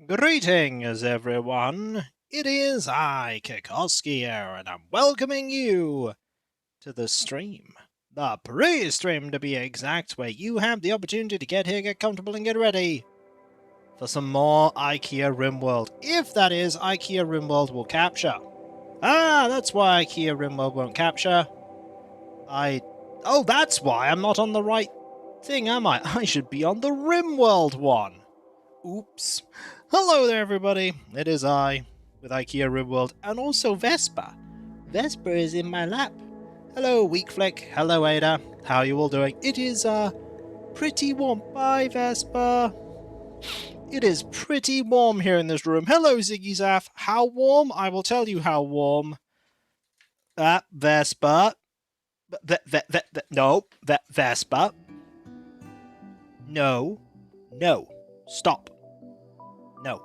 Greetings, everyone. It is I, Kikoski here, and I'm welcoming you to the stream. The pre-stream, to be exact, where you have the opportunity to get here, get comfortable, and get ready for some more IKEA Rimworld. If that is, IKEA Rimworld will capture. That's why IKEA Rimworld won't capture. Oh, that's why I'm not on the right thing, am I? I should be on the Rimworld one. Oops. Hello there, everybody. It is I, with IKEA Rimworld, and also Vespa. Vespa is in my lap. Hello, Weak Flick. Hello, Ada. How are you all doing? It is, pretty warm. Bye, Vespa. It is pretty warm here in this room. Hello, Ziggy Zaff. How warm? I will tell you how warm. Vespa. Vespa. No. No. Stop. No.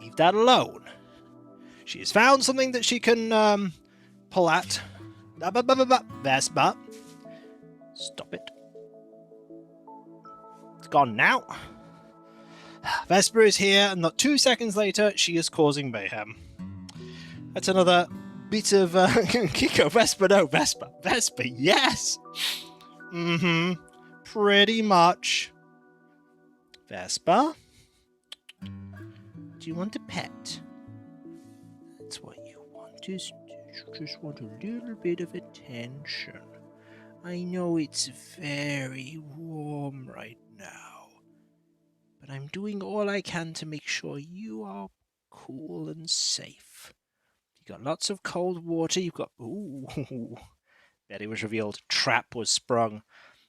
Leave that alone. She has found something that she can, pull at. Vespa. Stop it. It's gone now. Vespa is here, and not 2 seconds later, she is causing mayhem. That's another bit of, Kiko. Vespa, no, Vespa. Vespa, yes! Pretty much. Vespa? Do you want a pet? That's what you want, is you just want a little bit of attention. I know it's very warm right now, but I'm doing all I can to make sure you are cool and safe. You got lots of cold water, you've got... Ooh, Betty was revealed, trap was sprung.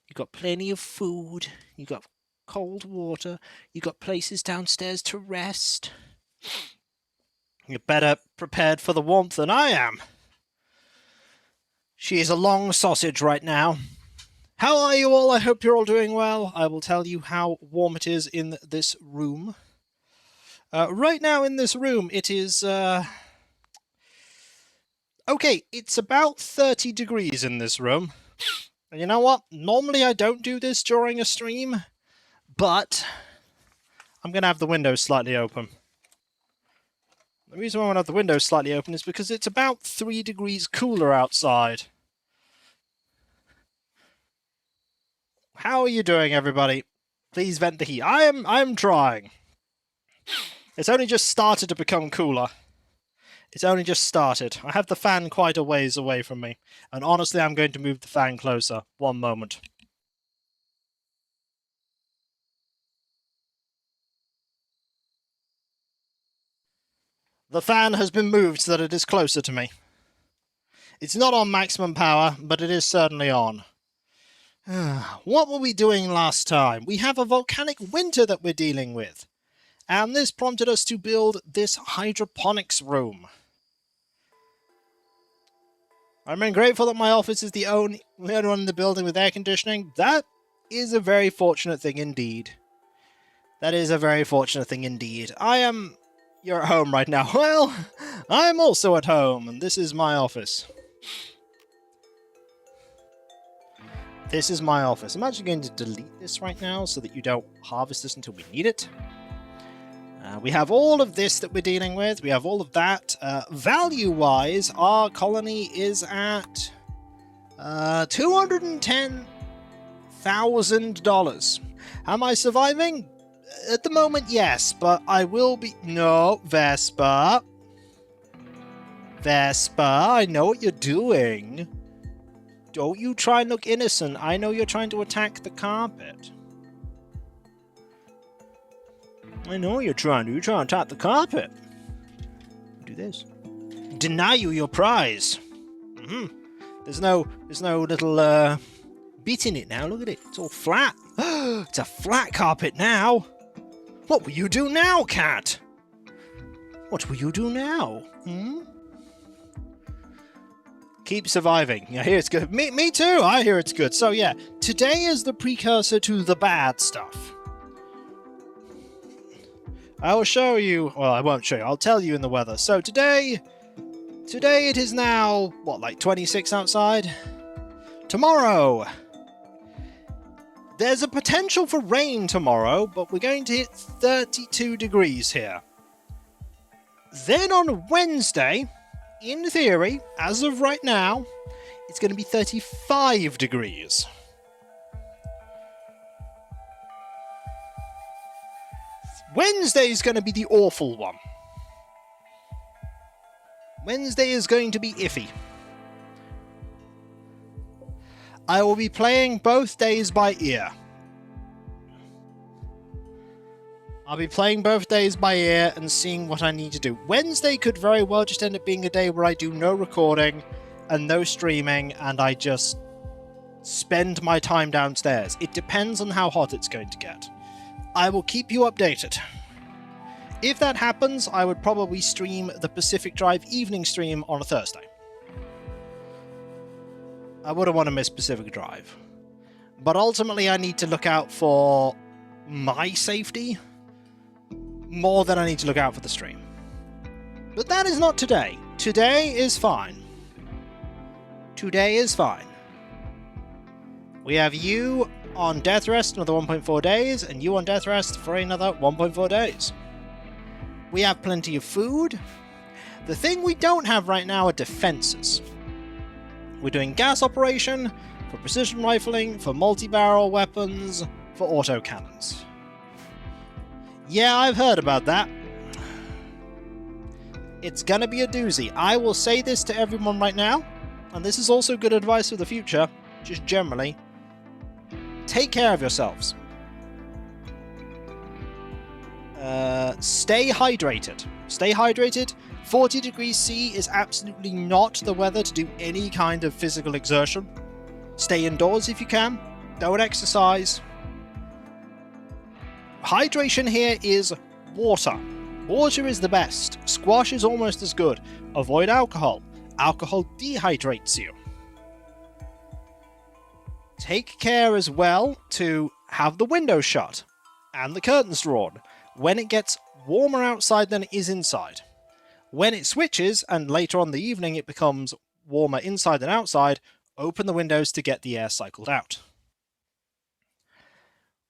You got plenty of food, you got cold water, you got places downstairs to rest. You're better prepared for the warmth than I am. She is a long sausage right now. How are you all? I hope you're all doing well. I will tell you how warm it is in this room. Right now in this room, it is... Okay, it's about 30 degrees in this room. And you know what? Normally I don't do this during a stream, but I'm going to have the windows slightly open. The reason why I want to have the windows slightly open is because it's about 3 degrees cooler outside. How are you doing, everybody? Please vent the heat. I'm trying. It's only just started to become cooler. It's only just started. I have the fan quite a ways away from me. And honestly, I'm going to move the fan closer. One moment. The fan has been moved so that it is closer to me. It's not on maximum power, but it is certainly on. What were we doing last time? We have a volcanic winter that we're dealing with. And this prompted us to build this hydroponics room. I'm grateful that my office is the only one in the building with air conditioning. That is a very fortunate thing indeed. That is a very fortunate thing indeed. You're at home right now. Well, I'm also at home, and this is my office. This is my office. I'm actually going to delete this right now so that you don't harvest this until we need it. We have all of this that we're dealing with. We have all of that. Value-wise, our colony is at $210,000. Am I surviving? At the moment, yes, but I will be... No, Vespa. Vespa, I know what you're doing. Don't you try and look innocent. I know you're trying to attack the carpet. I know you're trying to. You're trying to attack the carpet. Do this. Deny you your prize. There's no little bit in it now. Look at it. It's all flat. It's a flat carpet now. What will you do now, cat? What will you do now? Keep surviving. I hear it's good. Me too. I hear it's good. So yeah, today is the precursor to the bad stuff. I will show you... Well, I won't show you. I'll tell you in the weather. So today it is now, what, like 26 outside? Tomorrow, There's a potential for rain tomorrow, but we're going to hit 32 degrees here. Then on Wednesday, in theory, as of right now, it's going to be 35 degrees. Wednesday is going to be the awful one. Wednesday is going to be iffy. I will be playing both days by ear. I'll be playing both days by ear and seeing what I need to do. Wednesday could very well just end up being a day where I do no recording and no streaming, and I just spend my time downstairs. It depends on how hot it's going to get. I will keep you updated. If that happens, I would probably stream the Pacific Drive evening stream on a Thursday. I wouldn't want to miss Pacific Drive. But ultimately, I need to look out for my safety more than I need to look out for the stream. But that is not today. Today is fine. Today is fine. We have you on death rest another 1.4 days, and you on death rest for another 1.4 days. We have plenty of food. The thing we don't have right now are defenses. We're doing gas operation, for precision rifling, for multi-barrel weapons, for autocannons. Yeah, I've heard about that. It's gonna be a doozy. I will say this to everyone right now, and this is also good advice for the future, just generally. Take care of yourselves. Stay hydrated. Stay hydrated. 40 degrees C is absolutely not the weather to do any kind of physical exertion. Stay indoors if you can. Don't exercise. Hydration here is water. Water is the best. Squash is almost as good. Avoid alcohol. Alcohol dehydrates you. Take care as well to have the windows shut and the curtains drawn when it gets warmer outside than it is inside. When it switches, and later on in the evening it becomes warmer inside than outside, open the windows to get the air cycled out.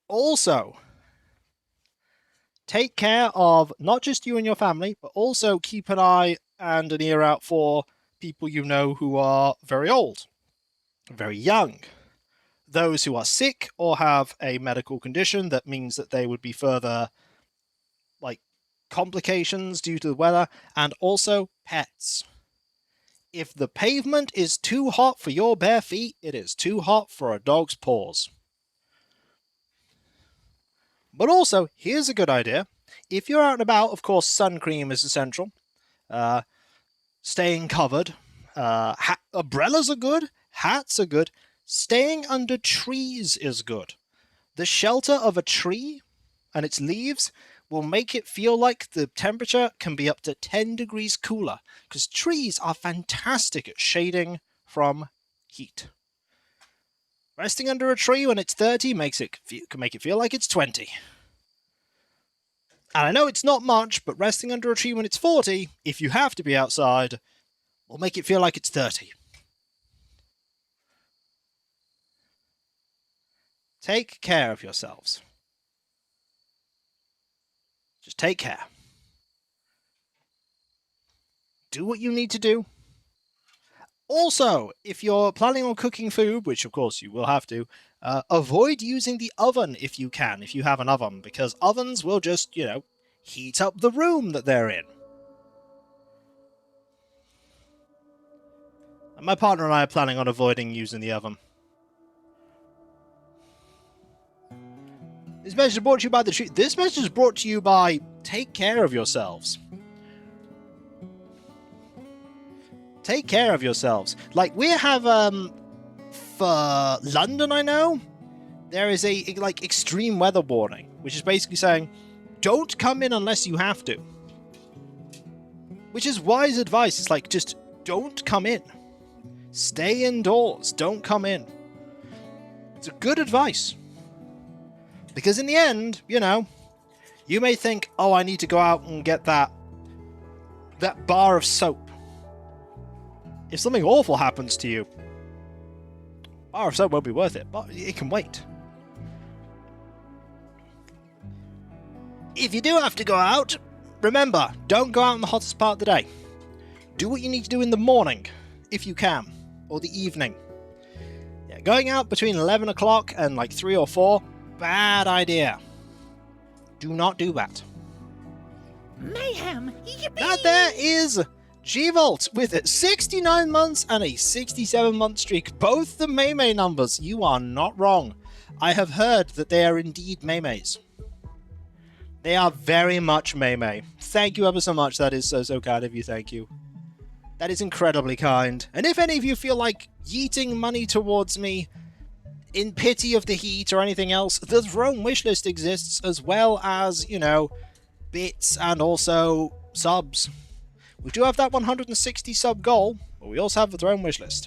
Also, take care of not just you and your family, but also keep an eye and an ear out for people you know who are very old, very young, those who are sick or have a medical condition that means that they would be further complications due to the weather, and also pets. If the pavement is too hot for your bare feet, it is too hot for a dog's paws. But also, here's a good idea. If you're out and about, of course, sun cream is essential. Staying covered. Umbrellas are good. Hats are good. Staying under trees is good. The shelter of a tree and its leaves will make it feel like the temperature can be up to 10 degrees cooler, because trees are fantastic at shading from heat. Resting under a tree when it's 30 can make it feel like it's 20. And I know it's not much, but resting under a tree when it's 40, if you have to be outside, will make it feel like it's 30. Take care of yourselves. Just take care. Do what you need to do. Also, if you're planning on cooking food, which of course you will have to, avoid using the oven if you can, if you have an oven, because ovens will just, heat up the room that they're in. And my partner and I are planning on avoiding using the oven. This message is brought to you by the tree. This message is brought to you by take care of yourselves. Take care of yourselves. Like, we have, for London, I know, there is a, extreme weather warning, which is basically saying, don't come in unless you have to. Which is wise advice. It's like, just don't come in. Stay indoors. Don't come in. It's a good advice. Because in the end, you may think, oh, I need to go out and get that bar of soap. If something awful happens to you, bar of soap won't be worth it, but it can wait. If you do have to go out, remember, don't go out in the hottest part of the day. Do what you need to do in the morning, if you can, or the evening. Yeah, going out between 11 o'clock and like 3 or 4, bad idea. Do not do that. Mayhem! Yippee! That there is G-Volt with 69 months and a 67-month streak. Both the Maymay numbers. You are not wrong. I have heard that they are indeed Maymays. They are very much Maymay. Thank you ever so much. That is so kind of you. Thank you. That is incredibly kind. And if any of you feel like yeeting money towards me in pity of the heat or anything else, the Throne wishlist exists, as well as, you know, bits and also subs. We do have that 160 sub goal, but we also have the Throne wishlist.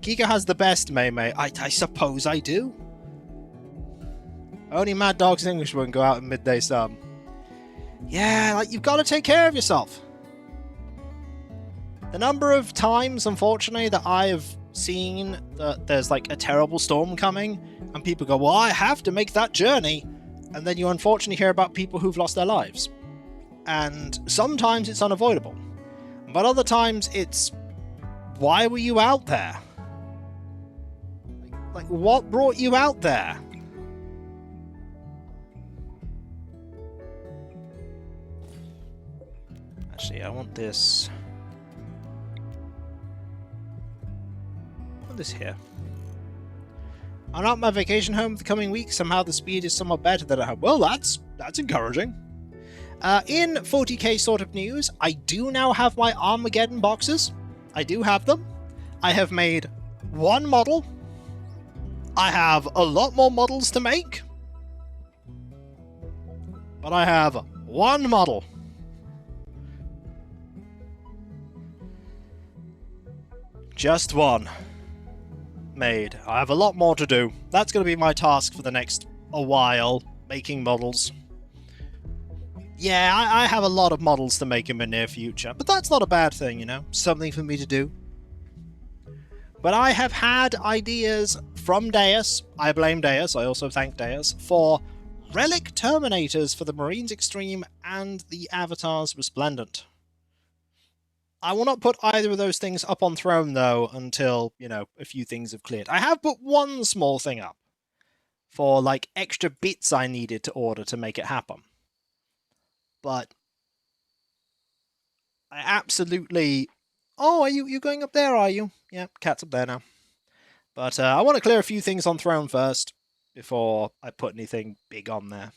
Kika has the best Maymay. I suppose I do. Only Mad Dog's English won't go out in midday sub. Yeah, like, you've got to take care of yourself. The number of times, unfortunately, that I have seen that there's like a terrible storm coming, and people go, well, I have to make that journey. And then you unfortunately hear about people who've lost their lives. And sometimes it's unavoidable. But other times it's, why were you out there? Like, what brought you out there? Actually, I want this. I want this here. I'm at my vacation home for the coming week. Somehow the speed is somewhat better than at home. Well, that's encouraging. In 40k sort of news, I do now have my Armageddon boxes. I do have them. I have made one model. I have a lot more models to make. But I have one model. Just one. Made. I have a lot more to do. That's going to be my task for the next a while, making models. Yeah, I have a lot of models to make in the near future, but that's not a bad thing, you know? Something for me to do. But I have had ideas from Deus. I blame Deus. I also thank Deus for relic terminators for the Marines Extreme and the Avatars Resplendent. I will not put either of those things up on Throne, though, until, you know, a few things have cleared. I have put one small thing up for, like, extra bits I needed to order to make it happen. But I absolutely... Oh, are you going up there, are you? Yeah, cat's up there now. But I want to clear a few things on Throne first before I put anything big on there.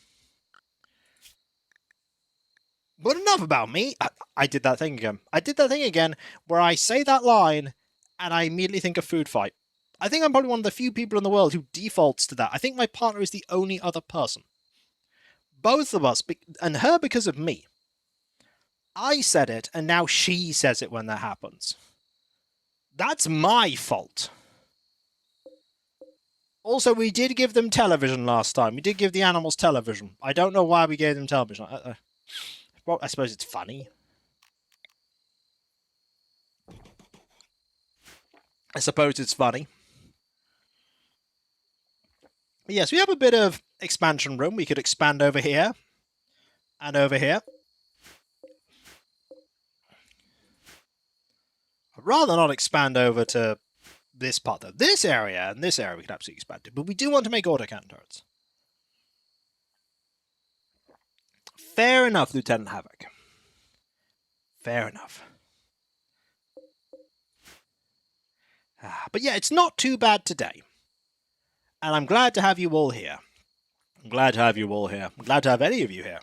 But enough about me. I did that thing again. I did that thing again where I say that line and I immediately think of food fight. I think I'm probably one of the few people in the world who defaults to that. I think my partner is the only other person. Both of us, and her because of me. I said it, and now she says it when that happens. That's my fault. Also, we did give them television last time. We did give the animals television. I don't know why we gave them television. Well, I suppose it's funny. I suppose it's funny. But yes, we have a bit of expansion room. We could expand over here. And over here. I'd rather not expand over to this part, though. This area and this area we could absolutely expand to. But we do want to make autocannon turrets. Fair enough, Lieutenant Havoc. Fair enough. But yeah, it's not too bad today. And I'm glad to have you all here. I'm glad to have you all here. I'm glad to have any of you here.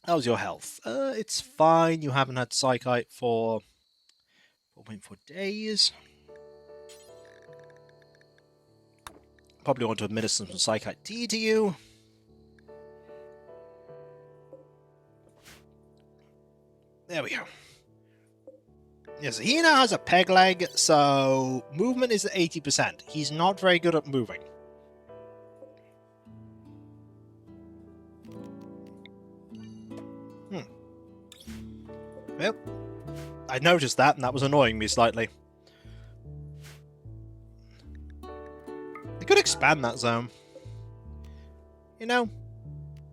How's your health? It's fine. You haven't had Psychite for 4.4 days. Probably want to administer some Psychite tea to you. There we go. Yes, he now has a peg leg, so movement is at 80%. He's not very good at moving. Yep. I noticed that, and that was annoying me slightly. They could expand that zone. You know,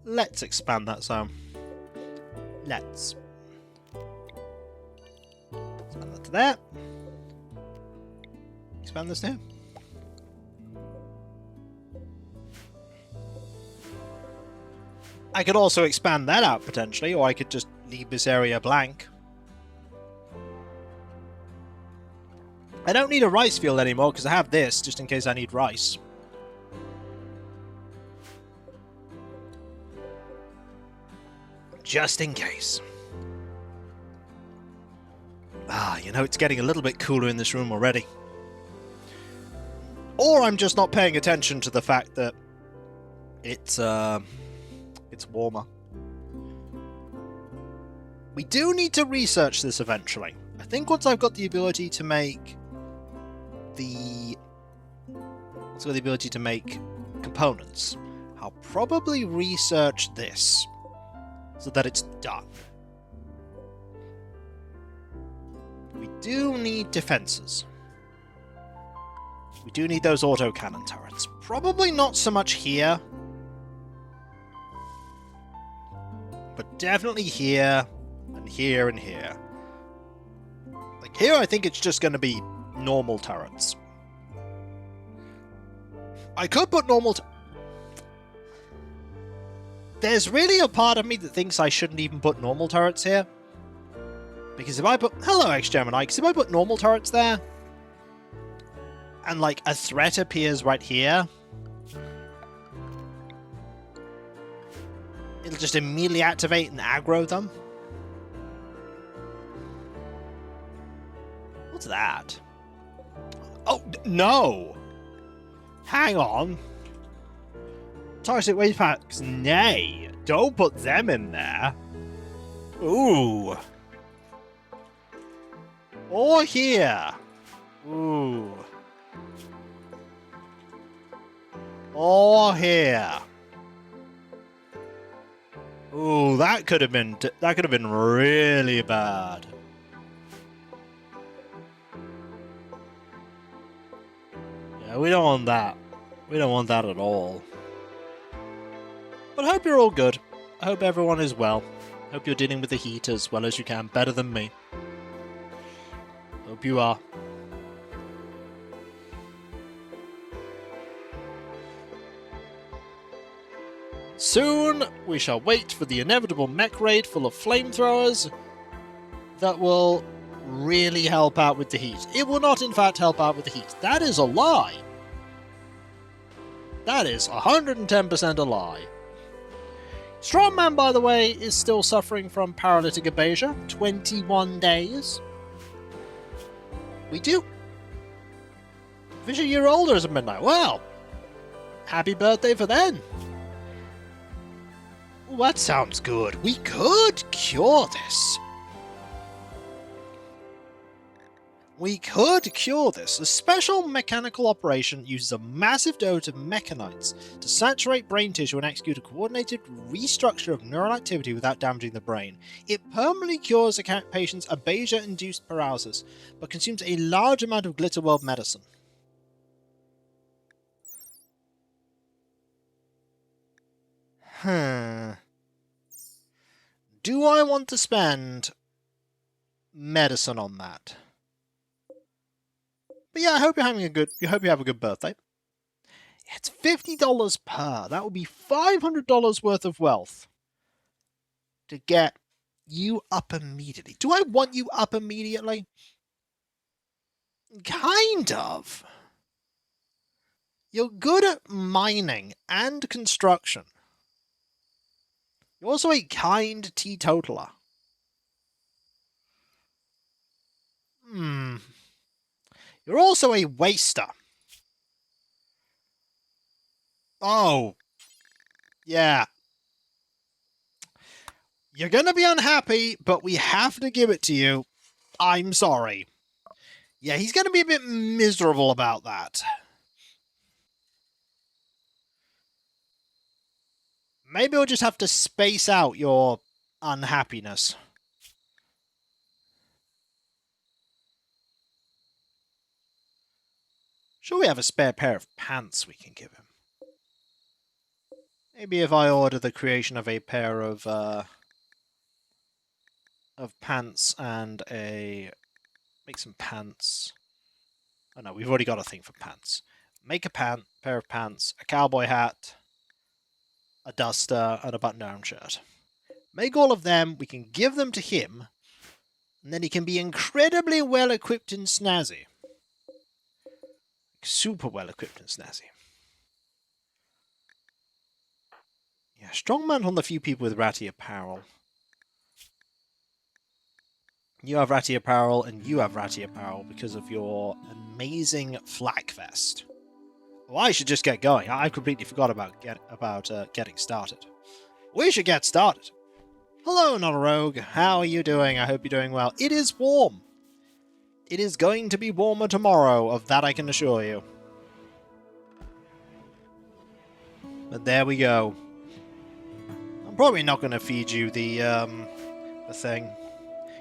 let's expand that zone. Let's. Expand that to there. Expand this too. I could also expand that out potentially, or I could just leave this area blank. I don't need a rice field anymore because I have this just in case I need rice. Just in case. Ah, you know, it's getting a little bit cooler in this room already. Or I'm just not paying attention to the fact that it's warmer. We do need to research this eventually. I think once I've got the ability to make components, I'll probably research this so that it's done. We do need defenses. We do need those autocannon turrets. Probably not so much here, but definitely here, and here, and here. Like here, I think it's just going to be normal turrets. I could put normal... There's really a part of me that thinks I shouldn't even put normal turrets here. Because if I put... Hello, X-Gemini. Because if I put normal turrets there, and, like, a threat appears right here, it'll just immediately activate and aggro them. What's that? Oh, no! Hang on. Toxic waste packs, nay. Don't put them in there. Ooh. Or here. Ooh. Or here. Ooh, that could have been really bad. Yeah, we don't want that. We don't want that at all. But I hope you're all good. I hope everyone is well. I hope you're dealing with the heat as well as you can, better than me. Hope you are. Soon, we shall wait for the inevitable mech raid full of flamethrowers that will really help out with the heat. It will not, in fact, help out with the heat. That is a lie. That is 110% a lie. Strongman, by the way, is still suffering from paralytic aphasia. 21 days. We do. Fish a year older as a midnight. Well, happy birthday for then. Ooh, that sounds good. We could cure this. We could cure this. A special mechanical operation uses a massive dose of mechanites to saturate brain tissue and execute a coordinated restructure of neural activity without damaging the brain. It permanently cures a patient's aphasia-induced paralysis, but consumes a large amount of Glitterworld medicine. Do I want to spend medicine on that? But yeah, I hope you're having a good. I hope you have a good birthday. It's $50 per. That would be $500 worth of wealth to get you up immediately. Do I want you up immediately? Kind of. You're good at mining and construction. You're also a kind teetotaler. You're also a waster. Oh. Yeah. You're gonna be unhappy, but we have to give it to you. I'm sorry. Yeah, he's gonna be a bit miserable about that. Maybe we'll just have to space out your unhappiness. Sure, we have a spare pair of pants we can give him. Maybe if I order the creation of a pair of pants and a... Make some pants. Oh no, we've already got a thing for pants. Make a pair of pants, a cowboy hat, a duster, and a button-down shirt. Make all of them, we can give them to him, and then he can be incredibly well-equipped and snazzy. Super well-equipped and snazzy. Yeah, strong man on the few people with ratty apparel. You have ratty apparel, and you have ratty apparel because of your amazing flak vest. Well, I should just get going. I completely forgot about getting started. We should get started. Hello, not a rogue. How are you doing? I hope you're doing well. It is warm. It is going to be warmer tomorrow, of that I can assure you. But there we go. I'm probably not going to feed you the thing.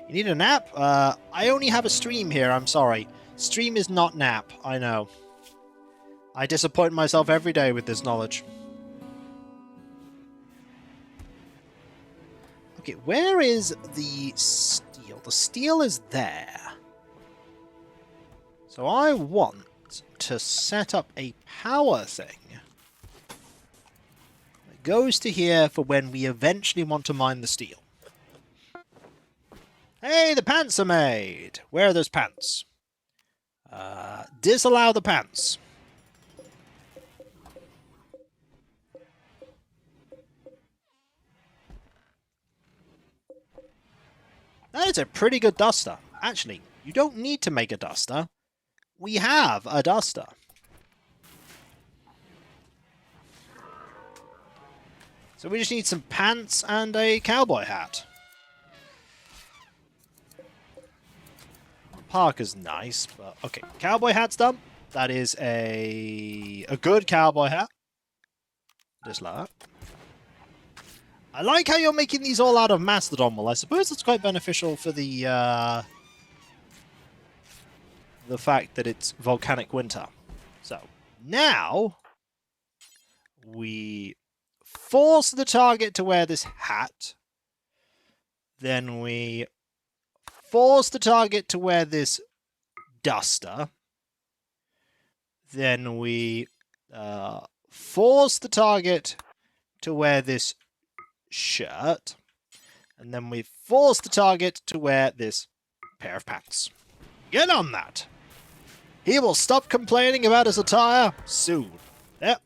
You need a nap? I only have a stream here, I'm sorry. Stream is not nap, I know. I disappoint myself every day with this knowledge. Okay, where is the steel? The steel is there. So I want to set up a power thing that goes to here for when we eventually want to mine the steel. Hey, the pants are made! Where are those pants? Disallow the pants. That is a pretty good duster. Actually, you don't need to make a duster. We have a duster. So we just need some pants and a cowboy hat. Parker's nice, but okay. Cowboy hat's done. That is a good cowboy hat. Just like that. I like how you're making these all out of mastodon wool. I suppose it's quite beneficial for the fact that it's volcanic winter. So now we force the target to wear this hat. Then we force the target to wear this duster. Then we force the target to wear this shirt. And then we force the target to wear this pair of pants. Get on that! He will stop complaining about his attire soon. Yep.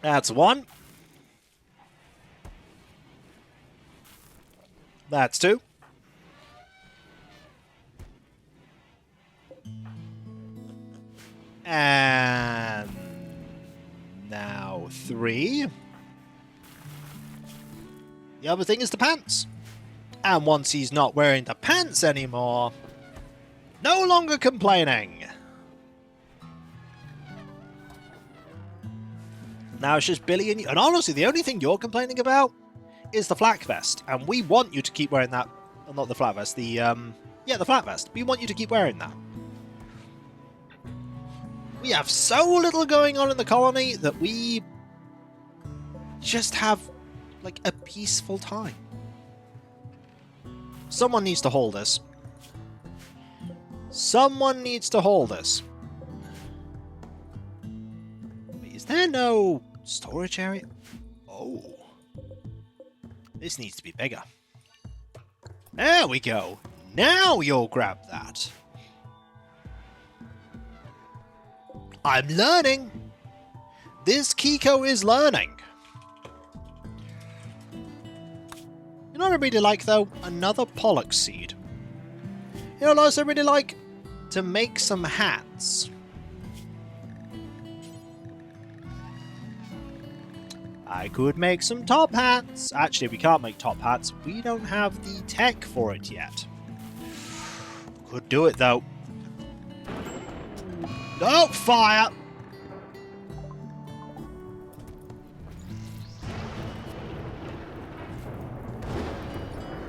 That's one. That's two. And now three. The other thing is the pants. And once he's not wearing the pants anymore, no longer complaining. Now it's just Billy and you. And honestly, the only thing you're complaining about is the flak vest. And we want you to keep wearing that. Well, not the flak vest. The flak vest. We want you to keep wearing that. We have so little going on in the colony that we just have, like, a peaceful time. Someone needs to hold this. Someone needs to hold this. Wait, is there no storage area? Oh. This needs to be bigger. There we go. Now you'll grab that. I'm learning. This Kiko is learning. You know what I really like, though? Another pollock seed. You know what else I really like? To make some hats. I could make some top hats. Actually, we can't make top hats. We don't have the tech for it yet. Could do it, though. No, fire!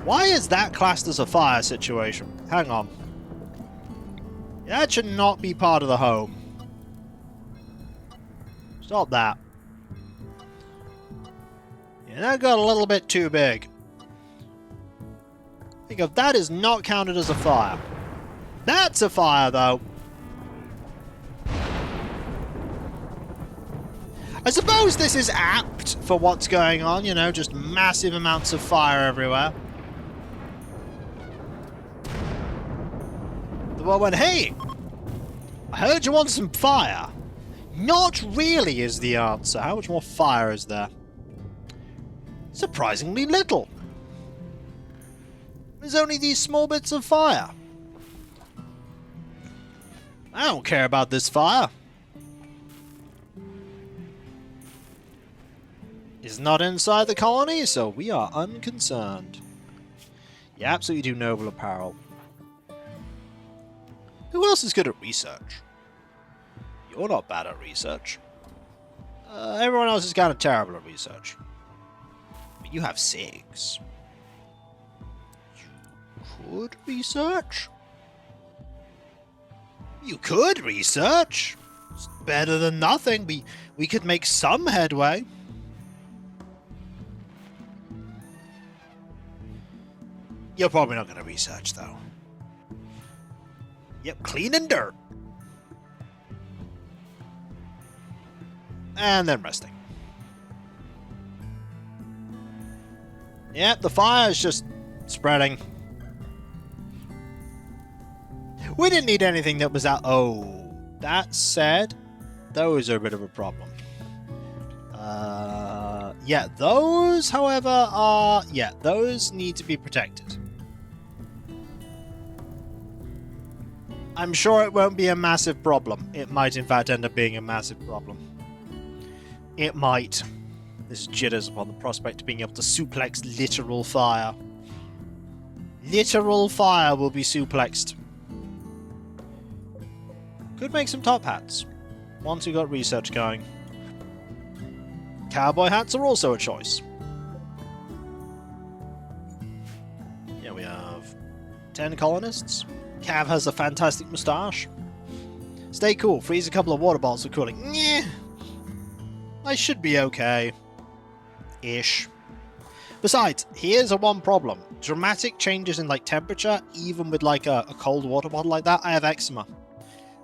Why is that classed as a fire situation? Hang on. That should not be part of the home. Stop that. Yeah, that got a little bit too big. Think of that is not counted as a fire. That's a fire, though. I suppose this is apt for what's going on, you know, just massive amounts of fire everywhere. The one went, hey, I heard you want some fire. Not really is the answer. How much more fire is there? Surprisingly little. There's only these small bits of fire. I don't care about this fire. It's not inside the colony, so we are unconcerned. You absolutely do noble apparel. Who else is good at research? You're not bad at research. Everyone else is kind of terrible at research. But you have 6. You could research? You could research? It's better than nothing. We could make some headway. You're probably not going to research, though. Yep, clean and dirt. And then resting. Yep, the fire is just spreading. We didn't need anything that was out. Oh, that said, those are a bit of a problem. Yeah, those, however, are... Yeah, those need to be protected. I'm sure it won't be a massive problem. It might, in fact, end up being a massive problem. It might. This jitters upon the prospect of being able to suplex literal fire. Literal fire will be suplexed. Could make some top hats. Once we got research going. Cowboy hats are also a choice. Yeah, we have 10 colonists. Cav has a fantastic moustache. Stay cool. Freeze a couple of water bottles for cooling. Yeah. I should be okay. Ish. Besides, here's a one problem. Dramatic changes in like temperature, even with like a cold water bottle like that, I have eczema.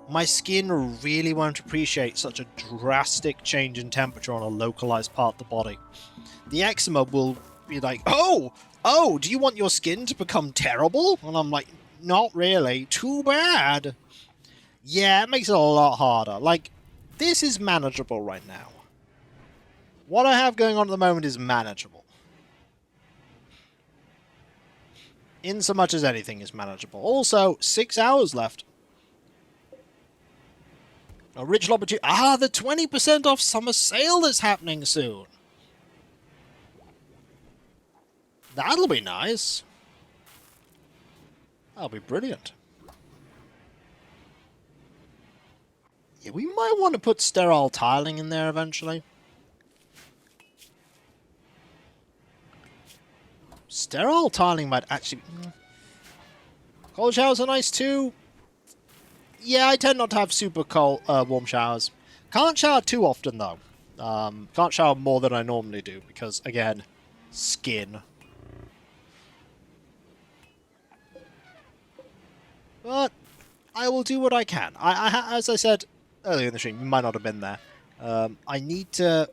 My skin really won't appreciate such a drastic change in temperature on a localized part of the body. The eczema will be like, oh, do you want your skin to become terrible? And I'm like, not really. Too bad. Yeah, it makes it a lot harder. Like, this is manageable right now. What I have going on at the moment is manageable. In so much as anything is manageable. Also, 6 hours left. Original opportunity. Ah, the 20% off summer sale that's happening soon. That'll be nice. That'll be brilliant. Yeah, we might want to put sterile tiling in there eventually. Sterile tiling might actually... Cold showers are nice too. Yeah, I tend not to have super cold, warm showers. Can't shower too often though. Can't shower more than I normally do because, again, skin. But I will do what I can. As I said earlier in the stream, you might not have been there. I need to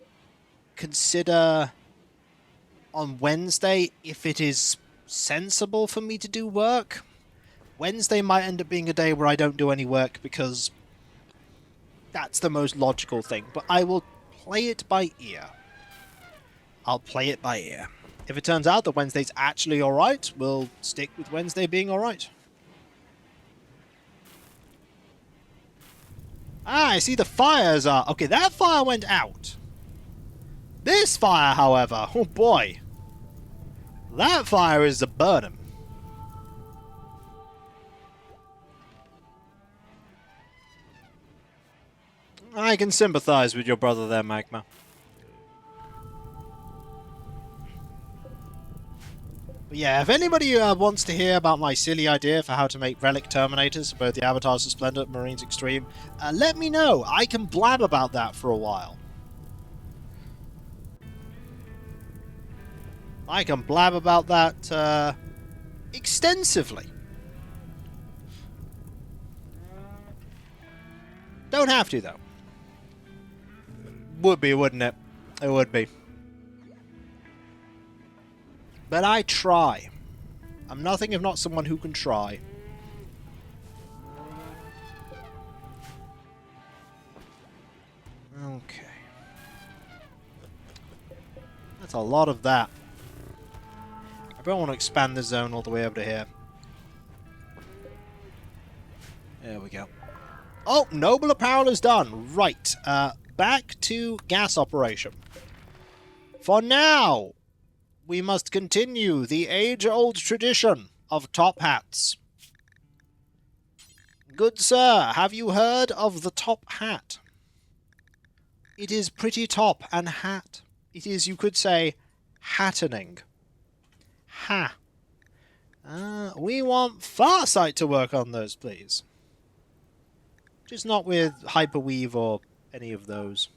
consider on Wednesday if it is sensible for me to do work. Wednesday might end up being a day where I don't do any work because that's the most logical thing. But I will play it by ear. I'll play it by ear. If it turns out that Wednesday's actually alright, we'll stick with Wednesday being alright. Ah, I see the fires are... Okay, that fire went out. This fire, however, oh boy. That fire is a burning. I can sympathize with your brother there, Magma. But yeah, if anybody wants to hear about my silly idea for how to make relic terminators for both the Avatars of Splendor and Marines Extreme, let me know. I can blab about that for a while. I can blab about that extensively. Don't have to, though. Would be, wouldn't it? It would be. But I try. I'm nothing if not someone who can try. Okay. That's a lot of that. I don't want to expand the zone all the way over to here. There we go. Oh, Noble Apparel is done. Right. Back to gas operation. For now, we must continue the age-old tradition of top hats. Good sir, have you heard of the top hat? It is pretty top and hat. It is, you could say, hattening. Ha. We want Farsight to work on those, please. Just not with Hyperweave or any of those.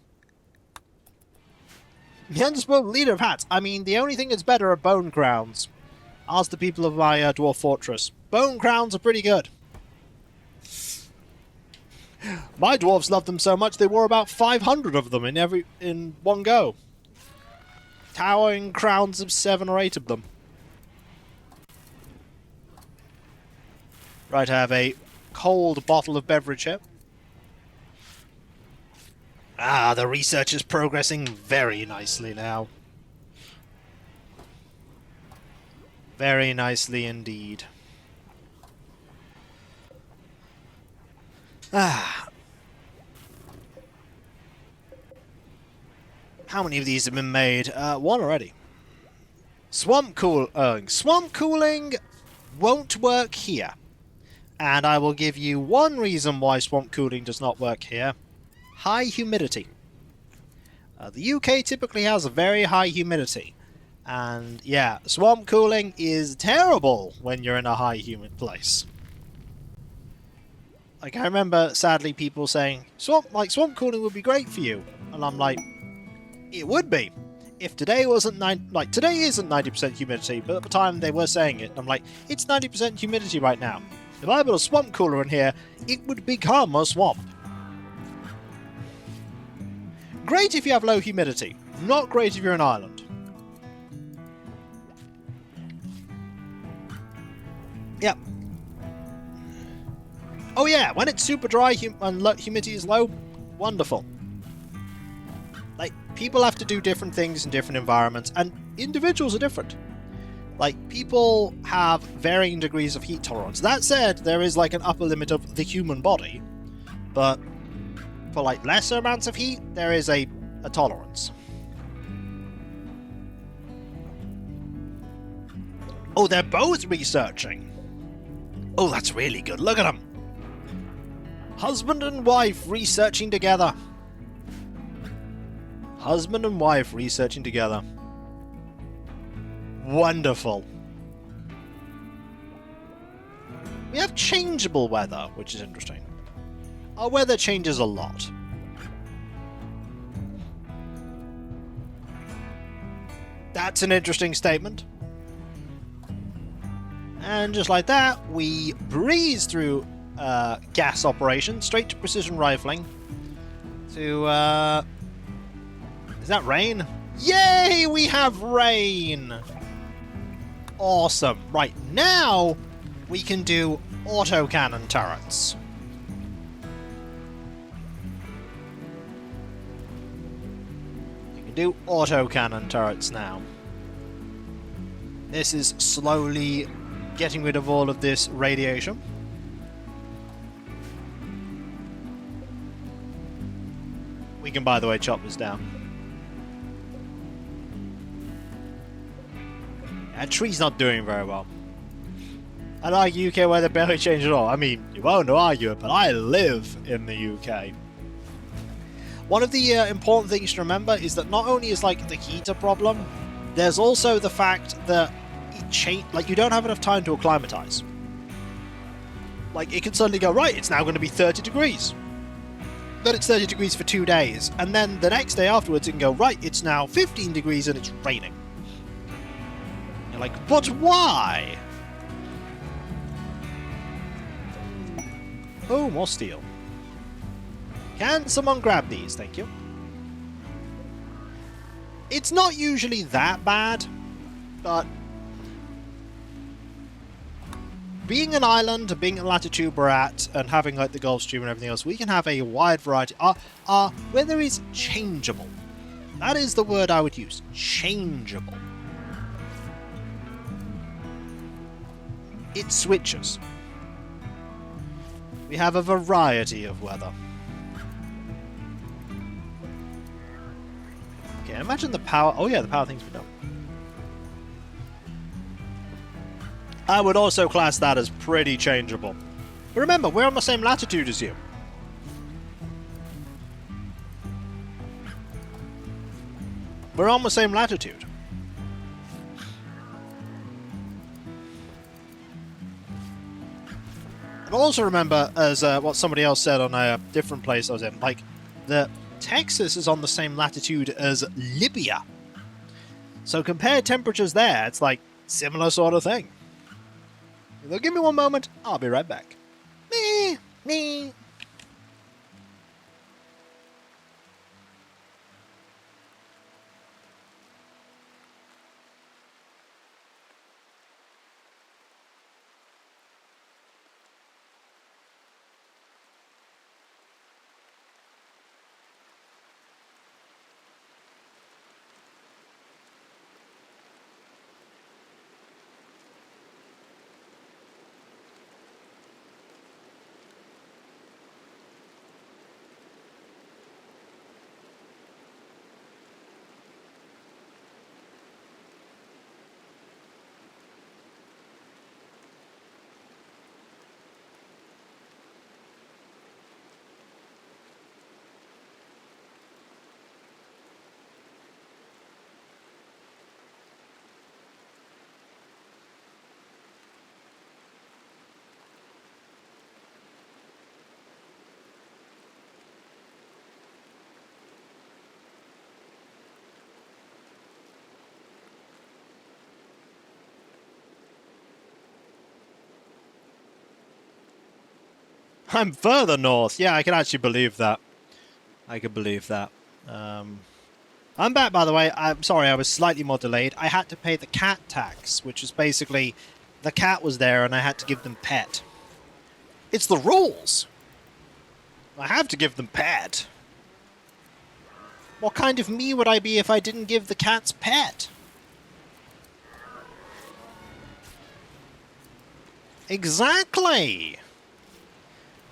The unspoken leader of hats. I mean, the only thing that's better are bone crowns. Ask the people of my dwarf fortress. Bone crowns are pretty good. My dwarves loved them so much they wore about 500 of them in one go. Towering crowns of 7 or 8 of them. Right, I have a cold bottle of beverage here. Ah, the research is progressing very nicely now. Very nicely indeed. Ah. How many of these have been made? One already. Swamp cooling won't work here. And I will give you one reason why swamp cooling does not work here. High humidity. The UK typically has a very high humidity. And yeah, swamp cooling is terrible when you're in a high humid place. Like, I remember, sadly, people saying, swamp cooling would be great for you. And I'm like, it would be. If today wasn't, today isn't 90% humidity, but at the time they were saying it, I'm like, it's 90% humidity right now. If I put a swamp cooler in here, it would become a swamp. Great if you have low humidity. Not great if you're an island. Yep. Oh yeah, when it's super dry and humidity is low, wonderful. Like, people have to do different things in different environments, and individuals are different. Like, people have varying degrees of heat tolerance. That said, there is like an upper limit of the human body, but for like lesser amounts of heat, there is a tolerance. Oh, they're both researching. Oh, that's really good. Look at them. Husband and wife researching together. Husband and wife researching together. Wonderful. We have changeable weather, which is interesting. Our weather changes a lot. That's an interesting statement. And just like that, we breeze through gas operation, straight to precision rifling. To, is that rain? Yay! We have rain! Awesome. Right, now we can do autocannon turrets. You can do autocannon turrets now. This is slowly getting rid of all of this radiation. We can, by the way, chop this down. That tree's not doing very well. I like UK weather barely changed at all. I mean, you won't argue it, but I live in the UK. One of the important things to remember is that not only is like the heat a problem, there's also the fact that you don't have enough time to acclimatize. Like, it can suddenly go, right, it's now going to be 30 degrees. Then it's 30 degrees for 2 days, and then the next day afterwards it can go, right, it's now 15 degrees and it's raining. You're like, but why? Oh, more steel. Can someone grab these? Thank you. It's not usually that bad, but being an island, being in the latitude we're at, and having like the Gulf Stream and everything else, we can have a wide variety. Our weather is changeable. That is the word I would use. Changeable. It switches. We have a variety of weather. Okay, imagine the power... Oh yeah, the power thing's been done. I would also class that as pretty changeable. But remember, we're on the same latitude as you. We're on the same latitude. And also remember, as what somebody else said on a different place I was in, like, the Texas is on the same latitude as Libya. So compare temperatures there, it's like similar sort of thing. Give me one moment, I'll be right back. Me. I'm further north. Yeah, I can actually believe that. I can believe that. I'm back, by the way. I'm sorry, I was slightly more delayed. I had to pay the cat tax, which is basically the cat was there and I had to give them pet. It's the rules. I have to give them pet. What kind of me would I be if I didn't give the cats pet? Exactly.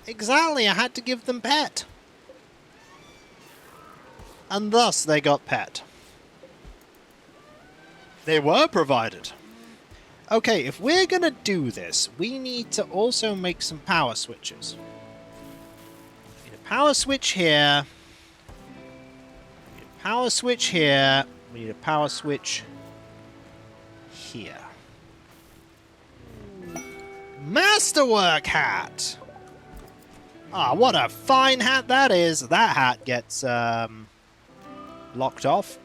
Exactly, I had to give them pet. And thus they got pet. They were provided. Okay, if we're gonna do this, we need to also make some power switches. We need a power switch here. We need a power switch here. We need a power switch here. Masterwork hat! Ah, what a fine hat that is! That hat gets locked off.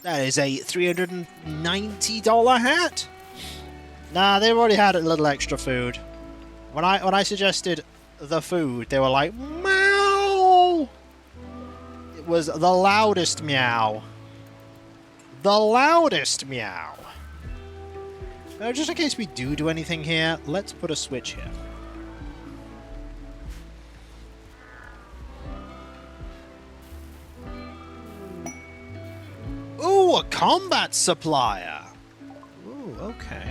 That is a $390 hat. Nah, they've already had a little extra food. When I suggested the food, they were like, meow! It was the loudest meow. The loudest meow. Now, just in case we do anything here, let's put a switch here. Ooh, a combat supplier. Ooh, okay.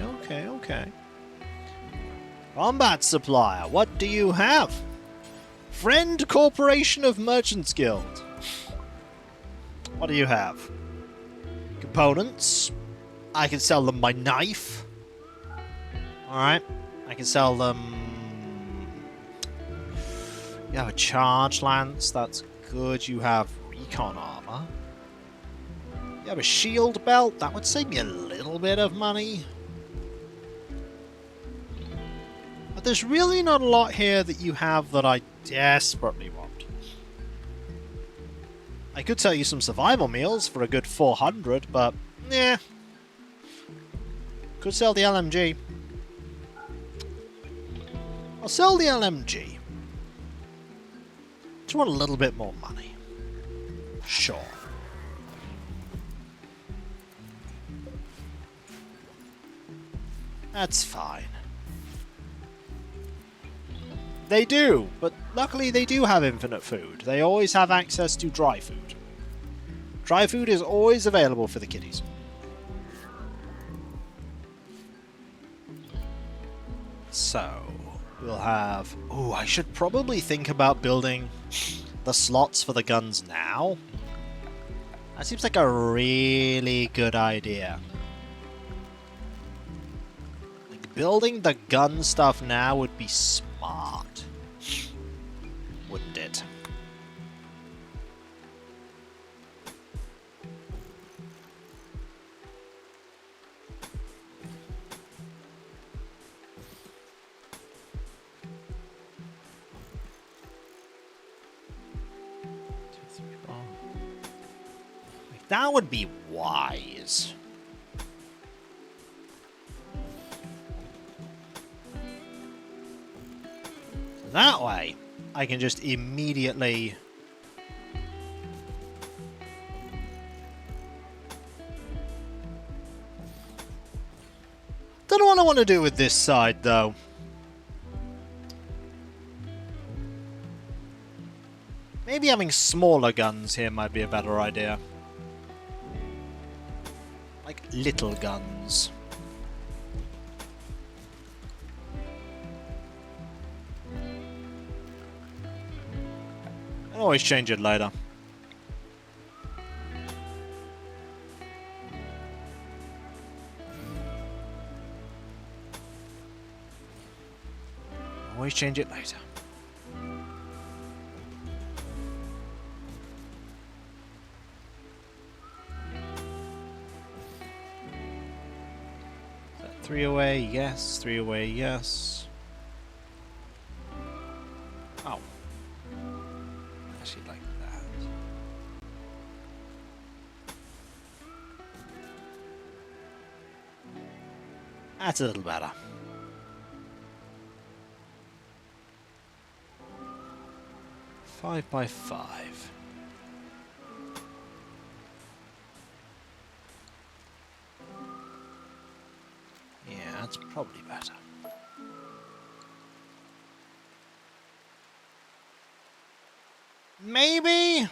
Combat supplier, what do you have? Friend Corporation of Merchants Guild. What do you have? Components. I can sell them my knife. Alright, I can sell them... You have a charge lance, that's good. You have recon armor. You have a shield belt, that would save me a little bit of money. But there's really not a lot here that you have that I desperately want. I could sell you some survival meals for a good 400, but yeah. Could sell the LMG. I'll sell the LMG. Just want a little bit more money. Sure. That's fine. They do, but luckily they do have infinite food. They always have access to dry food. Dry food is always available for the kiddies. So, we'll have... Oh, I should probably think about building the slots for the guns now. That seems like a really good idea. Like, building the gun stuff now would be smart. Wouldn't it? That would be wise. So that way, I can just immediately... Don't know what I want to do with this side, though. Maybe having smaller guns here might be a better idea. Like little guns. I'll always change it later. Always change it later. Three away, yes. 3 away, yes. Oh. Actually like that. That's a little better. Five by 5. Yeah, that's probably better. Maybe?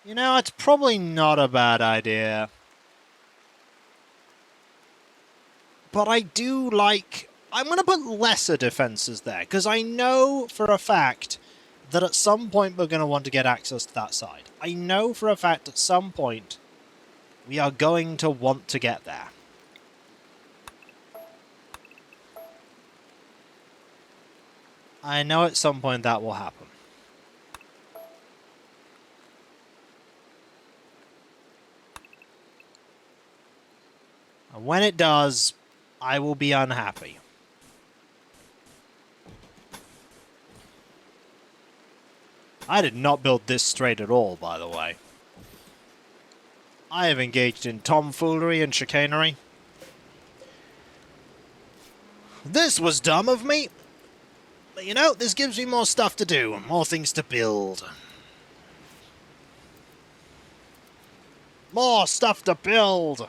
You know, it's probably not a bad idea. But I do like... I'm going to put lesser defenses there, because I know for a fact that at some point we're going to want to get access to that side. I know for a fact at some point we are going to want to get there. I know at some point that will happen. And when it does, I will be unhappy. I did not build this straight at all, by the way. I have engaged in tomfoolery and chicanery. This was dumb of me. But you know, this gives me more stuff to do, and more things to build. More stuff to build!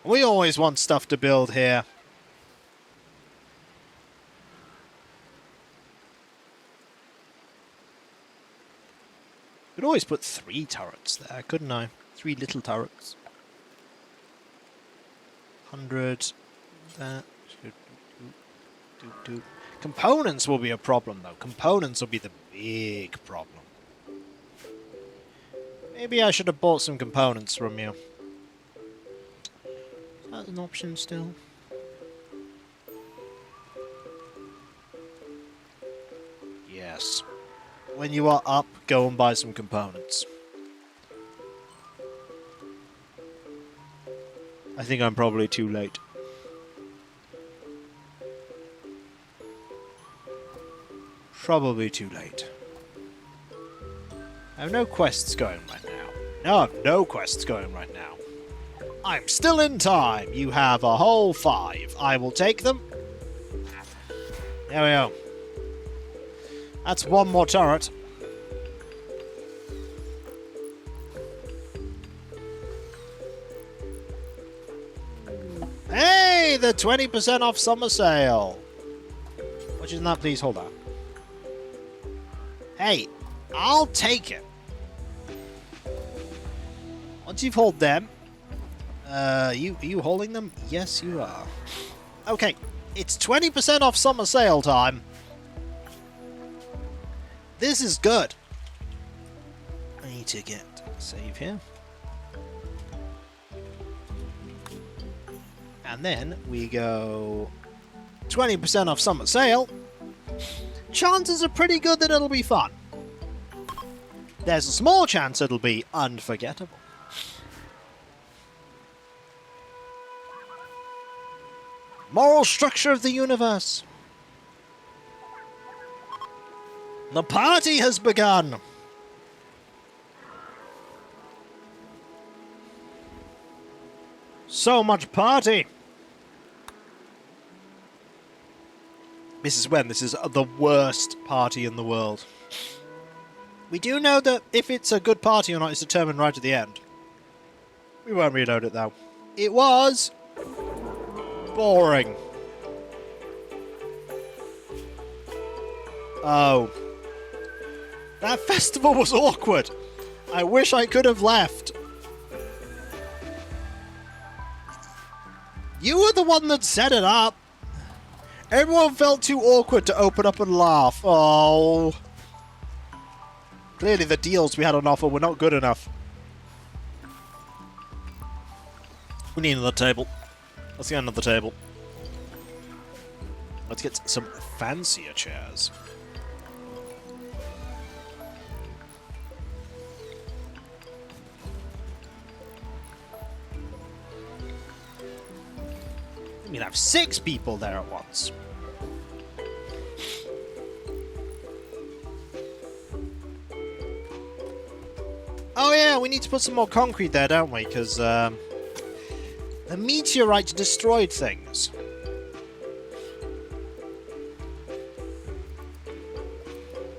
We always want stuff to build here. Could always put 3 turrets there, couldn't I? 3 little turrets. 100. That. Components will be a problem, though. Components will be the big problem. Maybe I should have bought some components from you. Is that an option still? Yes. When you are up, go and buy some components. I think I'm probably too late. probably too late. I have no quests going right now. No, I have no quests going right now. I'm still in time. You have a whole 5. I will take them. There we go. That's 1 more turret. Hey, the 20% off summer sale. Which is that? Please hold on. Hey, I'll take it. Once you've held them, are you holding them? Yes, you are. Okay, it's 20% off summer sale time. This is good. I need to get save here. And then we go 20% off summer sale. Chances are pretty good that it'll be fun. There's a small chance it'll be unforgettable. Moral structure of the universe. The party has begun. So much party. This is when this is the worst party in the world. We do know that if it's a good party or not is determined right at the end. We won't reload it though. It was boring. Oh. That festival was awkward. I wish I could have left. You were the one that set it up. Everyone felt too awkward to open up and laugh. Oh. Clearly the deals we had on offer were not good enough. We need another table. Let's get another table. Let's get some fancier chairs. I mean, have 6 people there at once. Oh yeah, we need to put some more concrete there, don't we? Because the meteorite destroyed things.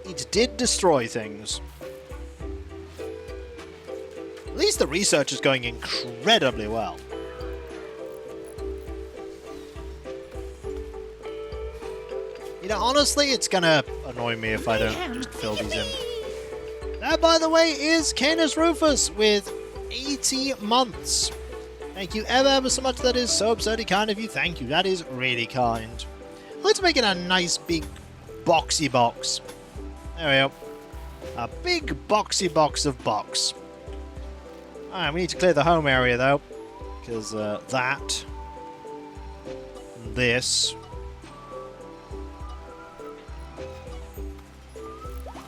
It did destroy things. At least the research is going incredibly well. You know, honestly, it's gonna annoy me if I don't just fill these in. That, by the way, is Canis Rufus with 80 months. Thank you ever so much. That is so absurdly kind of you. Thank you. That is really kind. Let's make it a nice big boxy box. There we go. A big boxy box of box. Alright, we need to clear the home area, though. Because that... this...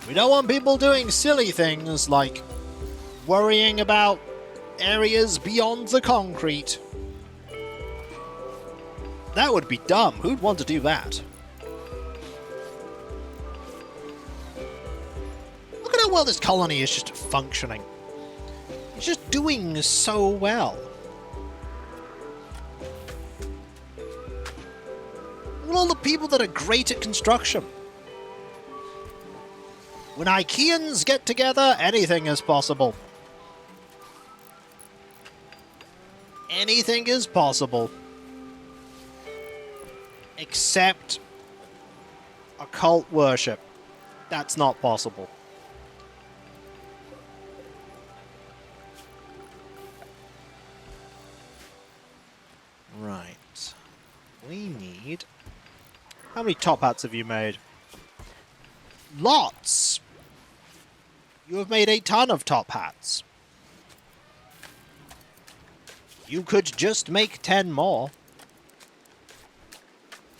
We don't want people doing silly things like worrying about areas beyond the concrete. That would be dumb. Who'd want to do that? Look at how well this colony is just functioning. It's just doing so well. Look at all the people that are great at construction. When IKEAns get together, anything is possible. Anything is possible. Except occult worship. That's not possible. Right. We need... How many top hats have you made? Lots! You have made a ton of top hats. You could just make 10 more.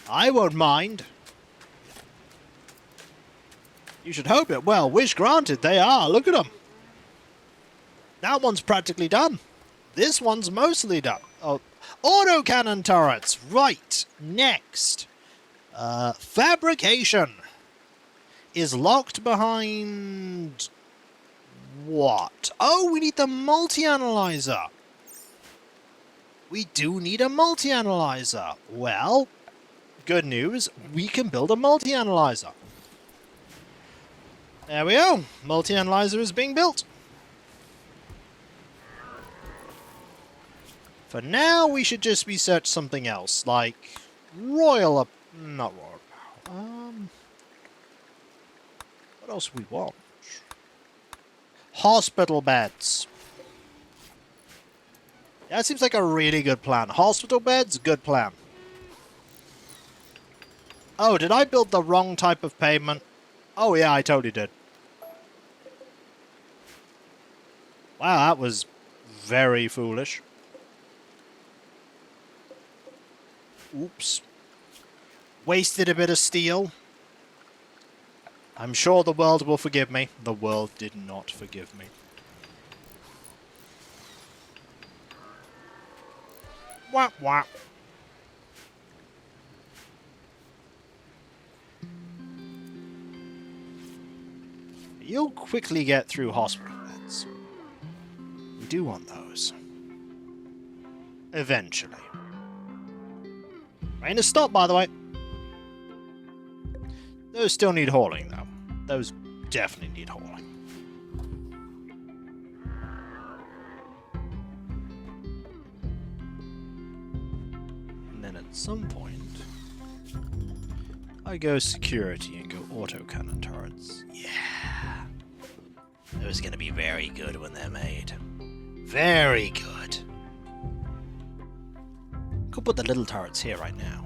I won't mind. You should hope it. Well, wish granted, they are. Look at them. That one's practically done. This one's mostly done. Oh, autocannon turrets. Right. Next. Fabrication. is locked behind... what? Oh, we need the multi-analyzer. We do need a multi-analyzer. Well, good news, we can build a multi-analyzer. There we go. Multi-analyzer is being built. For now, we should just research something else, like royal... not royal power. What else do we want? Hospital beds. That seems like a really good plan. Hospital beds, good plan. Oh, did I build the wrong type of pavement? Oh yeah, I totally did. Wow, that was very foolish. Oops. Wasted a bit of steel. I'm sure the world will forgive me. The world did not forgive me. Wah, wah. You'll quickly get through hospital beds. We do want those. Eventually. Rain has stopped, by the way. Those still need hauling, though. Those definitely need hauling. And then at some point, I go security and go autocannon turrets. Yeah. Those are going to be very good when they're made. Very good. Could put the little turrets here right now.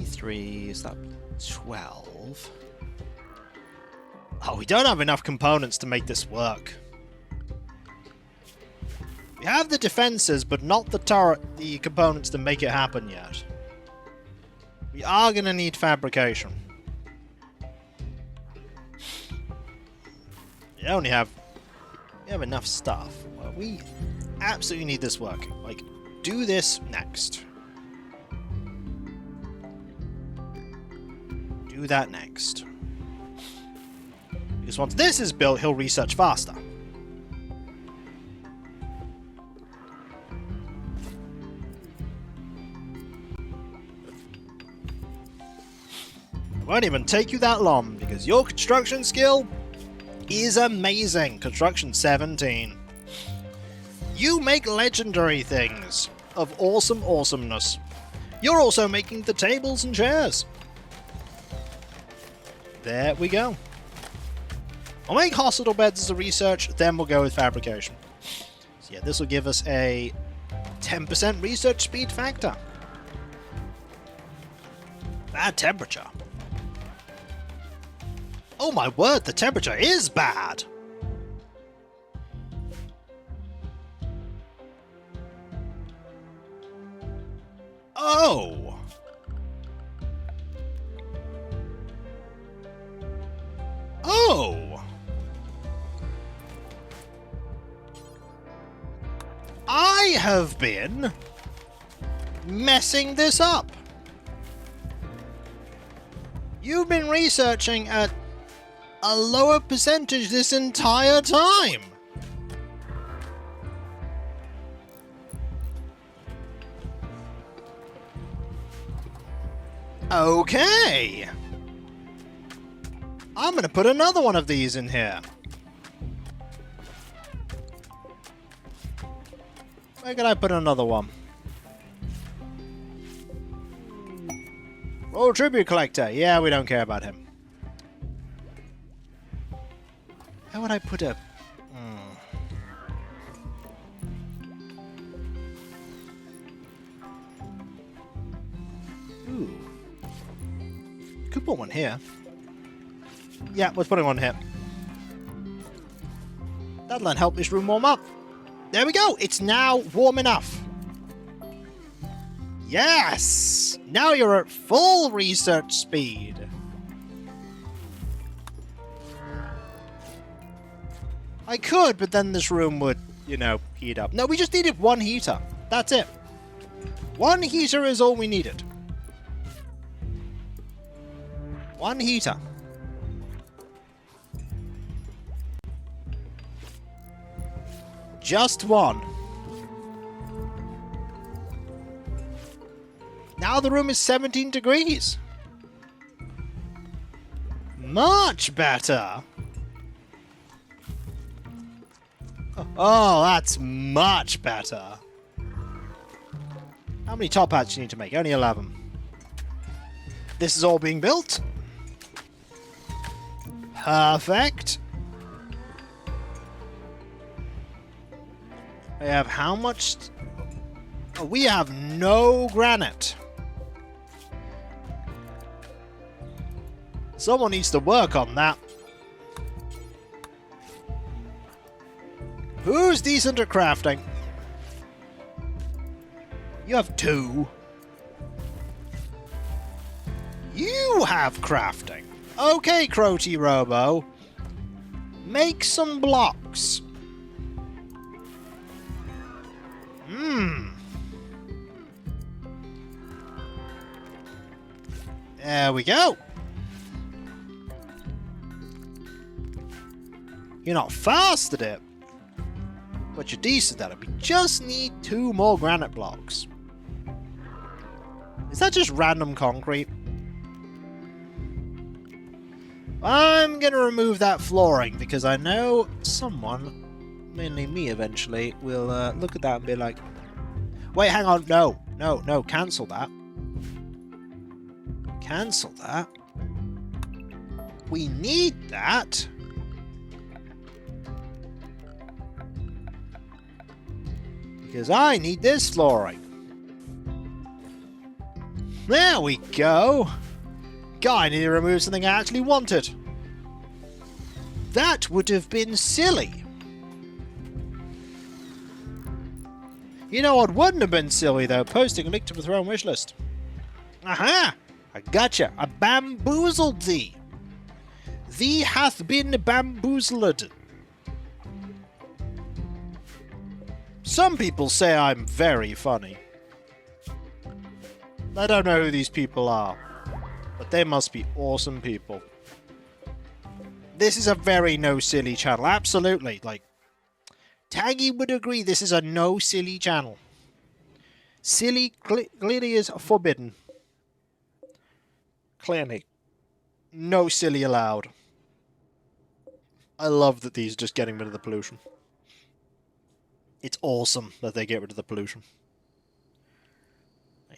3, is that 12? Oh, we don't have enough components to make this work. We have the defenses, but not the components to make it happen yet. We are going to need fabrication. We only have... we have enough stuff. Well, we absolutely need this working. Like, do this next. Do that next. Because once this is built, he'll research faster. It won't even take you that long, because your construction skill is amazing. Construction 17. You make legendary things of awesome awesomeness. You're also making the tables and chairs. There we go. I'll make hospital beds as a research, then we'll go with fabrication. So yeah, this will give us a 10% research speed factor. Bad temperature. Oh my word, the temperature is bad! Oh! Oh! I have been messing this up. You've been researching at a lower percentage this entire time. Okay. I'm gonna put another one of these in here. Where can I put another one? Royal Tribute Collector. Yeah, we don't care about him. How would I put a... Ooh. Could put one here. Yeah, let's put one here. That'll help this room warm up. There we go. It's now warm enough. Yes! Now you're at full research speed. I could, but then this room would, you know, heat up. No, we just needed one heater. That's it. One heater is all we needed. One heater. Just one. Now the room is 17 degrees. Much better. Oh, that's much better. How many top hats do you need to make? Only 11. This is all being built. Perfect. We have how much? Oh, we have no granite. Someone needs to work on that. Who's decent at crafting? You have 2. You have crafting. Okay, Crotty Robo. Make some blocks. There we go. You're not fast at it, but you're decent at it. We just need 2 more granite blocks. Is that just random concrete? I'm gonna remove that flooring because I know someone, mainly me eventually, will look at that and be like, wait, hang on, no, cancel that. Cancel that. We need that. Because I need this flooring. There we go. God, I need to remove something I actually wanted. That would have been silly. You know what wouldn't have been silly, though? Posting a link to the Throne wishlist. Aha! I gotcha. I bamboozled thee. Thee hath been bamboozled. Some people say I'm very funny. I don't know who these people are, but they must be awesome people. This is a very no silly channel, absolutely. Like, Taggy would agree this is a no silly channel. Silly clearly is forbidden. Clearly. No silly allowed. I love that these are just getting rid of the pollution. It's awesome that they get rid of the pollution.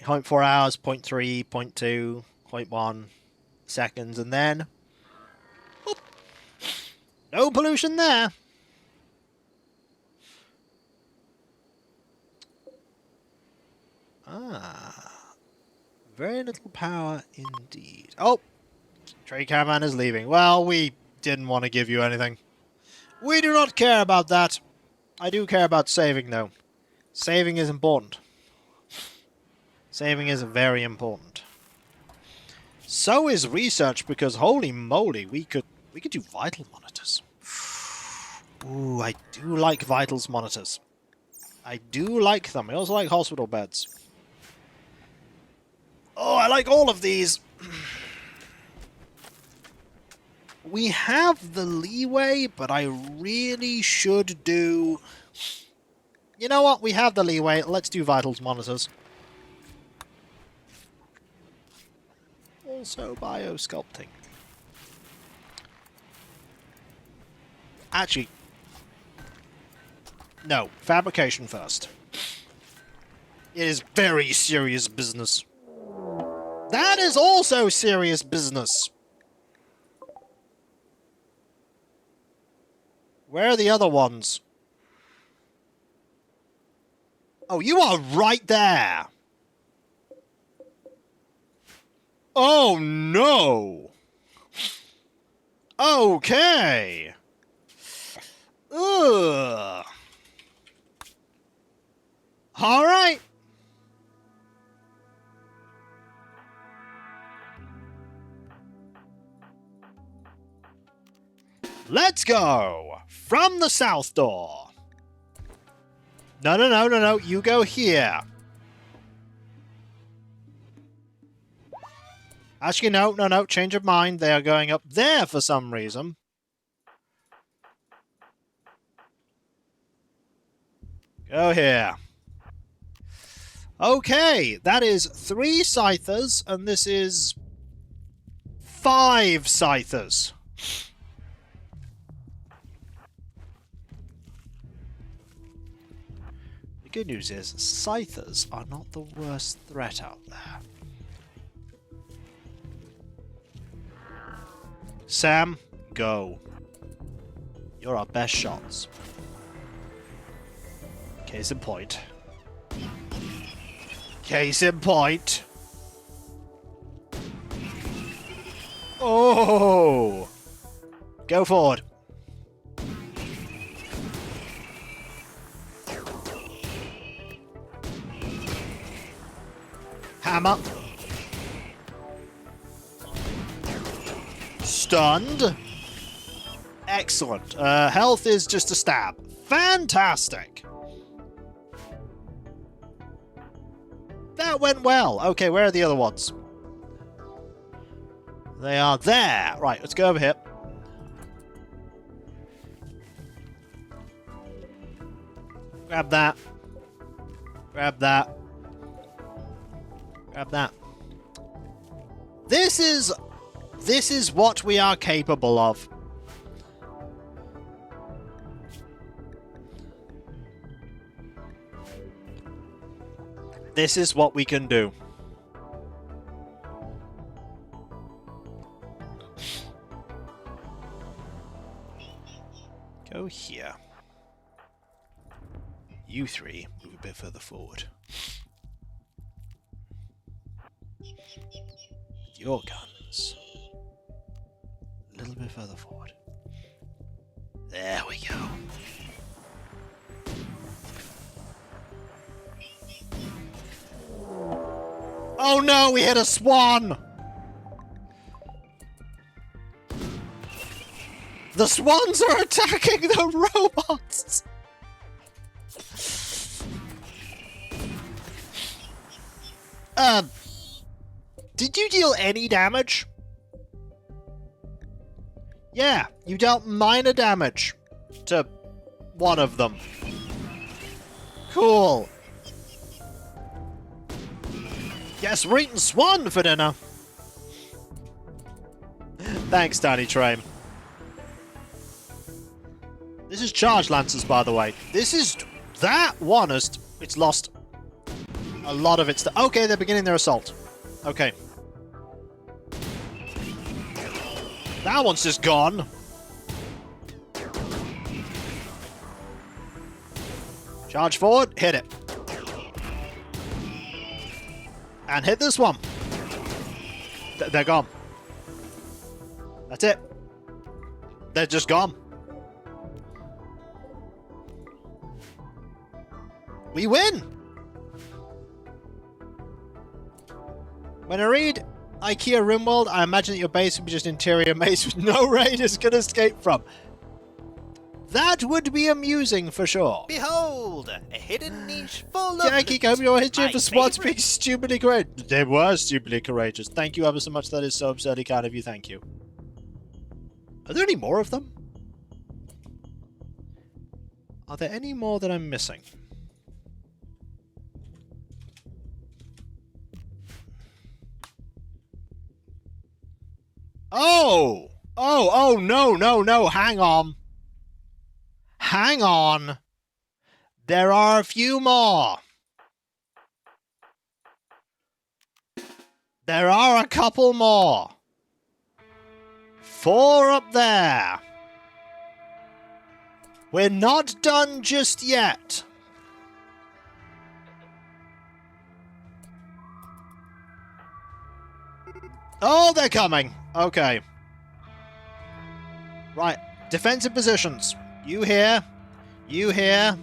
0.4 hours, 0.3, 0.2, 0.1 seconds, and then... whoop, no pollution there! Ah. Very little power indeed. Oh! Trade caravan is leaving. Well, we didn't want to give you anything. We do not care about that. I do care about saving, though. Saving is important. Saving is very important. So is research, because holy moly, we could do vital monitors. Ooh, I do like vitals monitors. I do like them. I also like hospital beds. Oh, I like all of these. We have the leeway, but I really should do... You know what? We have the leeway. Let's do vitals monitors. Also biosculpting. Actually, no. Fabrication first. It is very serious business. That is also serious business. Where are the other ones? Oh, you are right there. Oh, no. Okay. Ugh. All right. Let's go. From the south door. No. You go here. Actually, no. Change of mind. They are going up there for some reason. Go here. Okay, that is 3 Scythers, and this is 5 Scythers. The good news is, Scythers are not the worst threat out there. Sam, go. You're our best shots. Case in point. Case in point. Oh! Go forward. Hammer. Stunned. Excellent. Health is just a stab. Fantastic. That went well. Okay, where are the other ones? They are there. Right, let's go over here. Grab that. Grab that. Grab that. This is what we are capable of. This is what we can do. Go here. You 3 move a bit further forward. Your guns a little bit further forward. There we go. Oh no, we hit a swan! The swans are attacking the robots! Did you deal any damage? Yeah, you dealt minor damage to one of them. Cool. Yes, we're eating swan for dinner. Thanks, Tiny Train. This is Charge Lancers, by the way. This is... That one is... It's lost a lot of its... Okay, they're beginning their assault. Okay. That one's just gone. Charge forward, hit it. And hit this one. They're gone. That's it. They're just gone. We win! When I read IKEA Rimworld, I imagine that your base would be just an interior maze with no raiders can escape from. That would be amusing for sure. Behold, a hidden niche full of... Yankee, come your history for swans being stupidly courageous. They were stupidly courageous. Thank you ever so much. That is so absurdly kind of you. Thank you. Are there any more of them? Are there any more that I'm missing? Oh! Oh, no, hang on. Hang on. There are a few more. There are a couple more. 4 up there. We're not done just yet. Oh, they're coming. Okay. Right. Defensive positions. You here. You here.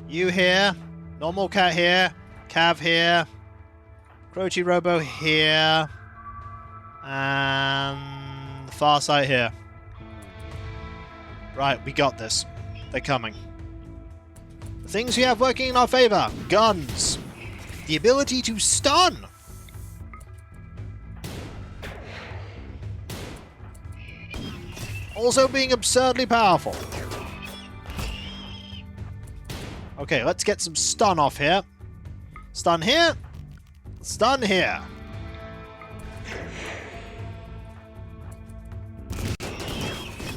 You here. Normal cat here. Cav here. Croachy Robo here. And the far side here. Right, we got this. They're coming. The things we have working in our favor. Guns. The ability to stun. Also being absurdly powerful. Okay, let's get some stun off here. Stun here. Stun here.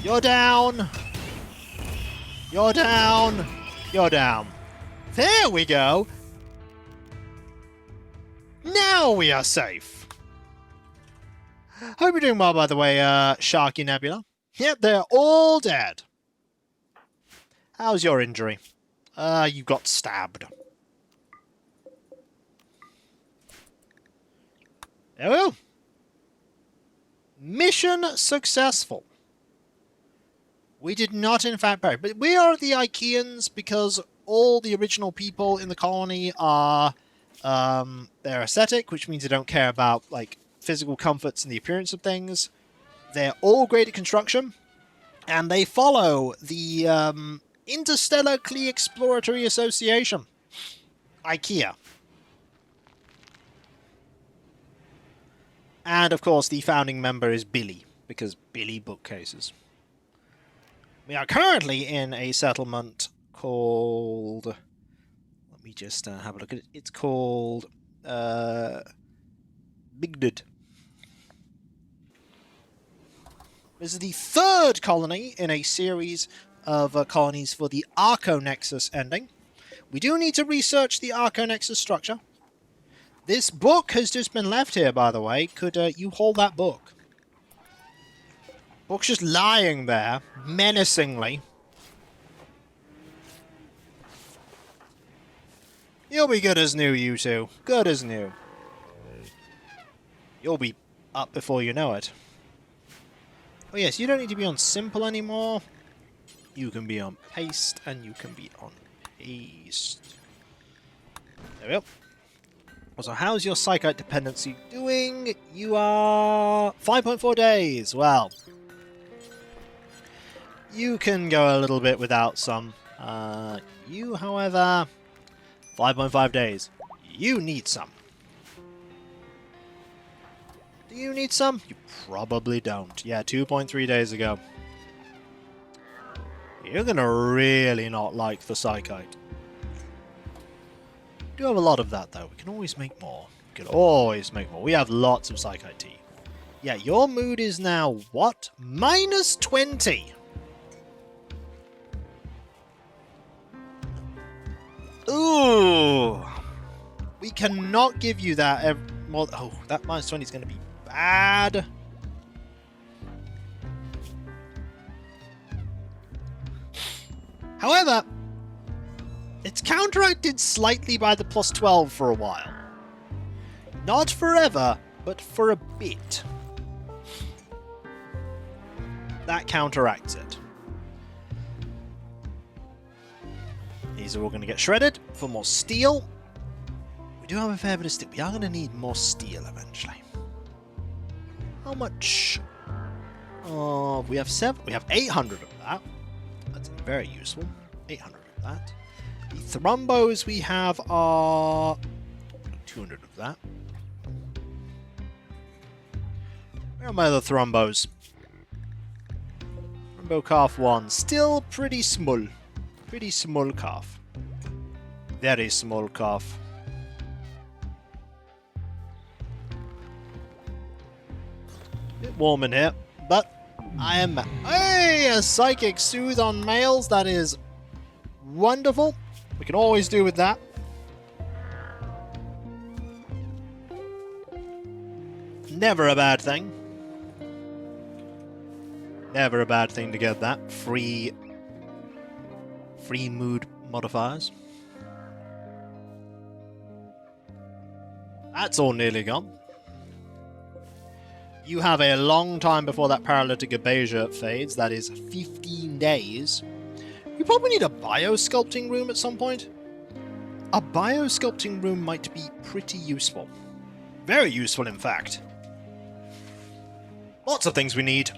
You're down. You're down. You're down. There we go. Now we are safe. Hope you're doing well, by the way, Sharky Nebula. Yep, they're all dead. How's your injury? You got stabbed. There we go. Mission successful. We did not, in fact, perish. But we are the Ikeans because all the original people in the colony are... they're aesthetic, which means they don't care about, like, physical comforts and the appearance of things. They're all great at construction. And they follow the Interstellar Clee Exploratory Association. IKEA. And, of course, the founding member is Billy, because Billy bookcases. We are currently in a settlement called... Let me just have a look at it. It's called... Bigdud. This is the third colony in a series of colonies for the Arconexus ending. We do need to research the Arconexus structure. This book has just been left here, by the way. Could you hold that book? Book's just lying there, menacingly. You'll be good as new, you two. Good as new. You'll be up before you know it. Oh yes, you don't need to be on simple anymore. You can be on paste, and you can be on paste. There we go. Also, how's your psychite dependency doing? You are 5.4 days. Well, you can go a little bit without some. You, however, 5.5 days. You need some. Do you need some? You probably don't. Yeah, 2.3 days ago. You're gonna really not like the psychite. We do have a lot of that, though. We can always make more. We can always make more. We have lots of psychite tea. Yeah, your mood is now, what? Minus 20! Ooh! We cannot give you that more... Oh, that minus 20 is going to be bad. However, it's counteracted slightly by the plus 12 for a while. Not forever, but for a bit. That counteracts it. These are all going to get shredded for more steel. We do have a fair bit of steel. We are going to need more steel eventually. How much? Oh, we have 800 of that. That's very useful. 800 of that. The thrombos we have are 200 of that. Where are my other thrombos? Thrombo calf 1. Still pretty small. Pretty small calf. Very small calf. Bit warm in here, but I am... Hey! A psychic soothe on males. That is wonderful. We can always do with that. Never a bad thing. Never a bad thing to get that. Free mood modifiers. That's all nearly gone. You have a long time before that paralytic abasia fades. That is 15 days. You probably need a biosculpting room at some point. A biosculpting room might be pretty useful. Very useful, in fact. Lots of things we need.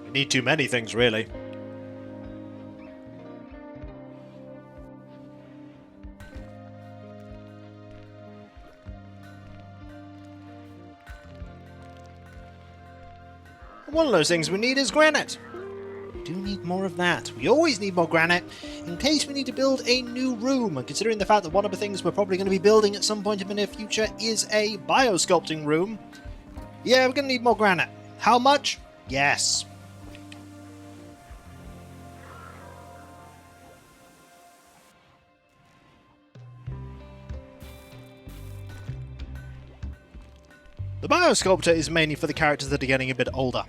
We need too many things, really. And one of those things we need is granite. We do need more of that. We always need more granite in case we need to build a new room. And considering the fact that one of the things we're probably going to be building at some point in the near future is a biosculpting room, yeah, we're going to need more granite. How much? Yes. The biosculptor is mainly for the characters that are getting a bit older.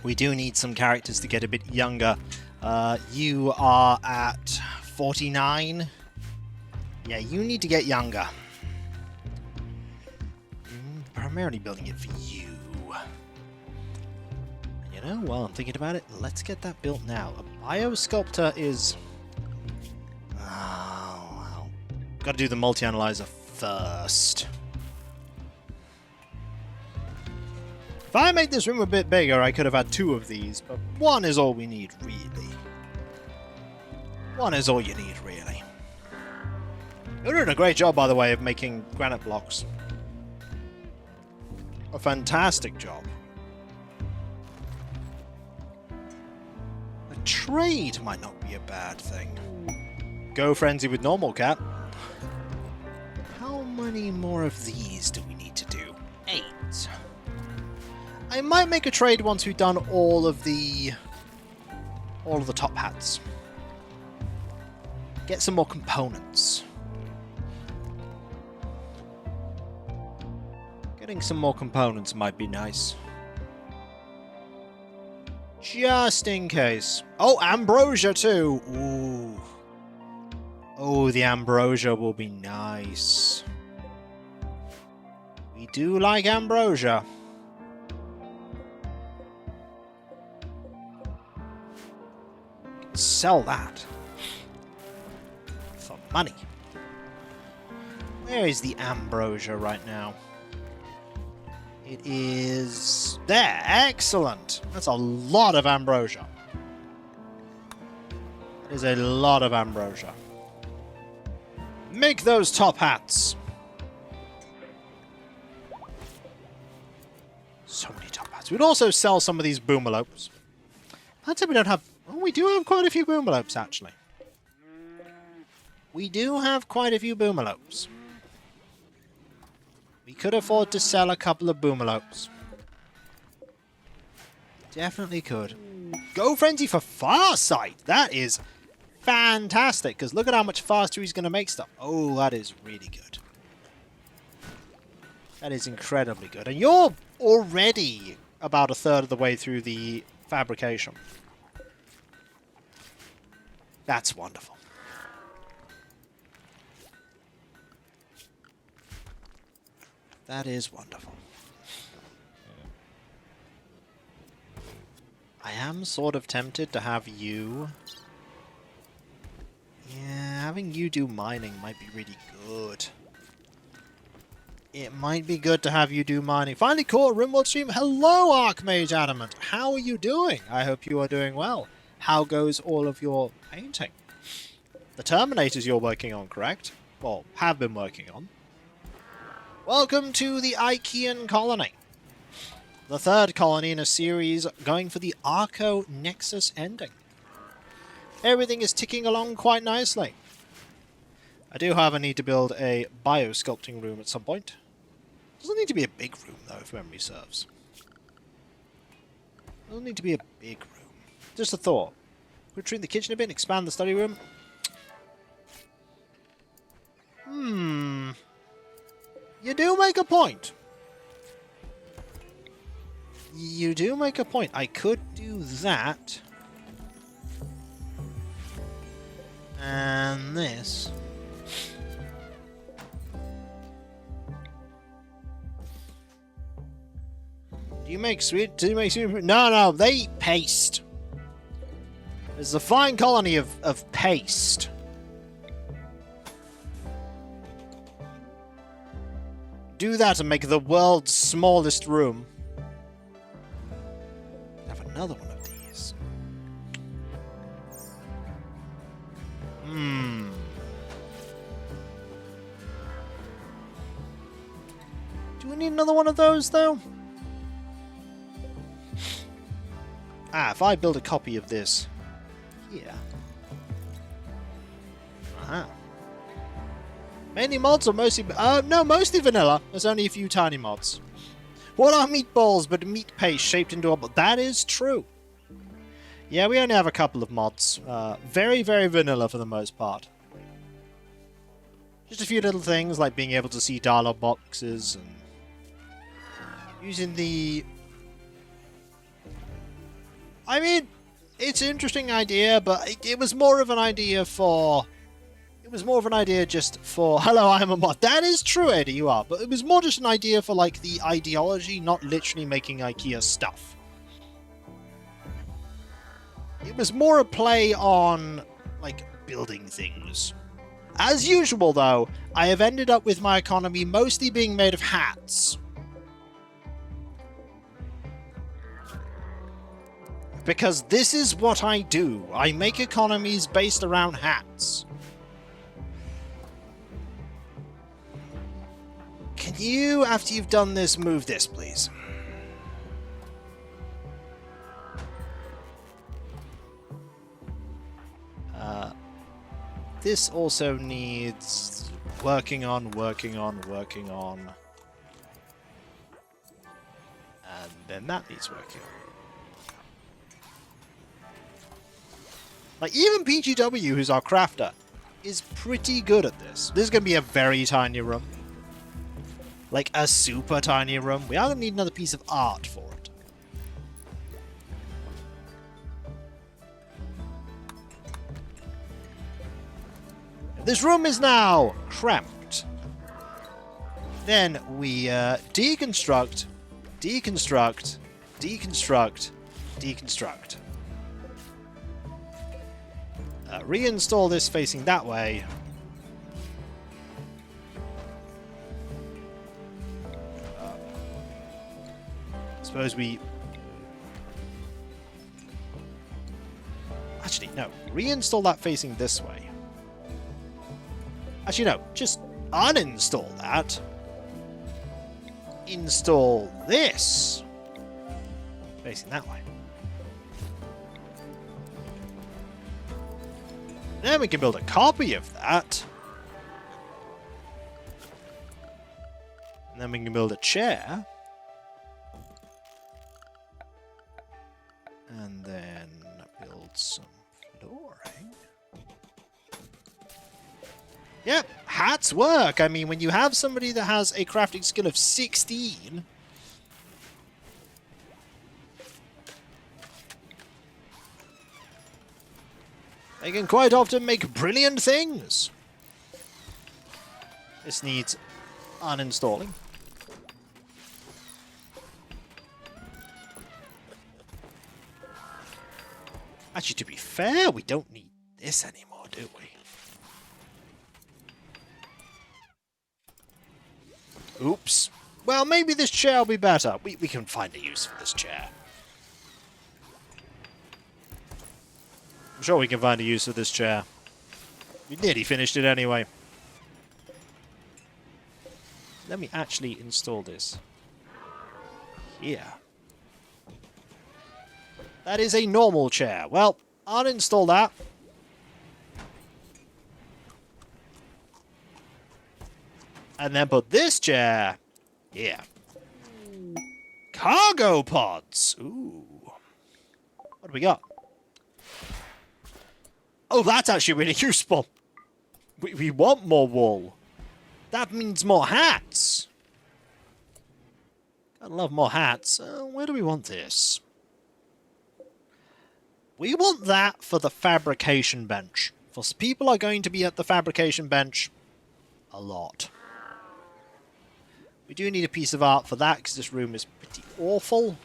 We do need some characters to get a bit younger. You are at 49. Yeah, you need to get younger. Primarily building it for you. You know, while I'm thinking about it, let's get that built now. A biosculptor is... Oh, well. Gotta do the multi-analyzer first. If I made this room a bit bigger, I could have had 2 of these, but 1 is all we need, really. 1 is all you need, really. You're doing a great job, by the way, of making granite blocks. A fantastic job. A trade might not be a bad thing. Go frenzy with normal cat. How many more of these do we need to do? 8. I might make a trade once we've done all of the top hats. Get some more components. Getting some more components might be nice. Just in case. Oh, ambrosia too! Ooh. Oh, the ambrosia will be nice. We do like ambrosia. Sell that for money. Where is the ambrosia right now? It is there. Excellent. That's a lot of ambrosia. That is a lot of ambrosia. Make those top hats. So many top hats. We'd also sell some of these boomalopes. I'd say we don't have... Oh, we do have quite a few boomalopes, actually. We do have quite a few boomalopes. We could afford to sell a couple of boomalopes. Definitely could. Go frenzy for Farsight! That is fantastic, because look at how much faster he's going to make stuff. Oh, that is really good. That is incredibly good. And you're already about 1/3 of the way through the fabrication. That's wonderful. That is wonderful. I am sort of tempted to have you... Yeah, having you do mining might be really good. It might be good to have you do mining. Finally caught Rimworld stream. Hello, Archmage Adamant. How are you doing? I hope you are doing well. How goes all of your painting? The Terminators you're working on, correct? Well, have been working on. Welcome to the IKEA colony. The 3rd colony in a series going for the Arco Nexus ending. Everything is ticking along quite nicely. I do, however, need to build a biosculpting room at some point. Doesn't need to be a big room, though, if memory serves. Doesn't need to be a big room. Just a thought. Could trim the kitchen a bit and expand the study room. You do make a point. You do make a point. I could do that. And this. Do you make sweet? Do you make sweet? No, they eat paste. There's a fine colony of paste. Do that and make the world's smallest room. Have another one of these. Do we need another one of those, though? if I build a copy of this here. Mainly mods or mostly... no, mostly vanilla. There's only a few tiny mods. What are meatballs but meat paste shaped into a... That is true. Yeah, we only have a couple of mods. Very, very vanilla for the most part. Just a few little things like being able to see dialogue boxes and using the... I mean, it's an interesting idea, but it was more of an idea for... It was more of an idea just for, hello, I'm a mod. That is true, Eddie, you are. But it was more just an idea for, like, the ideology, not literally making IKEA stuff. It was more a play on, like, building things. As usual, though, I have ended up with my economy mostly being made of hats. Because this is what I do. I make economies based around hats. Can you, after you've done this, move this, please? This also needs working on. And then that needs working on. Like, even PGW, who's our crafter, is pretty good at this. This is going to be a very tiny room. Like, a super tiny room. We are going to need another piece of art for it. This room is now cramped. Then we deconstruct, deconstruct, deconstruct, deconstruct. Reinstall this facing that way. Suppose we... Actually, no. Reinstall that facing this way. Actually, no. Just uninstall that. Install this. Facing that way. Then we can build a copy of that. And then we can build a chair. And then build some flooring. Yep, hats work. I mean, when you have somebody that has a crafting skill of 16... they can quite often make brilliant things. This needs uninstalling. Actually, to be fair, we don't need this anymore, do we? Oops. Well, maybe this chair will be better. We can find a use for this chair. I'm sure we can find a use for this chair. We nearly finished it anyway. Let me actually install this here. That is a normal chair. Well, uninstall that. And then put this chair here. Cargo pods. Ooh. What do we got? Oh, that's actually really useful. We want more wool. That means more hats. Gotta love more hats. Where do we want this? We want that for the fabrication bench. For people are going to be at the fabrication bench a lot. We do need a piece of art for that because this room is pretty awful.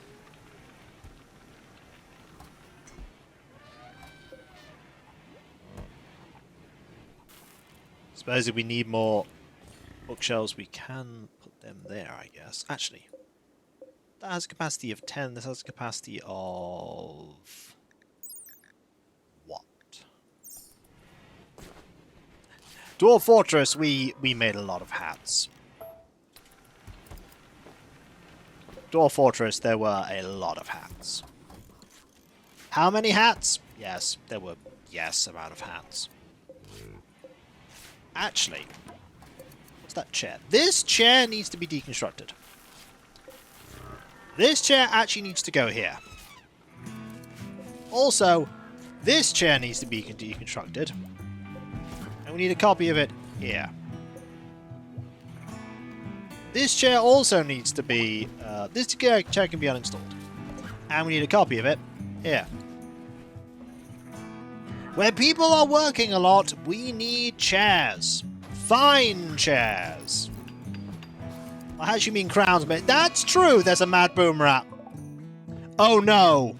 Suppose if we need more bookshelves, we can put them there, I guess. Actually, that has a capacity of 10. This has a capacity of... what? Dwarf Fortress, we made a lot of hats. Dwarf Fortress, there were a lot of hats. How many hats? Yes, there were yes amount of hats. Actually, what's that chair? This chair needs to be deconstructed. This chair actually needs to go here. Also, this chair needs to be deconstructed. And we need a copy of it here. This chair also needs to be... this chair can be uninstalled. And we need a copy of it here. Where people are working a lot, we need chairs. Fine chairs. I actually mean crowns, but that's true. There's a mad boom rat. Oh no.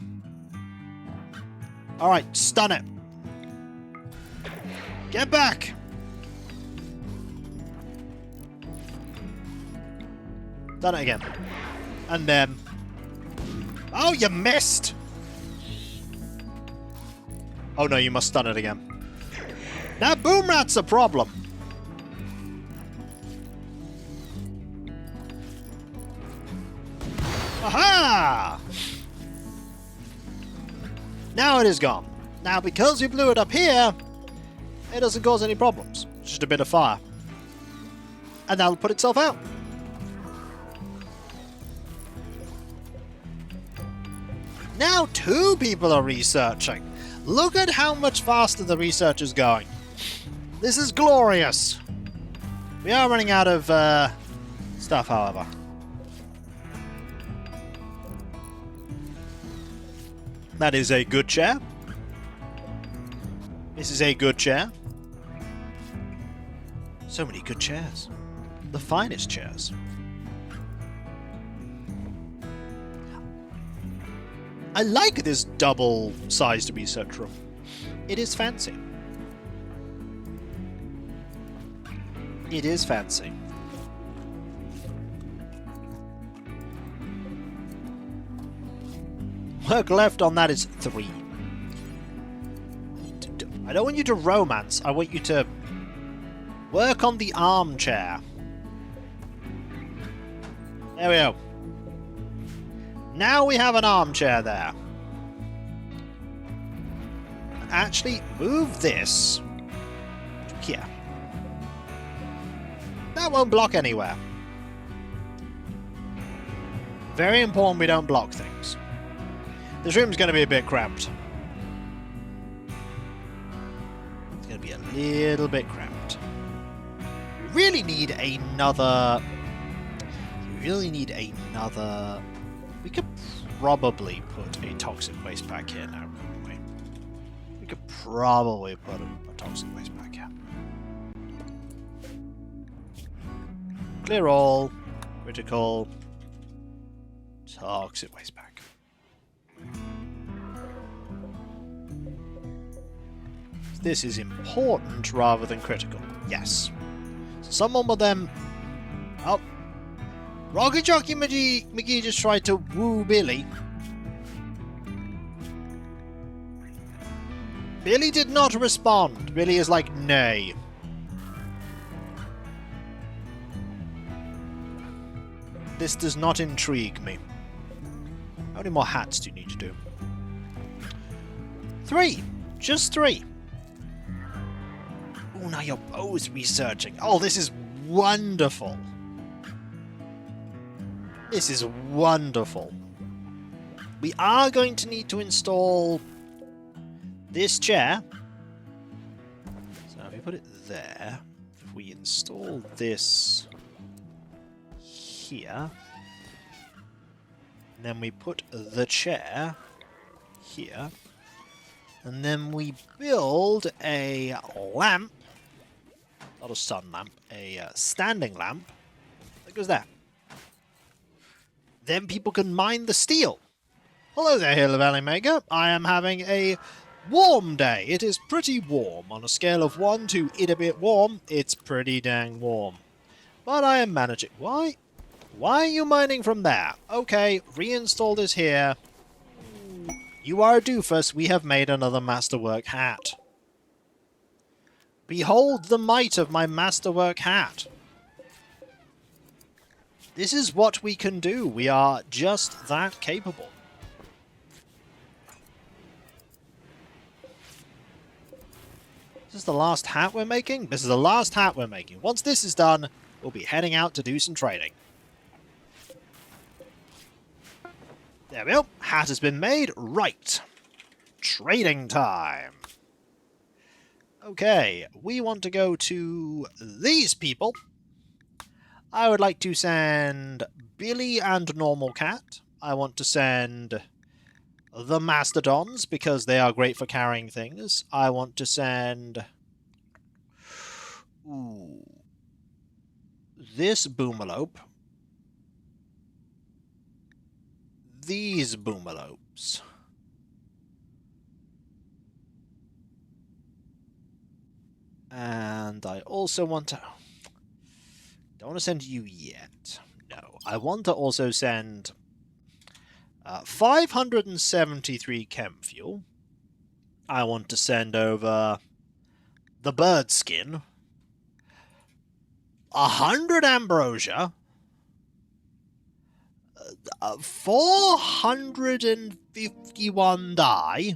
Alright, stun it. Get back. Done it again. And then... oh, you missed! Oh no, you must stun it again. Now boom rat's a problem. Aha! Now it is gone. Now because we blew it up here, it doesn't cause any problems. It's just a bit of fire. And that'll put itself out. Now 2 people are researching. Look at how much faster the research is going. This is glorious. We are running out of stuff, however. That is a good chair. This is a good chair. So many good chairs. The finest chairs. I like this double-sized research room. It is fancy. It is fancy. Work left on that is 3. I don't want you to romance. I want you to work on the armchair. There we go. Now we have an armchair there. Actually, move this to here. That won't block anywhere. Very important we don't block things. This room's going to be a bit cramped. It's going to be a little bit cramped. You really need another... We could probably put a toxic waste back here now, couldn't we? We could probably put a toxic waste back here. Clear all. Critical. Toxic waste back. This is important rather than critical. Yes. So someone will then... oh. Rocket Jockey McGee just tried to woo Billy. Billy did not respond. Billy is like, nay. This does not intrigue me. How many more hats do you need to do? 3. Just 3. Oh, now you're both researching. Oh, this is wonderful. This is wonderful. We are going to need to install this chair. So if we put it there, if we install this here, then we put the chair here, and then we build a lamp, not a sun lamp, a standing lamp that goes there. Then people can mine the steel. Hello there, Hill Valley Mega. I am having a warm day. It is pretty warm. On a scale of 1 to it a bit warm, it's pretty dang warm. But I am managing. Why? Why are you mining from there? Okay, reinstall this here. You are a doofus. We have made another Masterwork hat. Behold the might of my Masterwork hat. This is what we can do. We are just that capable. This is the last hat we're making? This is the last hat we're making. Once this is done, we'll be heading out to do some trading. There we go. Hat has been made. Right. Trading time. Okay, we want to go to these people. I would like to send Billy and Normal Cat. I want to send the Mastodons because they are great for carrying things. I want to send... Ooh. This Boomalopes. These Boomalopes. And I also want to... Don't want to send you yet. No. I want to also send 573 chem fuel. I want to send over the bird skin. 100 ambrosia. 451 dye.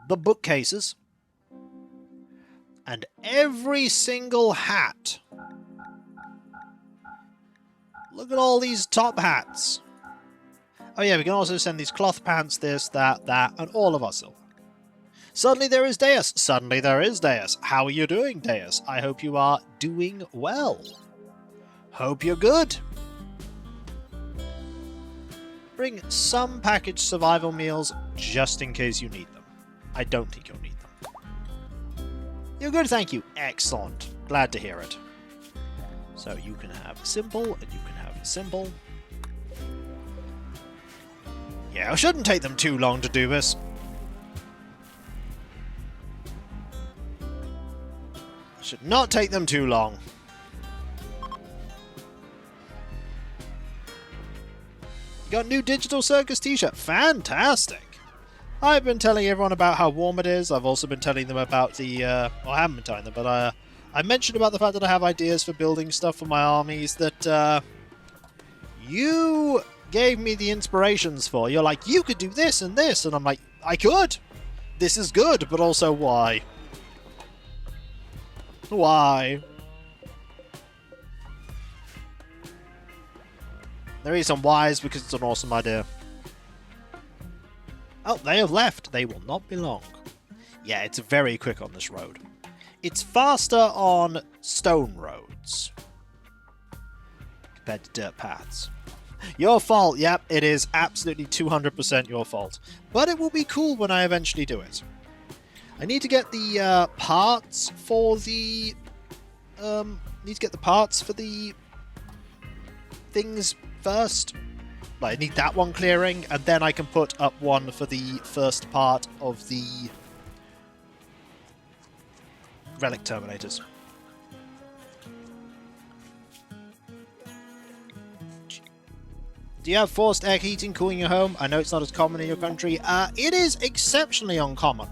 The bookcases. And every single hat. Look at all these top hats. Oh yeah, we can also send these cloth pants, this, that, and all of our silver. Suddenly there is Deus. Suddenly there is Deus. How are you doing, Deus? I hope you are doing well. Hope you're good. Bring some packaged survival meals just in case you need them. I don't think you'll need them. You're good, thank you. Excellent. Glad to hear it. So you can have simple, and you can have simple. Yeah, it shouldn't take them too long to do this. Should not take them too long. Got a new Digital Circus t-shirt. Fantastic! I've been telling everyone about how warm it is. I've also been telling them about the... well, I haven't been telling them, but I mentioned about the fact that I have ideas for building stuff for my armies that you gave me the inspirations for. You're like, you could do this and this, and I'm like, I could! This is good, but also why? Why? The reason why is because it's an awesome idea. Oh, they have left. They will not be long. Yeah, it's very quick on this road. It's faster on stone roads compared to dirt paths. Your fault. Yep, it is absolutely 200% your fault. But it will be cool when I eventually do it. I need to get the parts for the... need to get the parts for the things first. Like, I need that one clearing, and then I can put up one for the first part of the relic terminators. Do you have forced air heating cooling your home? I know it's not as common in your country. It is exceptionally uncommon.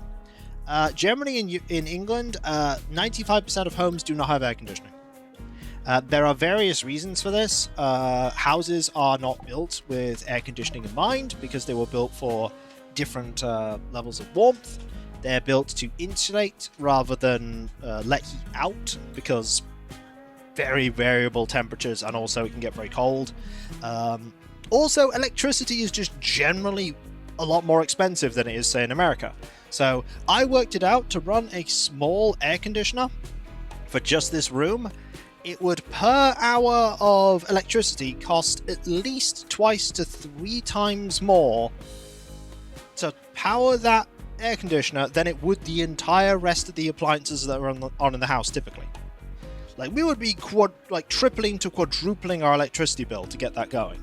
Generally in England, 95% of homes do not have air conditioning. There are various reasons for this. Houses are not built with air conditioning in mind because they were built for different levels of warmth. They're built to insulate rather than let heat out because very variable temperatures, and also it can get very cold. Also, electricity is just generally a lot more expensive than it is, say, in America. So I worked it out to run a small air conditioner for just this room. It would, per hour of electricity, cost at least twice to 3 times more to power that air conditioner than it would the entire rest of the appliances that are on in the house typically. Like, we would be tripling to quadrupling our electricity bill to get that going.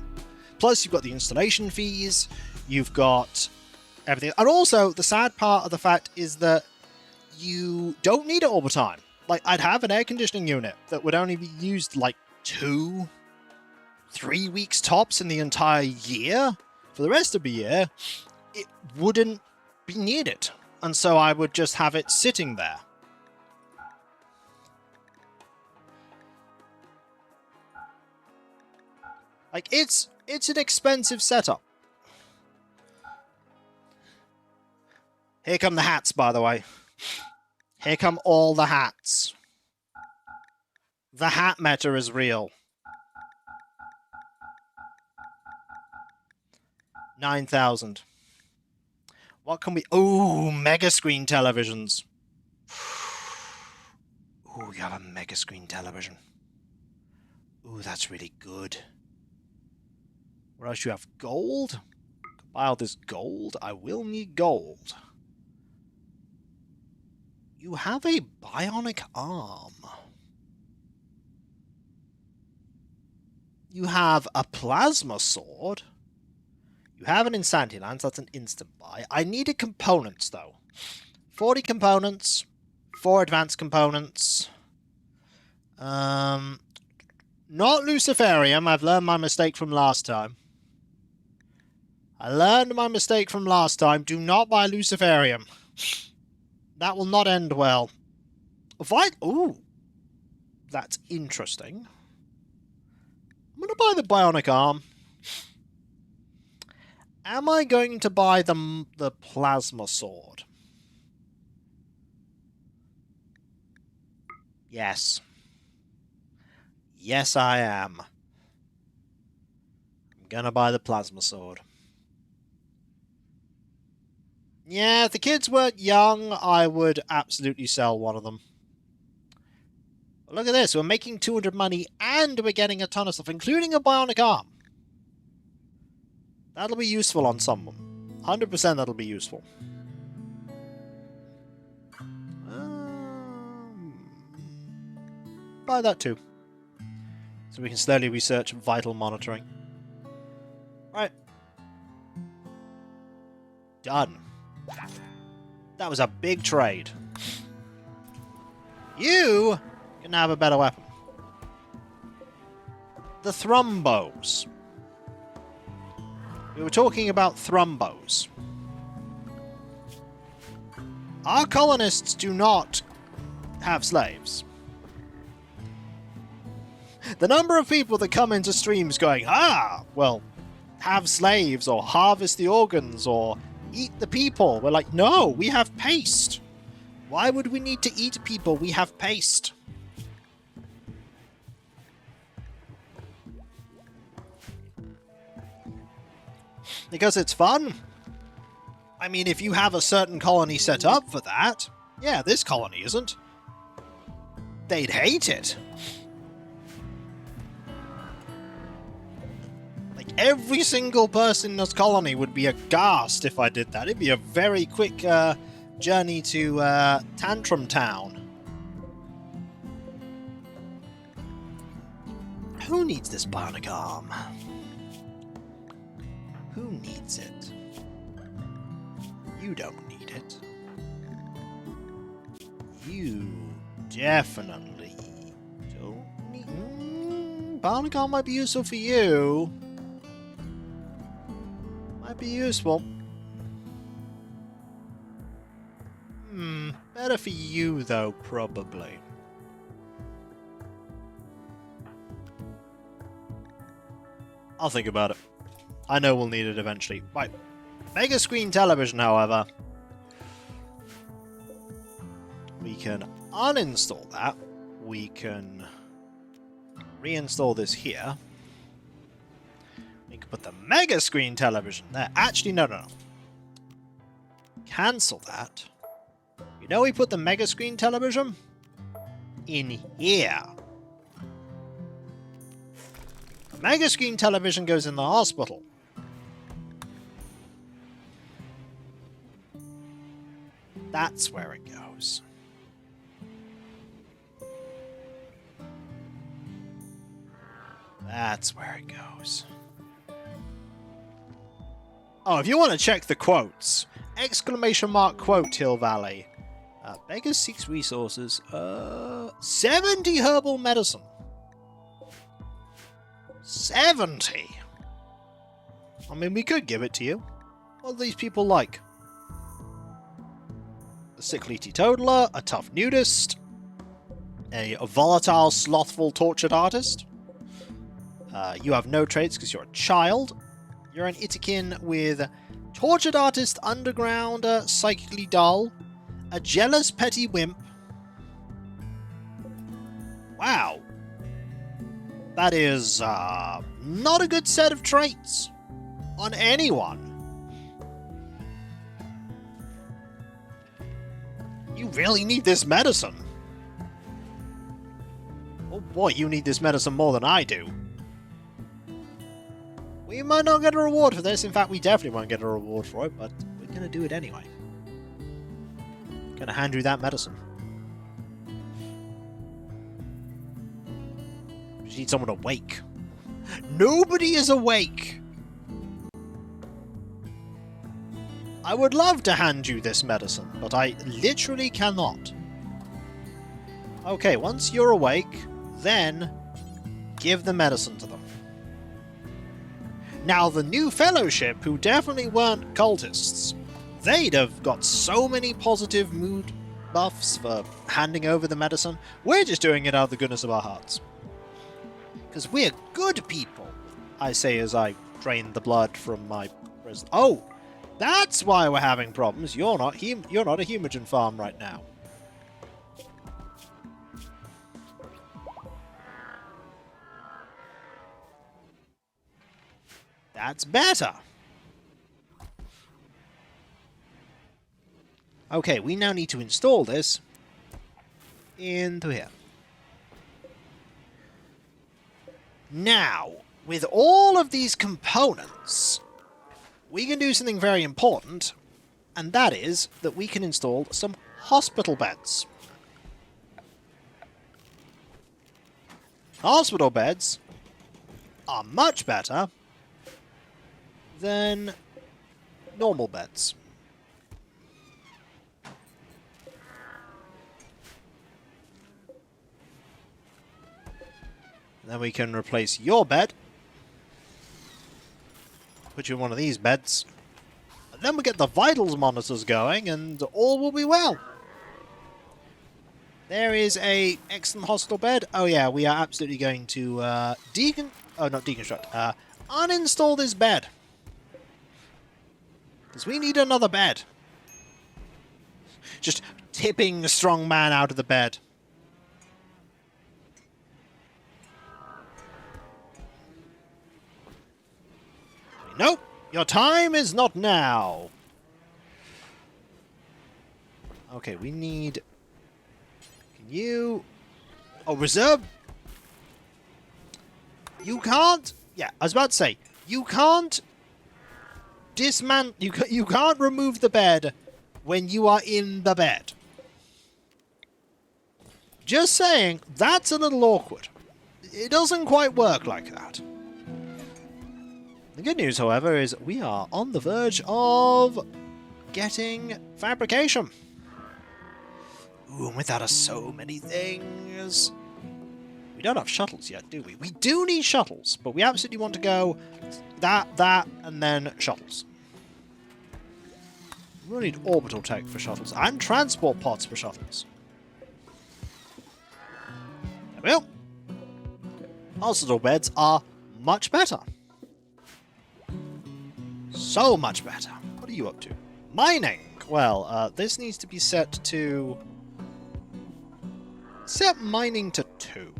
Plus, you've got the installation fees, you've got everything. And also, the sad part of the fact is that you don't need it all the time. Like, I'd have an air conditioning unit that would only be used like 2-3 weeks tops in the entire year. For the rest of the year, it wouldn't be needed. And so I would just have it sitting there. Like, it's an expensive setup. Here come the hats, by the way. Here come all the hats. The hat meta is real. 9,000. What can we... Ooh, mega screen televisions. Ooh, we got a mega screen television. Ooh, that's really good. What else do you have? Gold? Buy all this gold? I will need gold. You have a bionic arm. You have a plasma sword. You have an Insanity Lance, that's an instant buy. I needed components, though. 40 components. 4 advanced components. Not Luciferium. I've learned my mistake from last time. Do not buy Luciferium. That will not end well. Ooh. That's interesting. I'm going to buy the bionic arm. Am I going to buy the plasma sword? Yes. Yes, I am. I'm going to buy the plasma sword. Yeah, if the kids weren't young, I would absolutely sell one of them. But look at this. We're making 200 money and we're getting a ton of stuff, including a bionic arm. That'll be useful on someone. 100% that'll be useful. Buy that too. So we can slowly research vital monitoring. Right. Done. That was a big trade. You can have a better weapon. The Thrumbos. We were talking about Thrumbos. Our colonists do not have slaves. The number of people that come into streams going, well, have slaves, or harvest the organs, or eat the people. We're like, no, we have paste. Why would we need to eat people? We have paste. Because it's fun. I mean, if you have a certain colony set up for that, yeah, this colony isn't. They'd hate it. Like, every single person in this colony would be aghast if I did that. It'd be a very quick journey to Tantrum Town. Who needs this bionic arm? Who needs it? You don't need it. You definitely don't need... bionic arm might be useful for you. Might be useful. Better for you, though, probably. I'll think about it. I know we'll need it eventually. Right. Mega screen television, however. We can uninstall that. We can reinstall this here. We can put the mega screen television there. Actually, no. Cancel that. You know we put the mega screen television in here. The mega screen television goes in the hospital. That's where it goes. That's where it goes. Oh, if you want to check the quotes, exclamation mark quote Hill Valley. Beggar seeks resources. 70 herbal medicine. 70? I mean, we could give it to you. What do these people like? A sickly teetotaler, a tough nudist, a volatile, slothful, tortured artist. You have no traits because you're a child. You're an Itikin with tortured artist underground, psychically dull, a jealous petty wimp. Wow. That is, not a good set of traits on anyone. You really need this medicine. Oh boy, you need this medicine more than I do. We might not get a reward for this. In fact, we definitely won't get a reward for it, but we're gonna do it anyway. Gonna hand you that medicine. Just need someone awake. Nobody is awake! I would love to hand you this medicine, but I literally cannot. Okay, once you're awake, then give the medicine to them. Now, the new fellowship, who definitely weren't cultists, they'd have got so many positive mood buffs for handing over the medicine. We're just doing it out of the goodness of our hearts. Because we're good people, I say as I drain the blood from my prison. Oh, that's why we're having problems. You're not a Humogen farm right now. That's better. Okay, we now need to install this into here. Now, with all of these components, we can do something very important, and that is that we can install some hospital beds. Hospital beds are much better than normal beds. Then we can replace your bed. Put you in one of these beds. And then we get the vitals monitors going and all will be well. There is a excellent hospital bed. Oh yeah, we are absolutely going to uninstall this bed. Because we need another bed. Just tipping the strong man out of the bed. Nope, your time is not now. Okay, we need... Can you... Oh, reserve... You can't... Yeah, I was about to say, you can't you can't remove the bed when you are in the bed. Just saying, that's a little awkward. It doesn't quite work like that. The good news, however, is we are on the verge of getting fabrication. Ooh, and with that are so many things. We don't have shuttles yet, do we? We do need shuttles, but we absolutely want to go that, and then shuttles. We will need orbital tech for shuttles, and transport pods for shuttles. There we go. Hospital beds are much better. So much better. What are you up to? Mining! Well, this needs to be set to... Set mining to 2.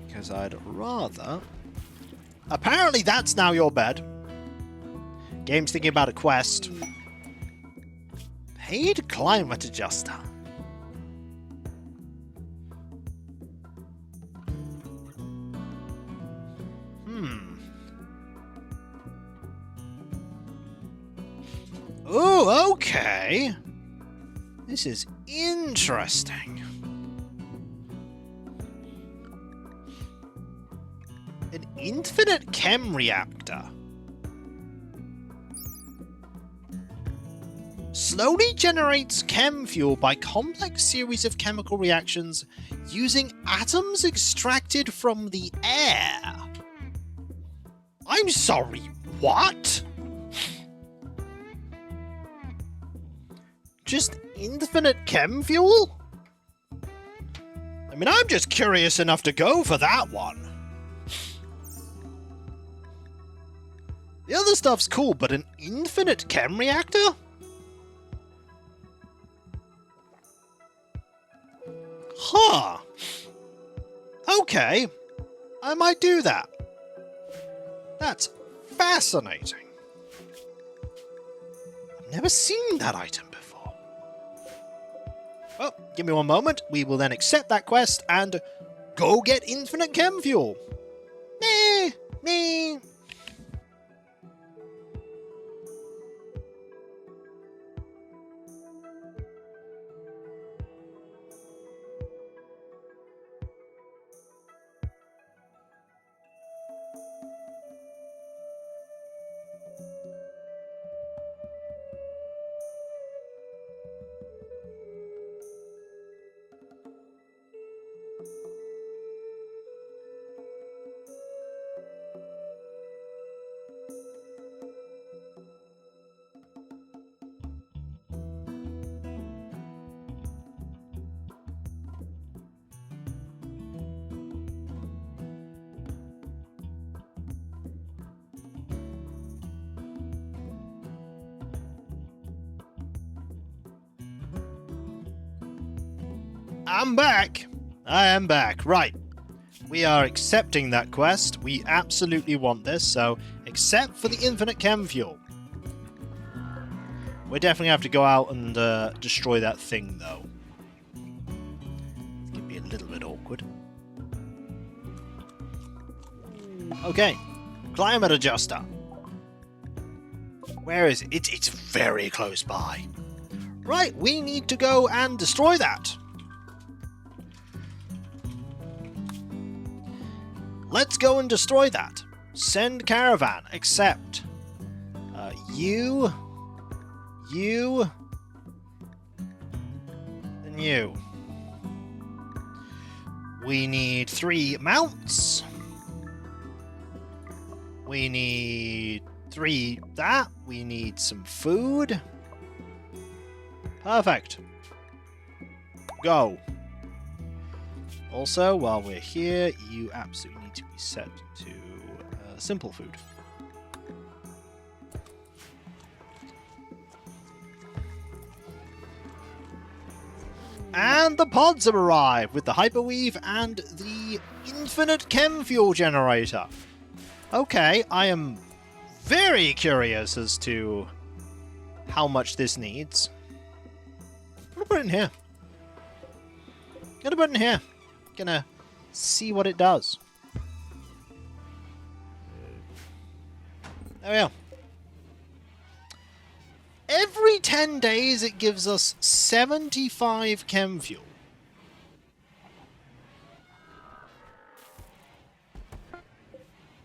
Because I'd rather... Apparently that's now your bed. Game's thinking about a quest. Paid climate adjuster. Oh, okay. This is interesting. An infinite chem reactor. Slowly generates chem fuel by complex series of chemical reactions using atoms extracted from the air. I'm sorry, what? Just infinite chem fuel? I mean, I'm just curious enough to go for that one. The other stuff's cool, but an infinite chem reactor? Huh. Okay. I might do that. That's fascinating. I've never seen that item before. Well, give me one moment. We will then accept that quest and go get infinite chem fuel. Nee. I'm back. I am back. Right. We are accepting that quest. We absolutely want this, so except for the infinite chem fuel. We definitely have to go out and destroy that thing, though. It's going to be a little bit awkward. Okay. Climate adjuster. Where is it? It's very close by. Right, we need to go and destroy that. Let's go and destroy that. Send caravan. Accept. You, and you. We need 3 mounts. We need 3 that. We need some food. Perfect. Go. Also, while we're here, you absolutely need to be set to simple food. And the pods have arrived with the hyperweave and the infinite chem fuel generator. Okay, I am very curious as to how much this needs. I'm gonna put it in here. Gonna see what it does. There we go. Every 10 days it gives us 75 chem fuel.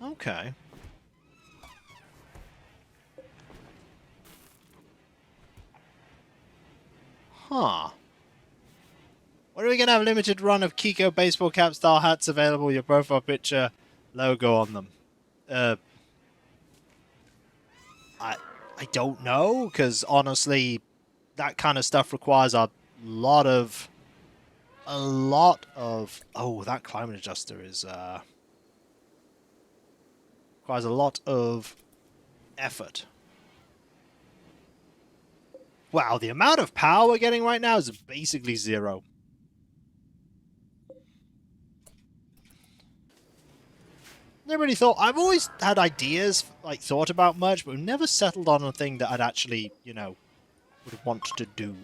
Okay. Huh. When are we going to have a limited run of Kiko baseball cap style hats available with your profile picture logo on them? I don't know, because honestly, that kind of stuff requires a lot of... Oh, that climate adjuster is... requires a lot of effort. Wow, the amount of power we're getting right now is basically 0. Never really thought. I've always had ideas, like thought about merch, but we've never settled on a thing that I'd actually, you know, would want to do.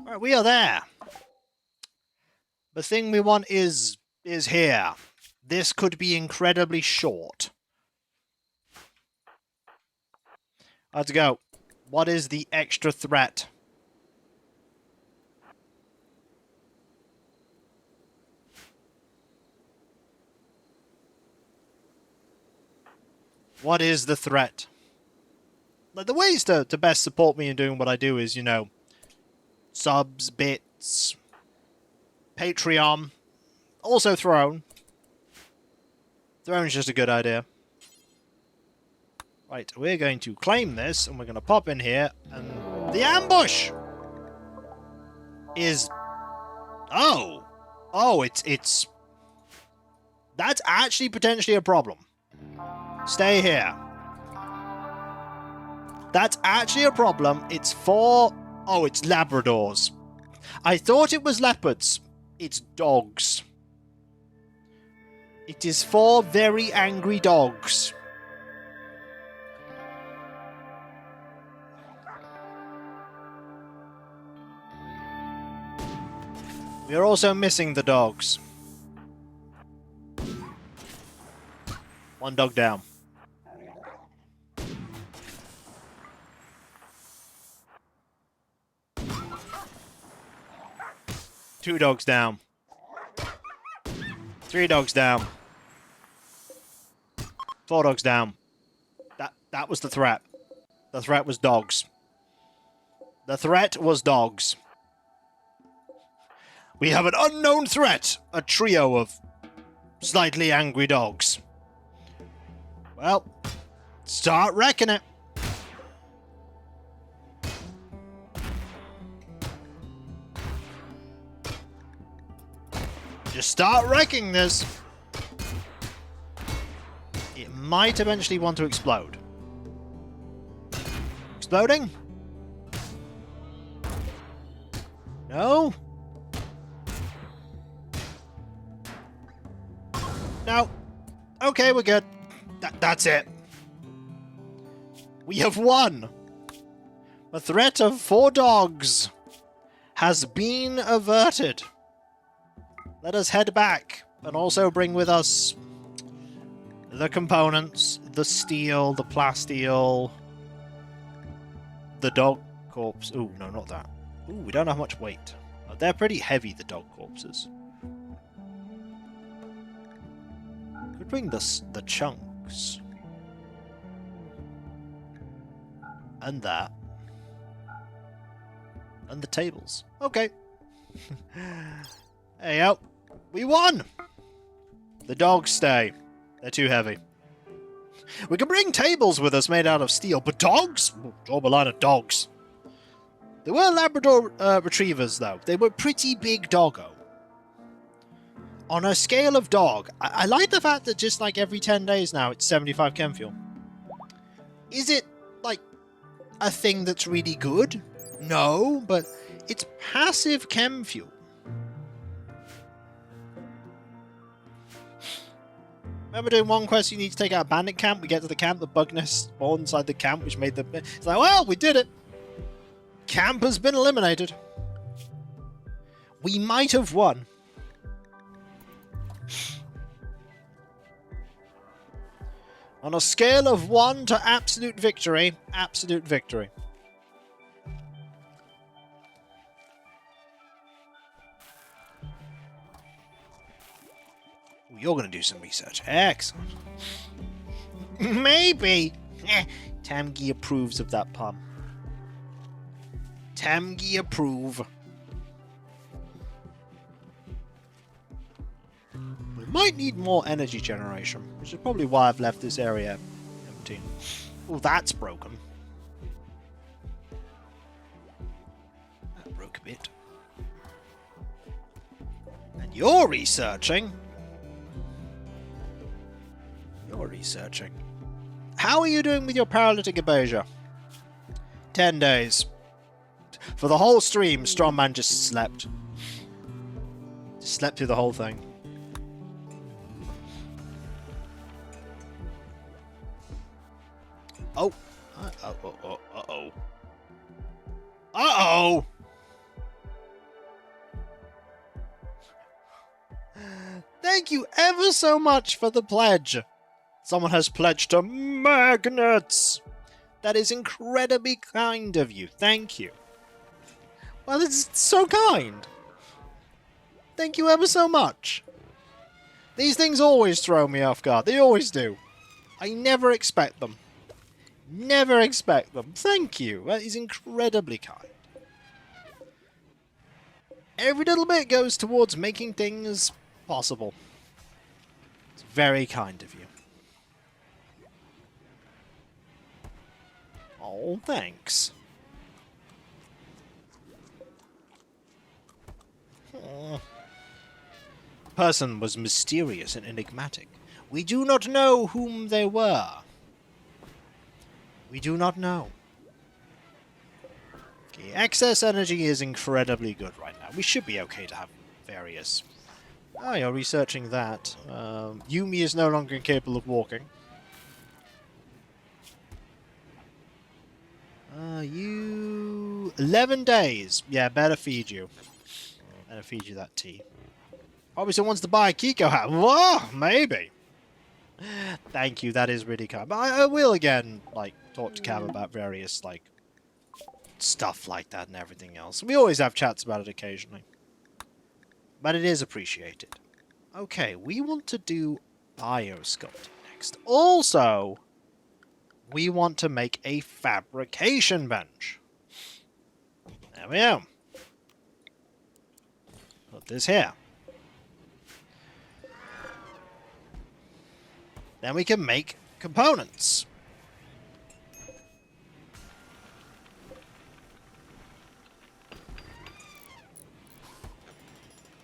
Right, we are there. The thing we want is here. This could be incredibly short. Let's go. What is the extra threat? What is the threat? Like, the ways to best support me in doing what I do is, you know, subs, bits, Patreon, also Throne. Throne's just a good idea. Right, we're going to claim this, and we're going to pop in here, and the ambush! is... Oh! Oh, it's... That's actually potentially a problem. Stay here. That's actually a problem. It's for... Oh, it's Labradors. I thought it was leopards. It's dogs. It is for very angry dogs. We are also missing the dogs. One dog down. Two dogs down. Three dogs down. Four dogs down. That was the threat. The threat was dogs. The threat was dogs. We have an unknown threat. A trio of slightly angry dogs. Well, start wrecking it. Just start wrecking this. It might eventually want to explode. Exploding? No? No. Okay, we're good. That's it. We have won. The threat of 4 dogs has been averted. Let us head back and also bring with us the components, the steel, the plasteel, the dog corpse. Ooh, no, not that. Ooh, we don't have much weight. They're pretty heavy, the dog corpses. Could bring the chunks. And that. And the tables. Okay. Hey, yo. We won! The dogs stay. They're too heavy. We can bring tables with us made out of steel, but dogs? Draw a line of dogs. They were Labrador retrievers, though. They were pretty big doggo. On a scale of dog, I like the fact that just like every 10 days now, it's 75 chem fuel. Is it, like, a thing that's really good? No, but it's passive chem fuel. Remember doing one quest, you need to take out a bandit camp? We get to the camp, the bug nest spawned inside the camp, which made the... It's like, well, we did it! Camp has been eliminated. We might have won. On a scale of 1 to absolute victory, absolute victory. Ooh, you're going to do some research. Excellent. Maybe. Tamgi approves of that pun. Tamgi approve. We might need more energy generation, which is probably why I've left this area empty. Oh, that's broken. That broke a bit. And you're researching. You're researching. How are you doing with your paralytic abasia? 10 days. For the whole stream, Strongman just slept. Just slept through the whole thing. Oh. Uh-oh. Uh-oh. Uh-oh! Thank you ever so much for the pledge. Someone has pledged to magnets. That is incredibly kind of you. Thank you. Well, it's so kind. Thank you ever so much. These things always throw me off guard. They always do. I never expect them. Never expect them. Thank you. That is incredibly kind. Every little bit goes towards making things possible. It's very kind of you. Oh, thanks. person was mysterious and enigmatic. We do not know whom they were. We do not know. Okay, excess energy is incredibly good right now. We should be okay to have various... Oh, you're researching that. Yumi is no longer incapable of walking. You... 11 days. Yeah, better feed you. Better feed you that tea. Probably someone wants to buy a Kiko hat. Whoa, maybe. Thank you, that is really kind. But I will again, like, talk to Cam about various, like, stuff like that and everything else. We always have chats about it occasionally. But it is appreciated. Okay, we want to do biosculpting next. Also, we want to make a fabrication bench. There we go. Put this here. Then we can make components.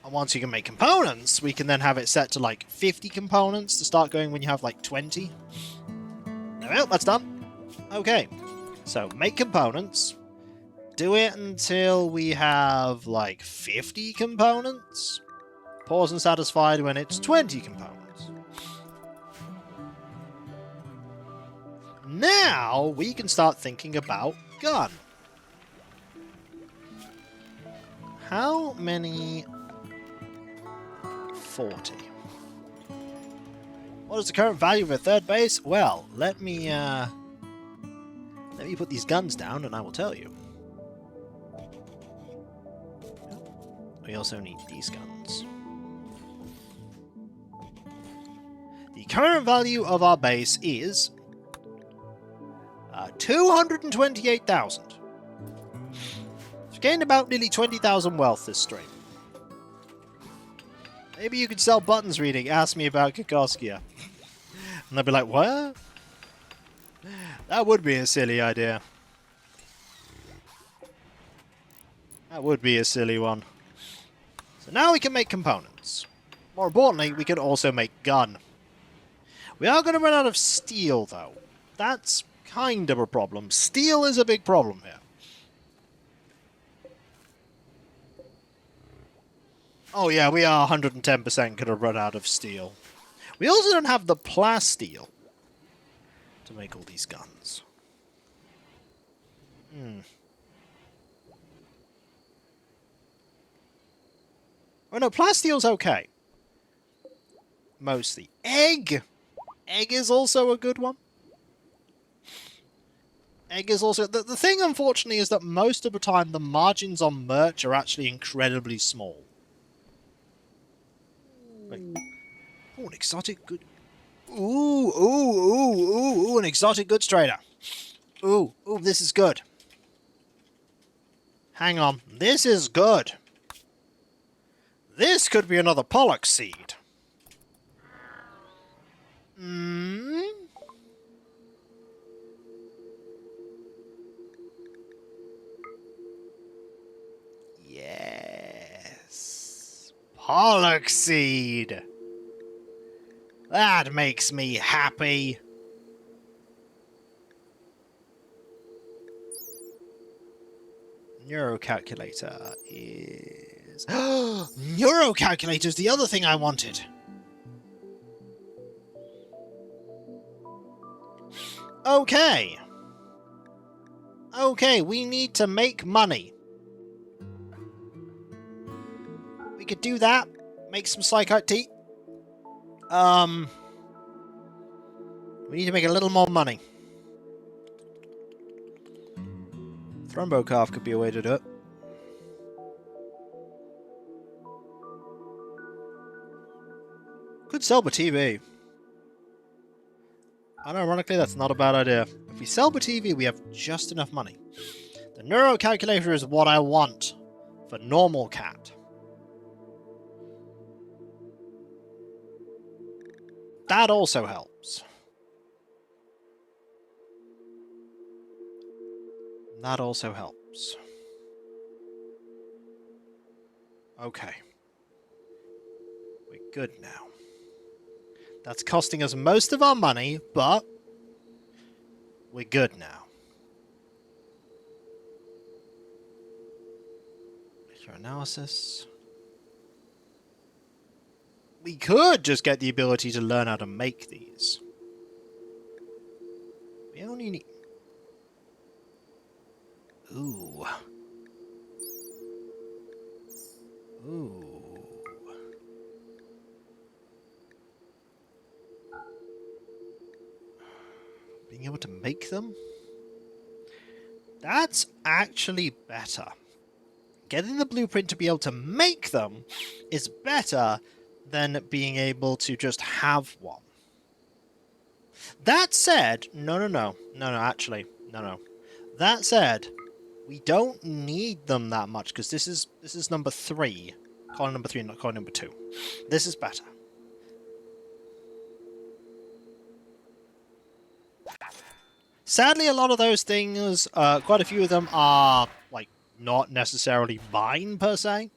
And once you can make components, we can then have it set to like 50 components to start going when you have like 20. Well, that's done. Okay. So make components. Do it until we have like 50 components. Pause and satisfied when it's 20 components. Now we can start thinking about gun. How many? 40. What is the current value of a third base? Well, let me put these guns down and I will tell you. We also need these guns. The current value of our base is 228,000. We've gained about nearly 20,000 wealth this stream. Maybe you could sell buttons reading, ask me about Kikoskia. And they'll be like, what? That would be a silly idea. That would be a silly one. So now we can make components. More importantly, we can also make gun. We are going to run out of steel, though. That's kind of a problem. Steel is a big problem here. Oh yeah, we are 110% going to run out of steel. We also don't have the plasteel to make all these guns. Oh no, plasteel's okay. Mostly. Egg! Egg is also a good one. Egg is also... The thing, unfortunately, is that most of the time the margins on merch are actually incredibly small. Wait. Oh, an exotic good... Ooh, an exotic goods trader. Ooh, this is good. Hang on, this is good. This could be another pollock seed. Yes. Pollock seed. That makes me happy. Neurocalculator is... Neurocalculator is the other thing I wanted. Okay. Okay, we need to make money. We could do that. Make some psychite tea. We need to make a little more money. Thrombocarf could be a way to do it. Could sell the TV. Unironically, that's not a bad idea. If we sell the TV, we have just enough money. The neuro calculator is what I want for normal cat. That also helps. That also helps. Okay. We good now. That's costing us most of our money, but we're good now. Analysis. We could just get the ability to learn how to make these. We only need... Ooh. Ooh. Being able to make them? That's actually better. Getting the blueprint to be able to make them is better than being able to just have one. That said, no, actually, no. That said, we don't need them that much because this is number 3. Column number 3, not column number 2. This is better. Sadly, a lot of those things, quite a few of them are, like, not necessarily mine, per se.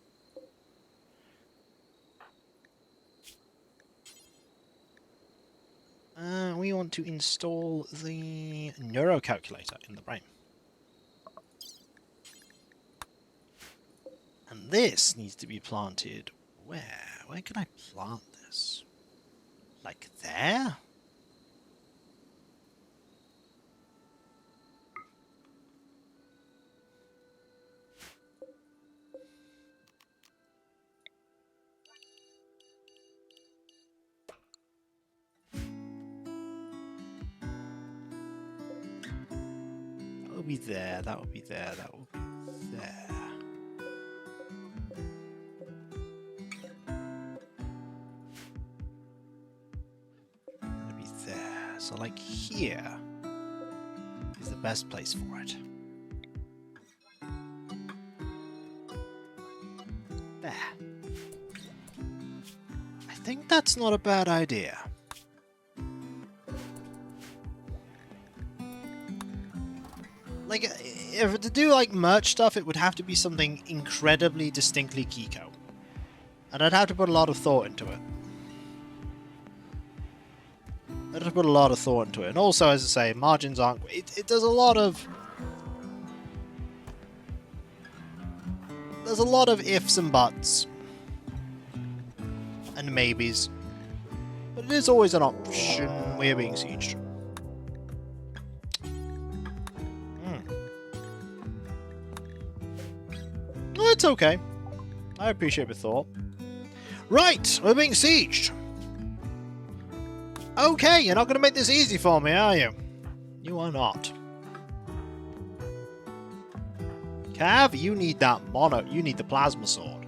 We want to install the neurocalculator in the brain. And this needs to be planted where? Where can I plant this? Like there? That will be there, that will be there, that will be there. That'll be there. So like here is the best place for it. There. I think that's not a bad idea. Like, if to do like merch stuff, it would have to be something incredibly distinctly Kiko. And I'd have to put a lot of thought into it. I'd have to put a lot of thought into it. And also, as I say, margins aren't... It does a lot of... There's a lot of ifs and buts. And maybes. But it is always an option. We're being sieged. No, it's okay. I appreciate the thought. Right, we're being sieged. Okay, you're not going to make this easy for me, are you? You are not. Cav, you need that mono. You need the plasma sword.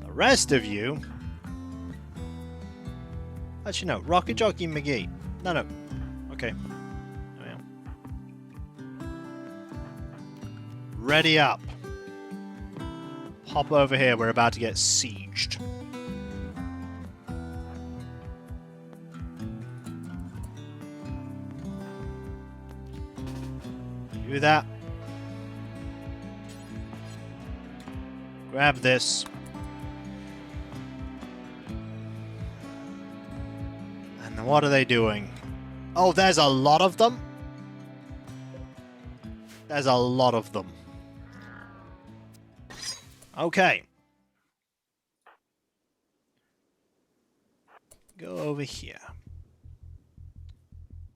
The rest of you... Actually, no. Rocket Jockey McGee. No. Okay. Ready up. Hop over here, we're about to get sieged. Do that. Grab this. And what are they doing? Oh, there's a lot of them? There's a lot of them. Okay. Go over here.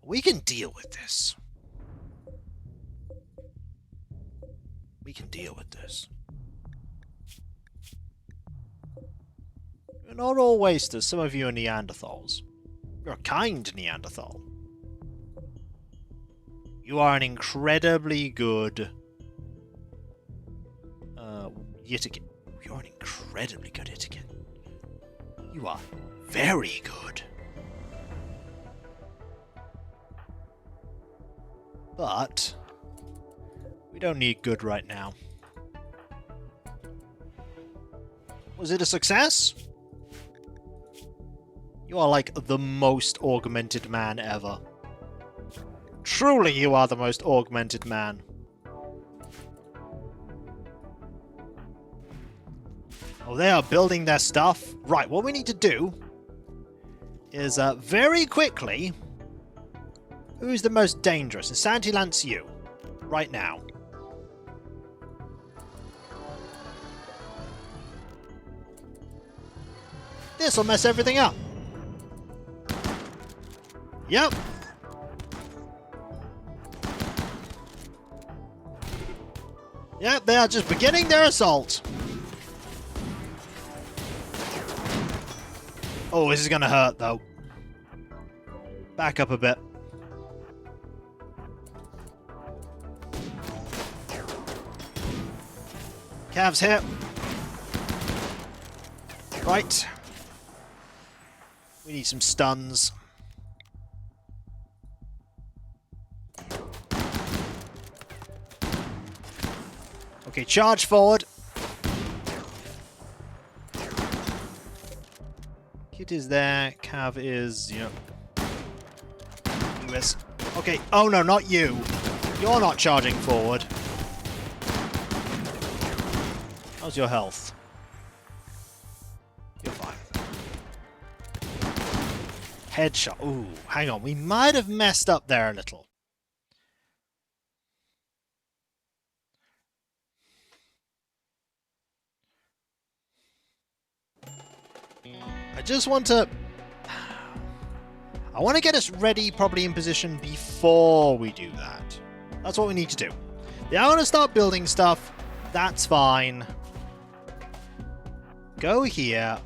We can deal with this. We can deal with this. You're not all wasters. Some of you are Neanderthals. You're a kind Neanderthal. You are an incredibly good... Yitikin. You're an incredibly good Yitikin. You are very good. But we don't need good right now. Was it a success? You are like the most augmented man ever. Truly, you are the most augmented man. Oh, they are building their stuff. Right, what we need to do is very quickly... Who's the most dangerous? And Sandy Lance you. Right now. This'll mess everything up. Yep. Yep, they are just beginning their assault. Oh, this is gonna hurt, though. Back up a bit. Cav's here. Right. We need some stuns. Okay, charge forward. Kit is there. Cav is, you know. US. Okay. Oh no, not you. You're not charging forward. How's your health? You're fine. Headshot. Ooh, hang on. We might have messed up there a little. I just want to... I want to get us ready, probably in position before we do that. That's what we need to do. Yeah, I want to start building stuff. That's fine. Go here.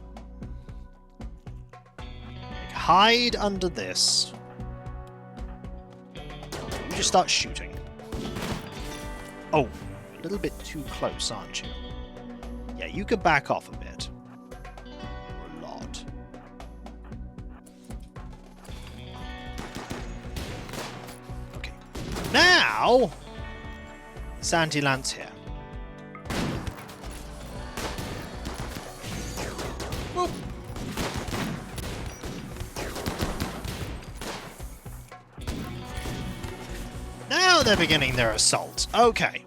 Hide under this. You just start shooting. Oh, a little bit too close, aren't you? Yeah, you could back off a bit. A lot. Okay. Now, Sandy Lance here. Whoop. Now they're beginning their assault. Okay.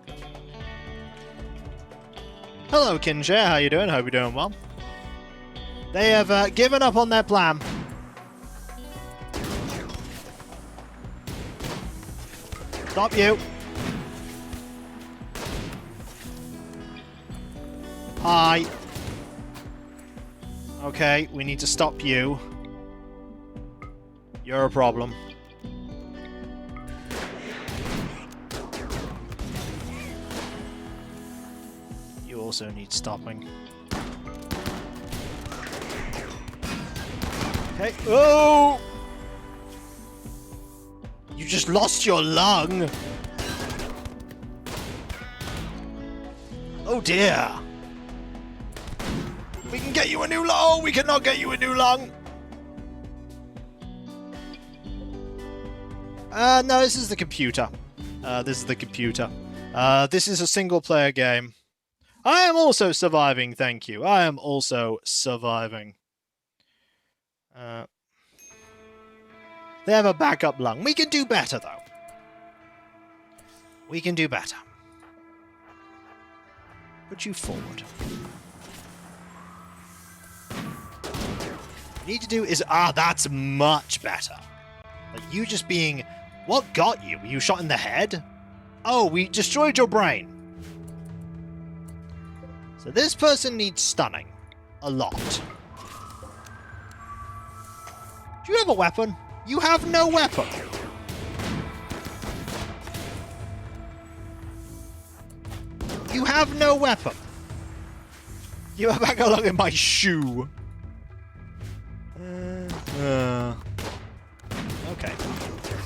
Hello, Kinshare. How you doing? Hope you're doing well. They have given up on their plan. Stop you. Hi. Okay, we need to stop you. You're a problem. You also need stopping. Okay. Oh! You just lost your lung. Oh dear. We can get you a new lung. Oh, we cannot get you a new lung. No, this is the computer. This is the computer. This is a single-player game. I am also surviving, thank you. I am also surviving. They have a backup lung. We can do better, though. We can do better. Put you forward. What you need to do is... Ah, that's much better. Like, you just being... What got you? Were you shot in the head? Oh, we destroyed your brain. So this person needs stunning. A lot. Do you have a weapon? You have no weapon. You have no weapon. You have back along in my shoe. Okay.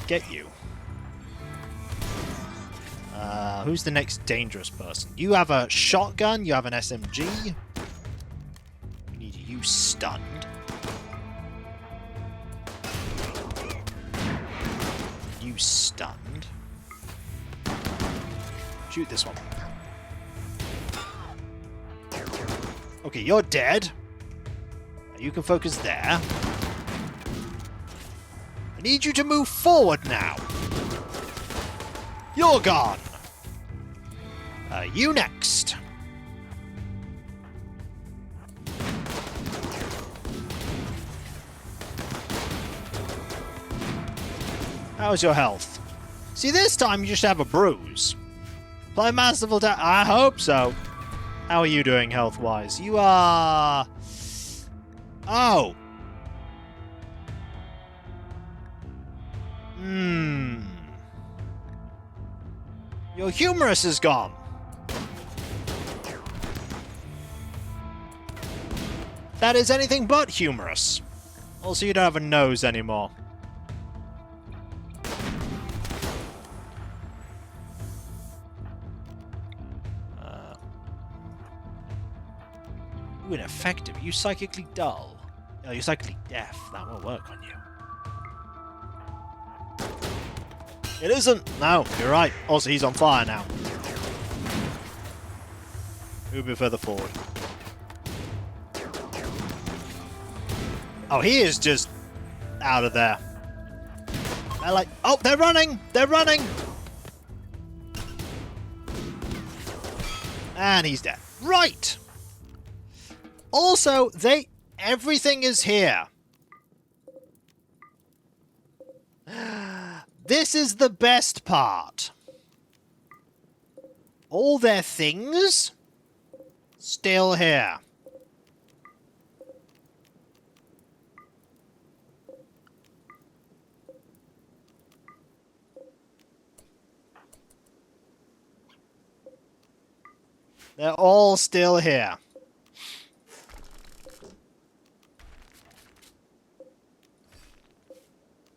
Get you. Who's the next dangerous person? You have a shotgun. You have an SMG. We need you stunned. You stunned. Shoot this one. Okay, you're dead. You can focus there. I need you to move forward now. You're gone. You next. How's your health? See, this time you just have a bruise. Apply masterful damage. I hope so. How are you doing health-wise? You are... Oh. Your humerus is gone. That is anything but humorous. Also, you don't have a nose anymore. Ooh, ineffective. You psychically dull. Oh, you're psychically deaf. That won't work on you. It isn't. No, you're right. Also, he's on fire now. Move a bit further forward. Oh, he is just out of there. They're like, oh, they're running! They're running! And he's dead. Right! Also, everything is here. This is the best part. All their things still here. They're all still here.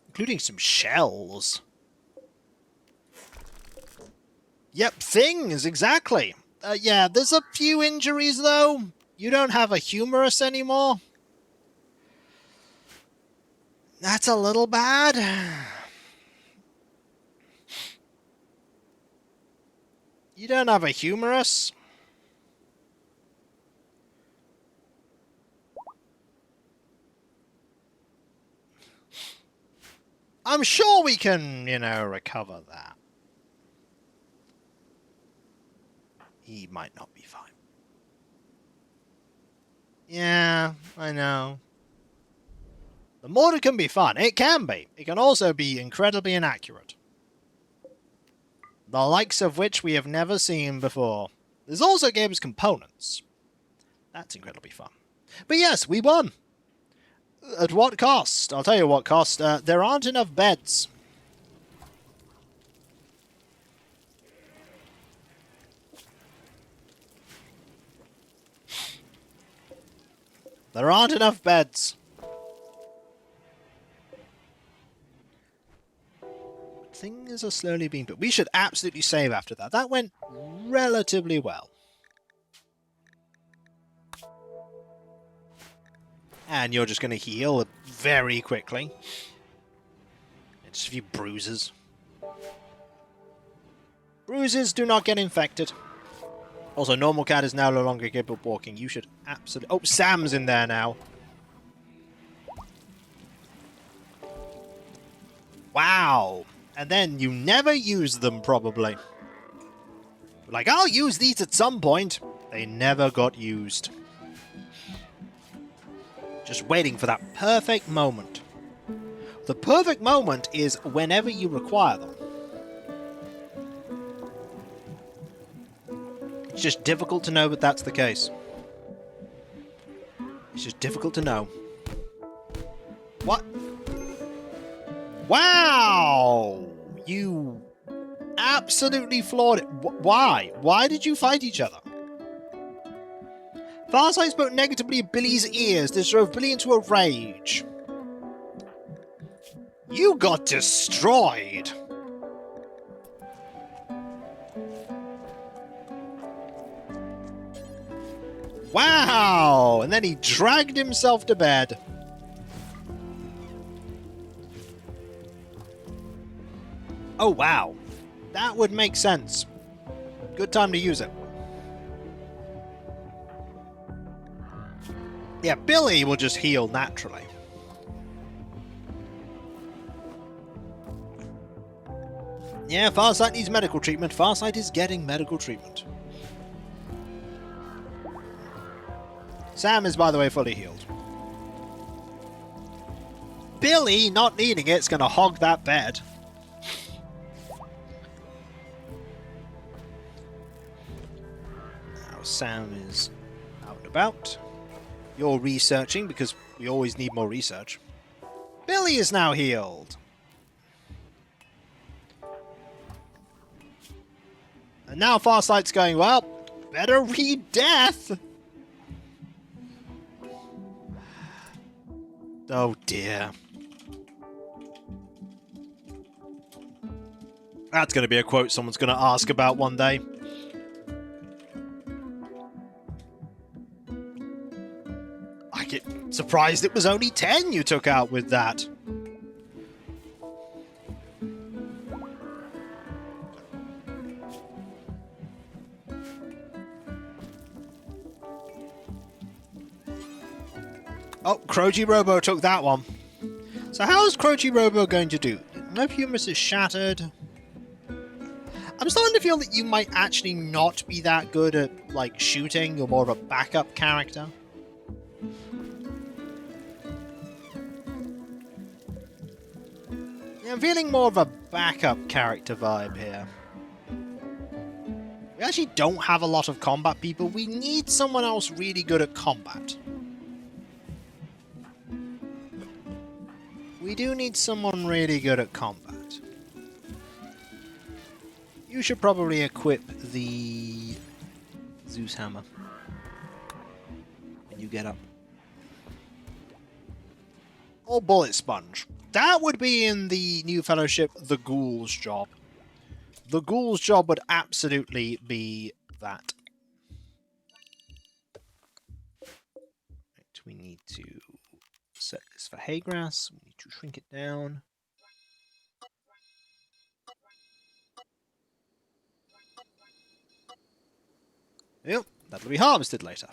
Including some shells. Yep, things, exactly. Yeah, there's a few injuries, though. You don't have a humerus anymore. That's a little bad. You don't have a humerus. I'm sure we can, recover that. He might not be fine. Yeah, I know. The mortar can be fun. It can be. It can also be incredibly inaccurate. The likes of which we have never seen before. There's also games components. That's incredibly fun. But yes, we won. At what cost? I'll tell you what cost. There aren't enough beds. There aren't enough beds. Things are slowly being built. We should absolutely save after that. That went relatively well. And you're just going to heal very quickly. Just a few bruises. Bruises do not get infected. Also, normal cat is now no longer capable of walking. You should absolutely... Oh, Sam's in there now. Wow. And then you never use them, probably. Like, I'll use these at some point. They never got used. Just waiting for that perfect moment. The perfect moment is whenever you require them. It's just difficult to know that that's the case. It's just difficult to know. What? Wow! You absolutely floored it. Why? Why did you fight each other? Farsight spoke negatively of Billy's ears. This drove Billy into a rage. You got destroyed. Wow! And then he dragged himself to bed. Oh, wow. That would make sense. Good time to use it. Yeah, Billy will just heal naturally. Yeah, Farsight needs medical treatment. Farsight is getting medical treatment. Sam is, by the way, fully healed. Billy, not needing it, is going to hog that bed. Sam is out and about. You're researching because we always need more research. Billy is now healed. And now Farsight's going, well, better read death. Oh dear. That's going to be a quote someone's going to ask about one day. I get surprised it was only 10 you took out with that. Oh, Croji Robo took that one. So how is Croji Robo going to do? No humerus is shattered. I'm starting to feel that you might actually not be that good at, like, shooting. You're more of a backup character. Yeah, I'm feeling more of a backup character vibe here. We actually don't have a lot of combat people. We need someone else really good at combat. We do need someone really good at combat. You should probably equip the Zeus hammer when you get up. Or bullet sponge. That would be in the new fellowship, the Ghoul's job. The Ghoul's job would absolutely be that. Right, we need to set this for hay grass. We need to shrink it down. Yep, that'll be harvested later.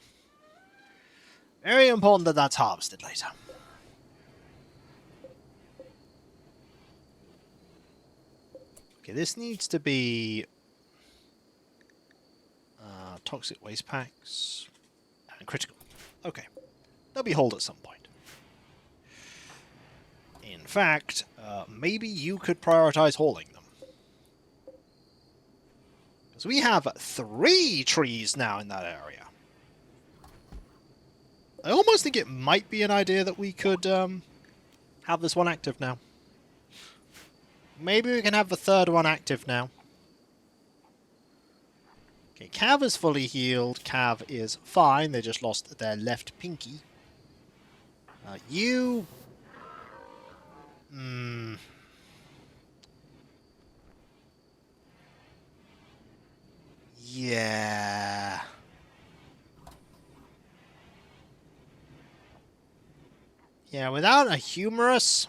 Very important that that's harvested later. Okay, this needs to be toxic waste packs and critical. Okay, they'll be hauled at some point. In fact, maybe you could prioritize hauling them. So we have 3 trees now in that area. I almost think it might be an idea that we could have this one active now. Maybe we can have the 3rd one active now. Okay, Cav is fully healed. Cav is fine. They just lost their left pinky. You... Yeah. Yeah, without a humerus...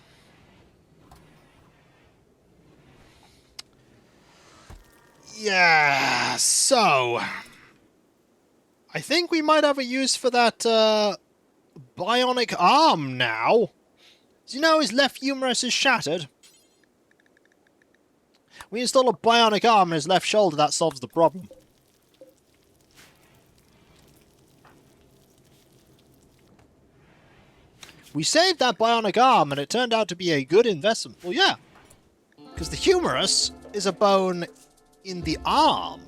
Yeah, so... I think we might have a use for that, bionic arm now. Do you know his left humerus is shattered? We install a bionic arm in his left shoulder, that solves the problem. We saved that bionic arm, and it turned out to be a good investment. Well, yeah. Because the humerus is a bone in the arm.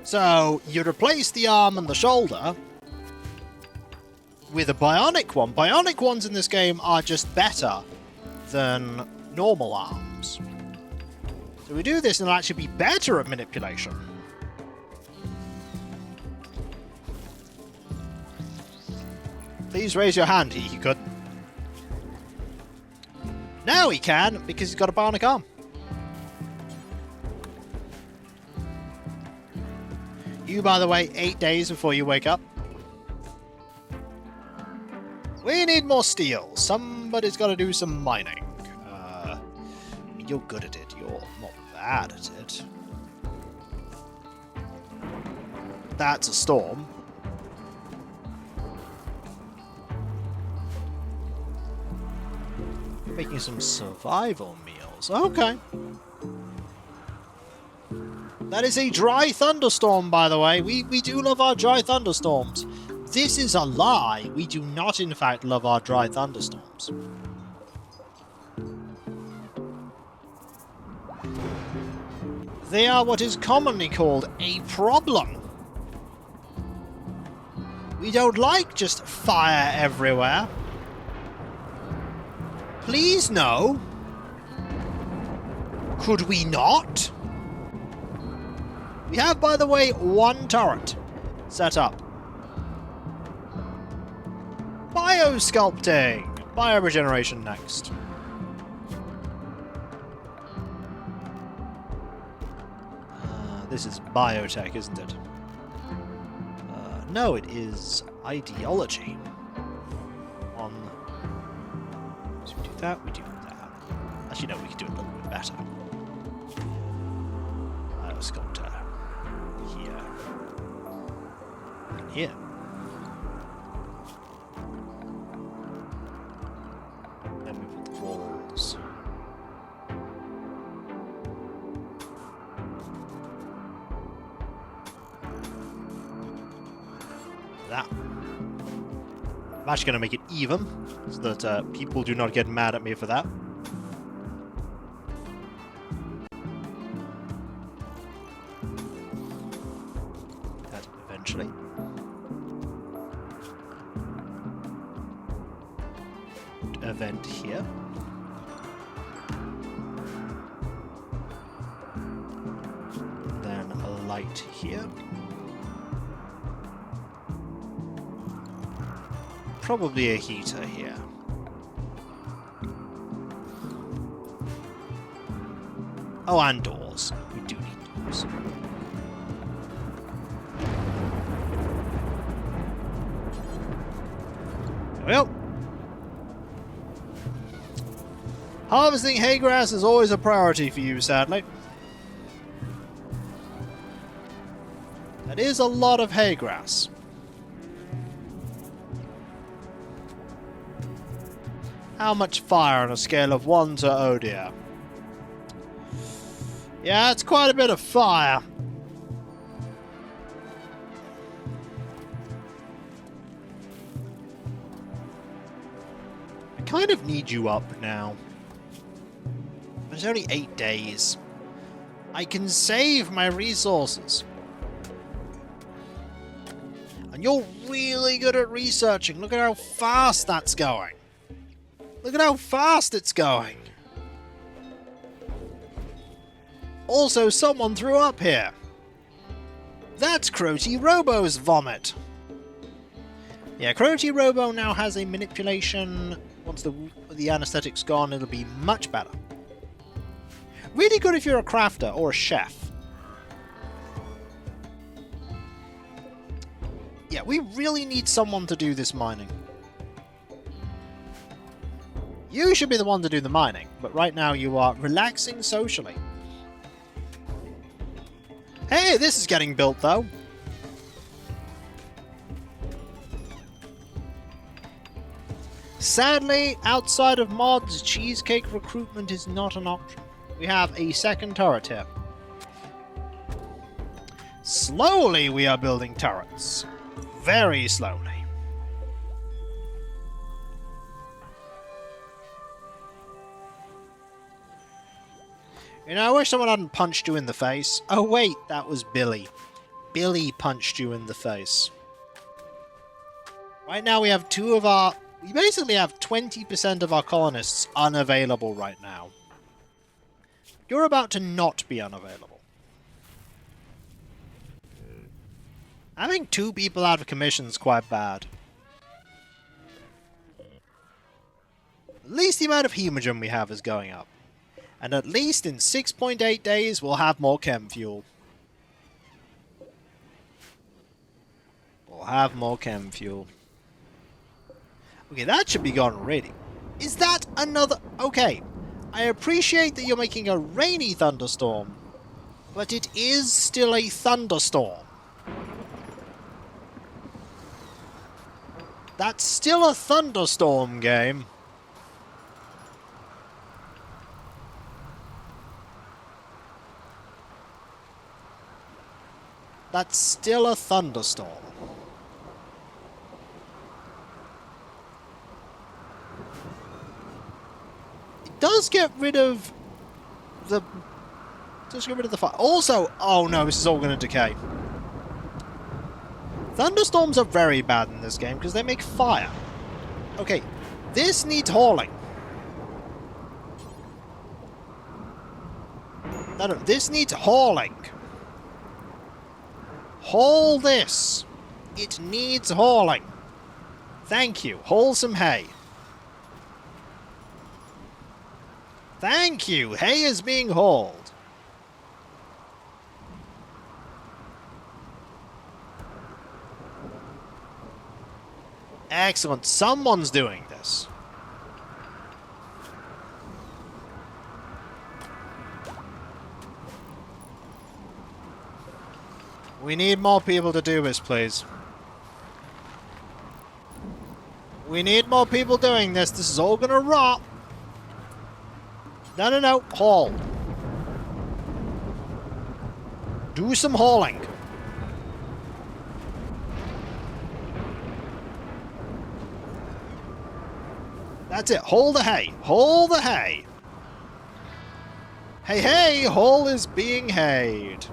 So, you replace the arm and the shoulder with a bionic one. Bionic ones in this game are just better than normal arms. So we do this and it'll actually be better at manipulation. Please raise your hand. He could. Now he can, because he's got a bionic arm. You, by the way, 8 days before you wake up. We need more steel. Somebody's got to do some mining. I mean, you're good at it. You're not bad at it. That's a storm. You're making some survival meals. Okay. That is a dry thunderstorm, by the way. We do love our dry thunderstorms. This is a lie. We do not, in fact, love our dry thunderstorms. They are what is commonly called a problem. We don't like just fire everywhere. Please no. Could we not? We have, by the way, one turret set up. Biosculpting! Bioregeneration next. This is biotech, isn't it? No, it is ideology. So we do that, we do that. Actually, no, we can do it a little bit better. Biosculptor. Here. And here. Then we put the walls. That. I'm actually going to make it even, so that people do not get mad at me for that. That eventually. Event here. Then a light here. Probably a heater here. Oh, and doors. We do need doors. Well, harvesting hay grass is always a priority for you, sadly. That is a lot of hay grass. How much fire on a scale of 1 to oh dear? Yeah, it's quite a bit of fire. I kind of need you up now. But it's only 8 days. I can save my resources. And you're really good at researching. Look at how fast that's going. Look at how fast it's going. Also, someone threw up here. That's Crotty Robo's vomit. Yeah, Crotty Robo now has a manipulation. Once the anesthetic's gone, it'll be much better. Really good if you're a crafter or a chef. Yeah, we really need someone to do this mining. You should be the one to do the mining, but right now you are relaxing socially. Hey, this is getting built, though. Sadly, outside of mods, cheesecake recruitment is not an option. We have a second turret here. Slowly we are building turrets. Very slowly. You know, I wish someone hadn't punched you in the face. Oh wait, that was Billy. Billy punched you in the face. Right now we have we basically have 20% of our colonists unavailable right now. You're about to not be unavailable. Having 2 people out of commission is quite bad. At least the amount of hemogen we have is going up. And at least in 6.8 days, we'll have more chem fuel. We'll have more chem fuel. Okay, that should be gone already. Is that another... Okay, I appreciate that you're making a rainy thunderstorm, but it is still a thunderstorm. That's still a thunderstorm, game. That's still a thunderstorm. It does get rid of the Just get rid of the fire. Also, oh no, this is all going to decay. Thunderstorms are very bad in this game because they make fire. Okay, this needs hauling. No, this needs hauling. Haul this. It needs hauling. Thank you. Haul some hay. Thank you. Hay is being hauled. Excellent. Someone's doing this. We need more people to do this, please. We need more people doing this. This is all gonna rot. No, no, no. Haul. Do some hauling. That's it. Haul the hay. Haul the hay. Hey, hey. Haul is being hayed.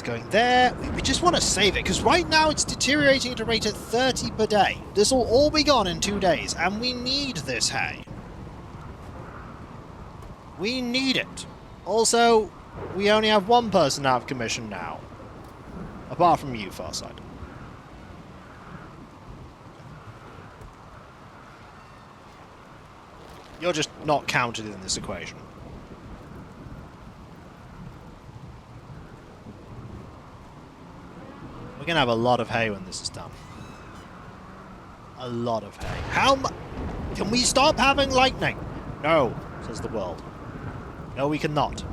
Going there. We just want to save it, because right now it's deteriorating at a rate of 30 per day. This will all be gone in 2 days, and we need this hay. We need it. Also, we only have one person out of commission now. Apart from you, Farsight. You're just not counted in this equation. We're going to have a lot of hay when this is done. A lot of hay. How much? Can we stop having lightning? No, says the world. No, we cannot.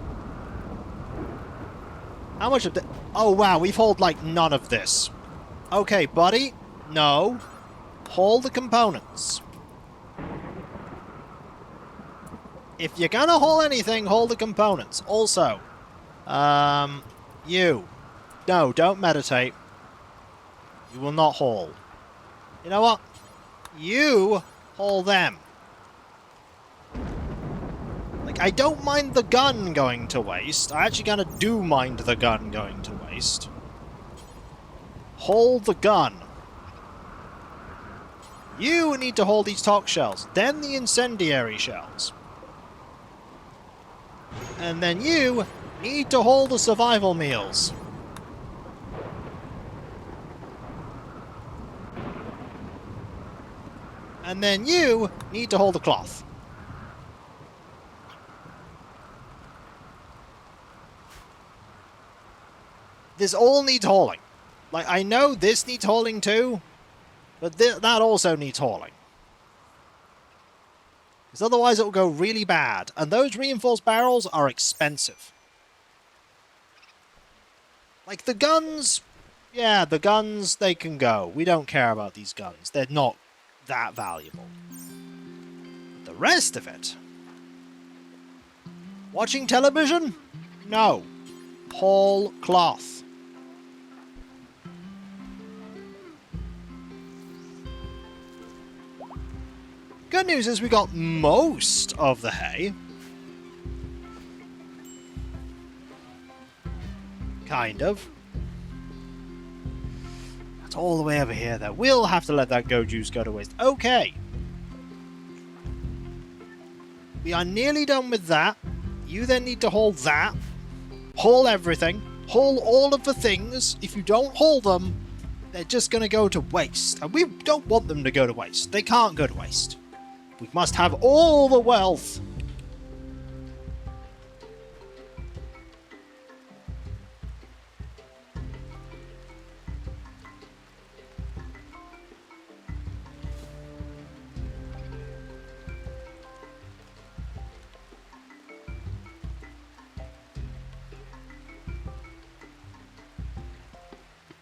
How much of the... Oh, wow, we've hauled, like, none of this. Okay, buddy. No. Haul the components. If you're gonna haul anything, haul the components. Also, you. No, don't meditate. You will not haul. You know what? You haul them. Like, I don't mind the gun going to waste. I actually kind of do mind the gun going to waste. Haul the gun. You need to haul these torque shells. Then the incendiary shells. And then you need to haul the survival meals. And then you need to hold the cloth. This all needs hauling. Like, I know this needs hauling too, but that also needs hauling. Because otherwise it will go really bad. And those reinforced barrels are expensive. Like, the guns... Yeah, the guns, they can go. We don't care about these guns. They're not that valuable. The rest of it... Watching television? No. Haul cloth. Good news is we got most of the hay. Kind of. That's all the way over here, though. We'll have to let that juice go to waste. Okay. We are nearly done with that. You then need to haul that. Haul everything. Haul all of the things. If you don't haul them, they're just going to go to waste. And we don't want them to go to waste. They can't go to waste. We must have all the wealth.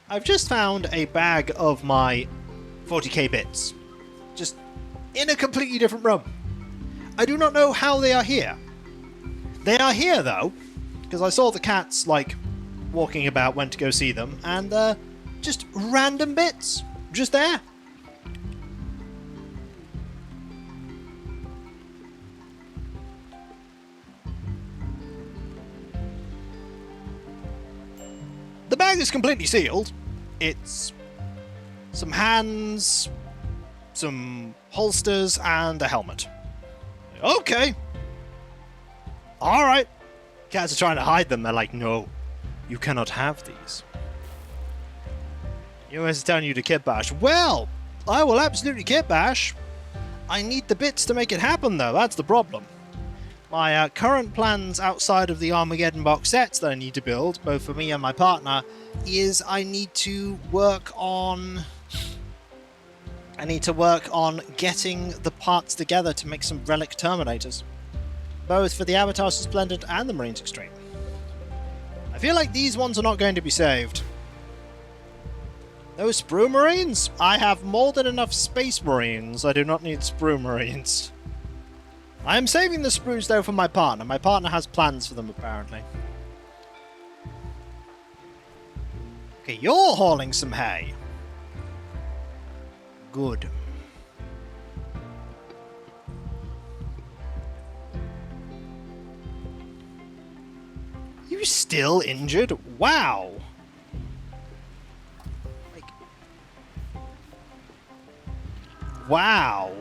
I've just found a bag of my 40k bits. Just in a completely different room. I do not know how they are here. They are here, though, because I saw the cats, like, walking about, went to go see them, and, just random bits. Just there. The bag is completely sealed. It's some hands, some holsters, and a helmet. Okay. Alright. Cats are trying to hide them. They're like, no, you cannot have these. US is telling you to kit bash. Well, I will absolutely kit bash. I need the bits to make it happen, though. That's the problem. My current plans outside of the Armageddon box sets that I need to build, both for me and my partner, is I need to work on getting the parts together to make some relic Terminators, both for the Avatars Splendid and the Marines Extreme. I feel like these ones are not going to be saved. Those Sprue Marines? I have more than enough Space Marines. I do not need Sprue Marines. I am saving the Sprues, though, for my partner. My partner has plans for them, apparently. Okay, you're hauling some hay. Good. You still injured? Wow. Wow.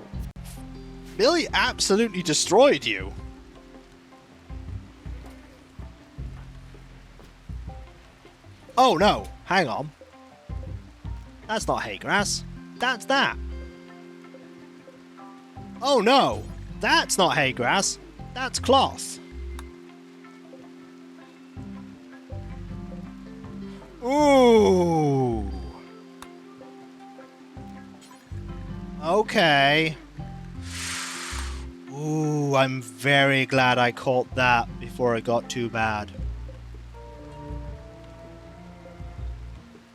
Billy absolutely destroyed you. Oh no, hang on. That's not hay grass. That's that. Oh no, that's not hay grass. That's cloth. Ooh. Okay. Ooh, I'm very glad I caught that before it got too bad.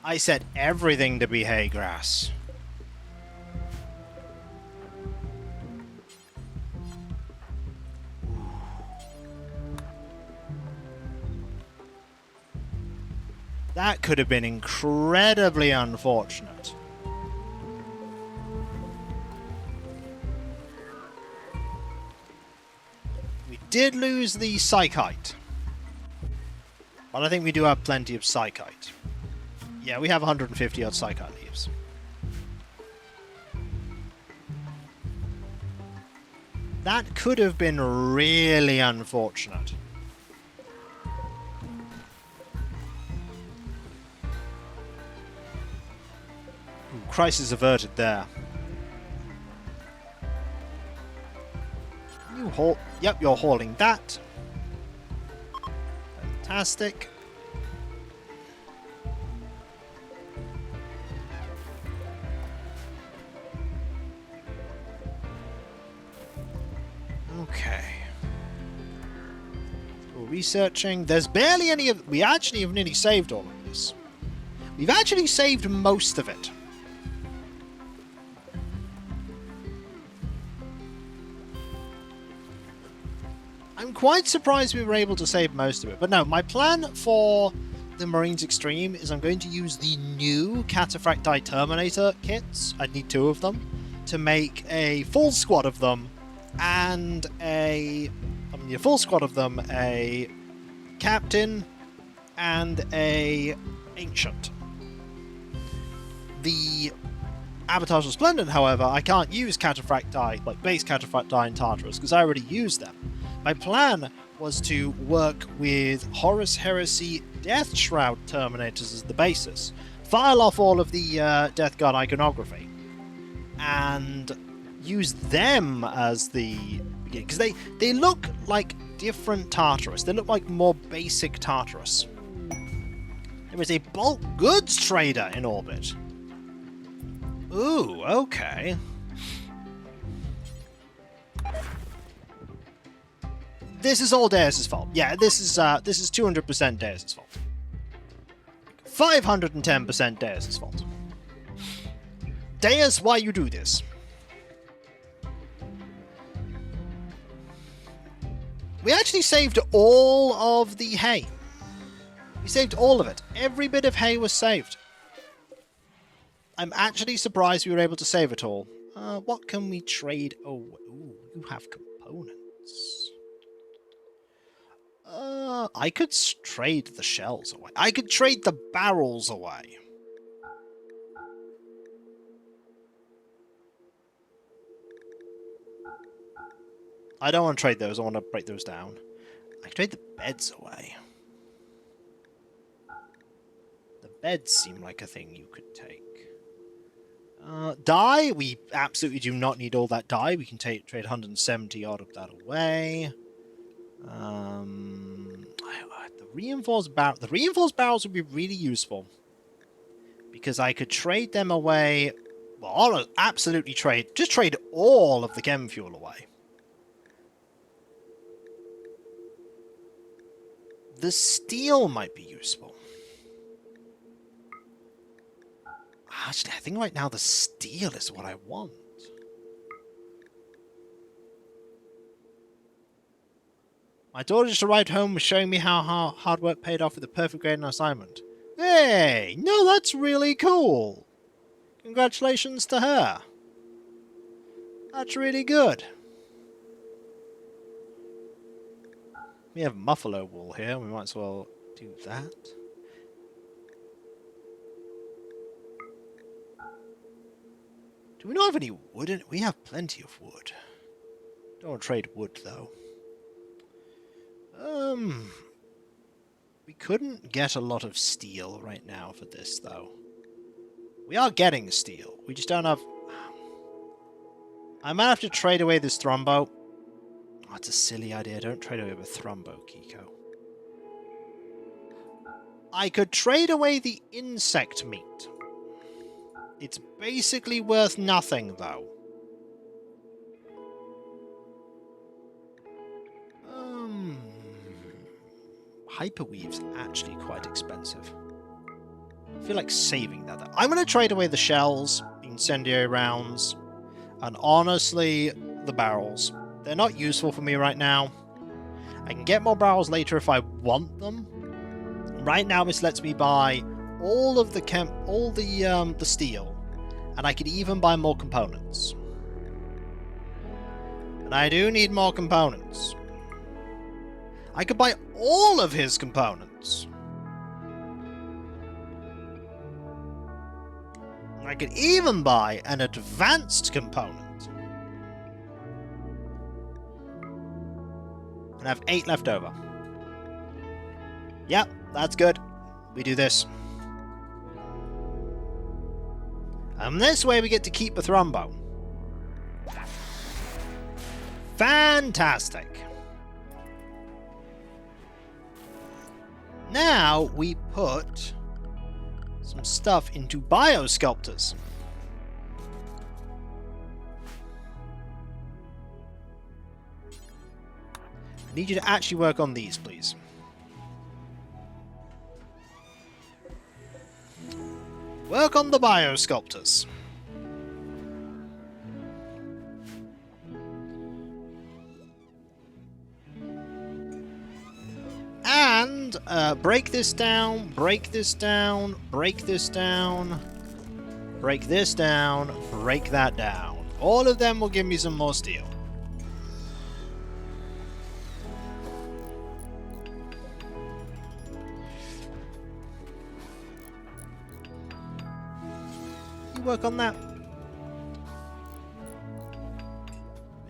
I set everything to be hay grass. That could have been incredibly unfortunate. We did lose the Psychite, but I think we do have plenty of Psychite. Yeah, we have 150 odd Psychite leaves. That could have been really unfortunate. Ooh, crisis averted there. You haul. Yep, you're hauling that. Fantastic. Okay. We're researching. There's barely any of... We actually have nearly saved all of this. We've actually saved most of it. I'm quite surprised we were able to save most of it. But no, my plan for the Marines Extreme is I'm going to use the new Cataphracti Terminator kits. I need 2 of them to make a full squad of them and a full squad of them, a captain and a ancient. The Avatars Resplendent, however, I can't use Cataphracti, like base Cataphracti and Tartarus, because I already used them. My plan was to work with Horus Heresy Death Shroud Terminators as the basis, file off all of the Death Guard iconography, and use them as the beginning, because they look like different Tartarus. They look like more basic Tartarus. There is a bulk goods trader in orbit. Ooh, okay. This is all Deus' fault. Yeah, this is 200% Deus' fault. 510% Deus' fault. Deus, why you do this? We actually saved all of the hay. We saved all of it. Every bit of hay was saved. I'm actually surprised we were able to save it all. What can we trade? Oh, ooh, you have components. I could trade the shells away. I could trade the barrels away. I don't want to trade those. I want to break those down. I could trade the beds away. The beds seem like a thing you could take. Dye? We absolutely do not need all that dye. We can trade 170 odd of that away. The reinforced barrels would be really useful. Because I could trade them away. Well, I'll absolutely trade. Just trade all of the chem fuel away. The steel might be useful. Actually, I think right now the steel is what I want. My daughter just arrived home showing me how hard work paid off with a perfect grade in assignment. Hey, no, that's really cool. Congratulations to her. That's really good. We have buffalo wool here. We might as well do that. Do we not have any wood? We have plenty of wood. Don't want to trade wood, though. We couldn't get a lot of steel right now for this, though. We are getting steel. We just don't have... I might have to trade away this thrombo. Oh, it's a silly idea. Don't trade away with thrombo, Kiko. I could trade away the insect meat. It's basically worth nothing, though. Hyperweave's actually quite expensive. I feel like saving that, though. I'm going to trade away the shells, incendiary rounds, and honestly, the barrels. They're not useful for me right now. I can get more barrels later if I want them. Right now, this lets me buy all of the steel, and I could even buy more components. And I do need more components. I could buy all of his components. I could even buy an advanced component. And I have 8 left over. Yep, that's good. We do this. And this way we get to keep the thrombo. Fantastic. Now we put some stuff into biosculptors. I need you to actually work on these, please. Work on the biosculptors. And break this down, break this down, break this down, break this down, break that down. All of them will give me some more steel. You work on that.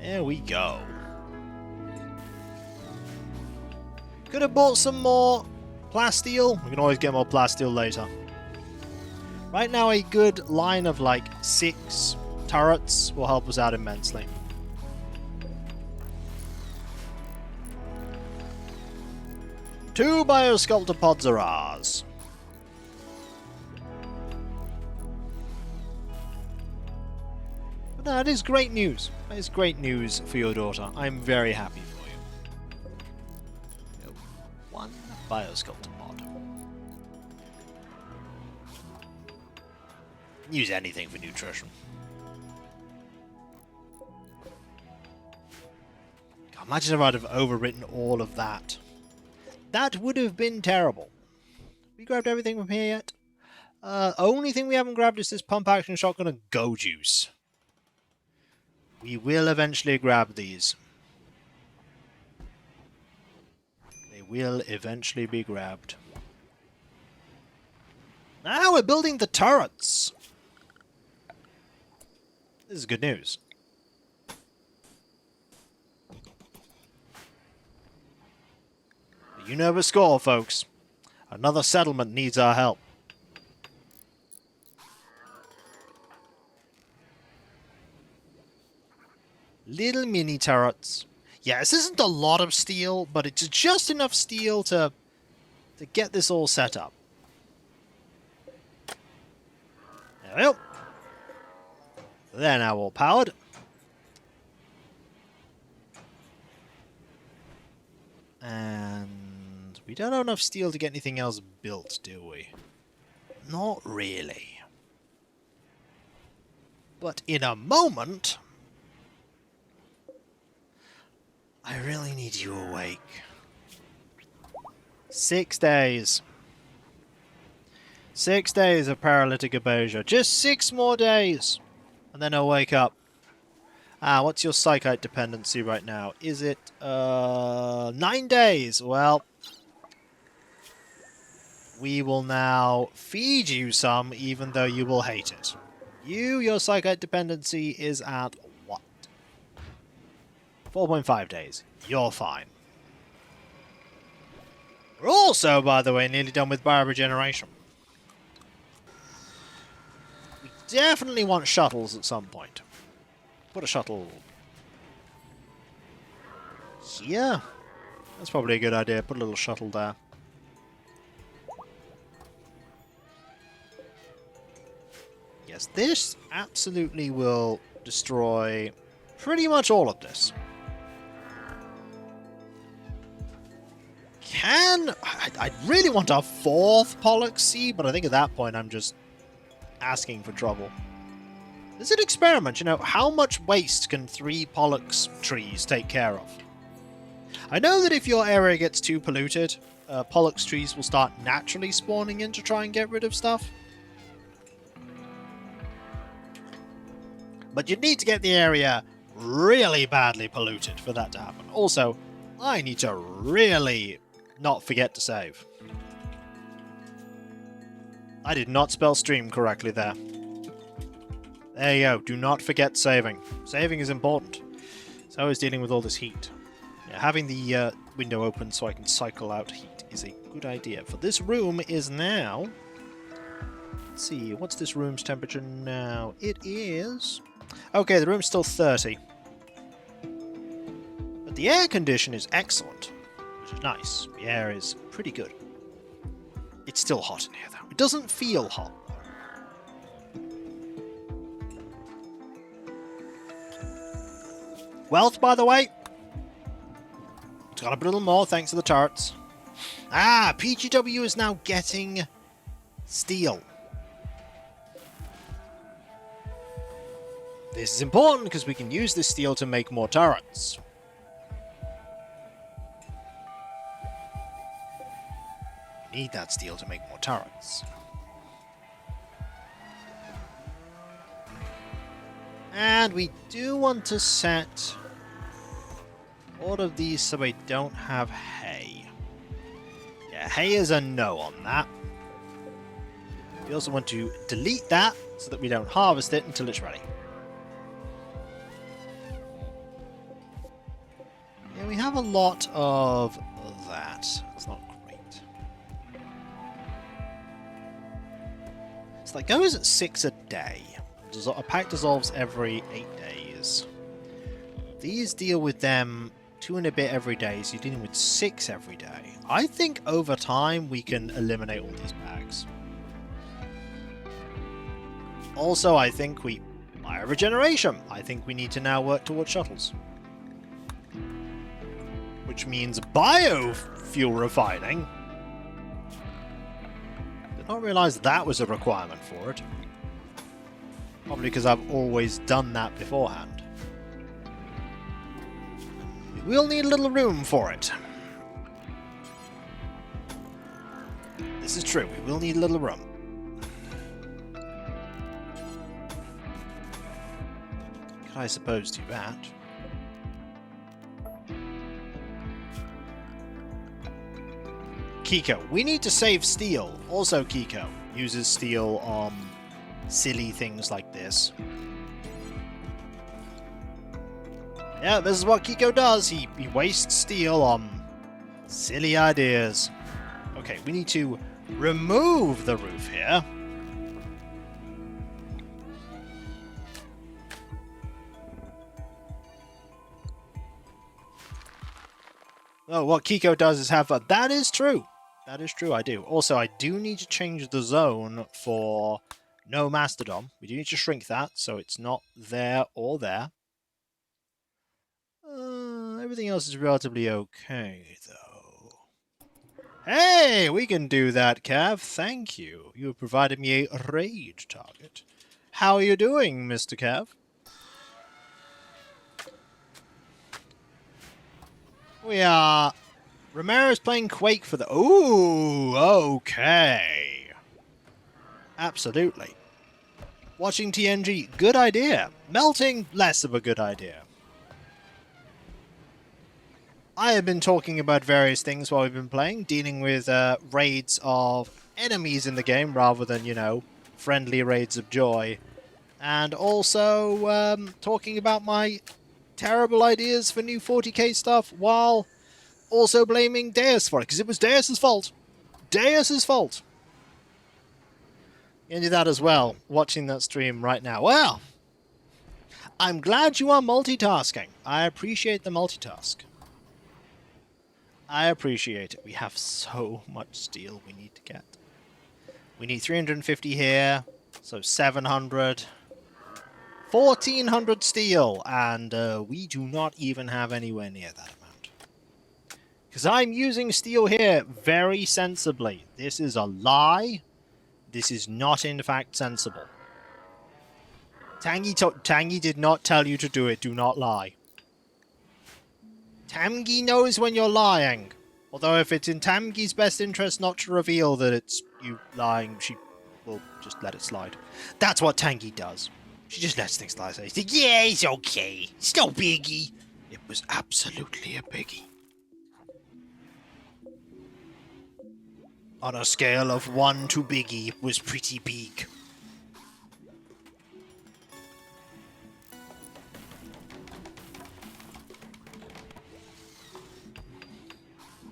There we go. Could have bought some more plasteel. We can always get more plasteel later. Right now, a good line of like 6 turrets will help us out immensely. Two biosculptor pods are ours. But that is great news. That is great news for your daughter. I'm very happy for you. One biosculptor pod. Use anything for nutrition. God, imagine if I'd have overwritten all of that. That would have been terrible. We grabbed everything from here yet? Only thing we haven't grabbed is this pump action shotgun and go juice. We will eventually grab these. They It will eventually be grabbed. Now we're building the turrets. This is good news. You know the score, folks. Another settlement needs our help. Little mini turrets. Yeah, this isn't a lot of steel, but it's just enough steel to get this all set up. There we go. They're now all powered. And we don't have enough steel to get anything else built, do we? Not really. But in a moment, I really need you awake. 6 days. 6 days of paralytic aphasia. Just 6 more days. And then I'll wake up. What's your psychite dependency right now? Is it 9 days? Well, we will now feed you some, even though you will hate it. Your psychite dependency is at what? 4.5 days. You're fine. We're also, by the way, nearly done with bioregeneration. We definitely want shuttles at some point. Put a shuttle here. That's probably a good idea. Put a little shuttle there. Yes, this absolutely will destroy pretty much all of this. I really want a 4th Pollux seed, but I think at that point I'm just asking for trouble. It's an experiment, you know, how much waste can 3 Pollux trees take care of? I know that if your area gets too polluted, Pollux trees will start naturally spawning in to try and get rid of stuff. But you need to get the area really badly polluted for that to happen. Also, I need to really not forget to save. I did not spell stream correctly there. There you go. Do not forget saving. Saving is important. So I was dealing with all this heat. Yeah, having the window open so I can cycle out heat is a good idea. For this room is now... Let's see, what's this room's temperature now? It is... Okay, the room's still 30. But the air condition is excellent, which is nice. The air is pretty good. It's still hot in here, though. It doesn't feel hot. Wealth, by the way. It's got up a little more thanks to the turrets. PGW is now getting steel. This is important because we can use this steel to make more turrets. We need that steel to make more turrets. And we do want to set all of these so we don't have hay. Yeah, hay is a no on that. We also want to delete that so that we don't harvest it until it's ready. Yeah, we have a lot of that. It's not great. So that goes at 6 a day. A pack dissolves every 8 days. These deal with them 2 and a bit every day, so you're dealing with 6 every day. I think over time we can eliminate all these packs. Also, I think bioregeneration. I think we need to now work towards shuttles. Which means biofuel refining. Did not realize that was a requirement for it. Probably because I've always done that beforehand. We will need a little room for it. This is true, we will need a little room. Could I suppose do that? Kiko, we need to save steel. Also, Kiko uses steel on silly things like this. Yeah, this is what Kiko does. He wastes steel on silly ideas. Okay, we need to remove the roof here. Oh, what Kiko does is have a... That is true. That is true, I do. Also, I do need to change the zone for no Mastodon. We do need to shrink that, so it's not there or there. Everything else is relatively okay, though. Hey, we can do that, Cav. Thank you. You have provided me a raid target. How are you doing, Mr. Cav? We are... Romero's playing Quake for the... Ooh, okay. Absolutely. Watching TNG, good idea. Melting, less of a good idea. I have been talking about various things while we've been playing, dealing with raids of enemies in the game rather than, you know, friendly raids of joy. And also talking about my terrible ideas for new 40k stuff while also blaming Deus for it, because it was Deus's fault. Deus's fault. You can do that as well, watching that stream right now. Well, I'm glad you are multitasking. I appreciate the multitask. I appreciate it. We have so much steel we need to get. We need 350 here, so 700. 1,400 steel, and we do not even have anywhere near that amount. Because I'm using steel here very sensibly. This is a lie. This is not, in fact, sensible. Tangy did not tell you to do it. Do not lie. Tamgi knows when you're lying. Although if it's in Tamgi's best interest not to reveal that it's you lying, she will just let it slide. That's what Tangy does. She just lets things slide. She's like, yeah, it's okay. It's no biggie. It was absolutely a biggie. On a scale of 1 to biggie, it was pretty big.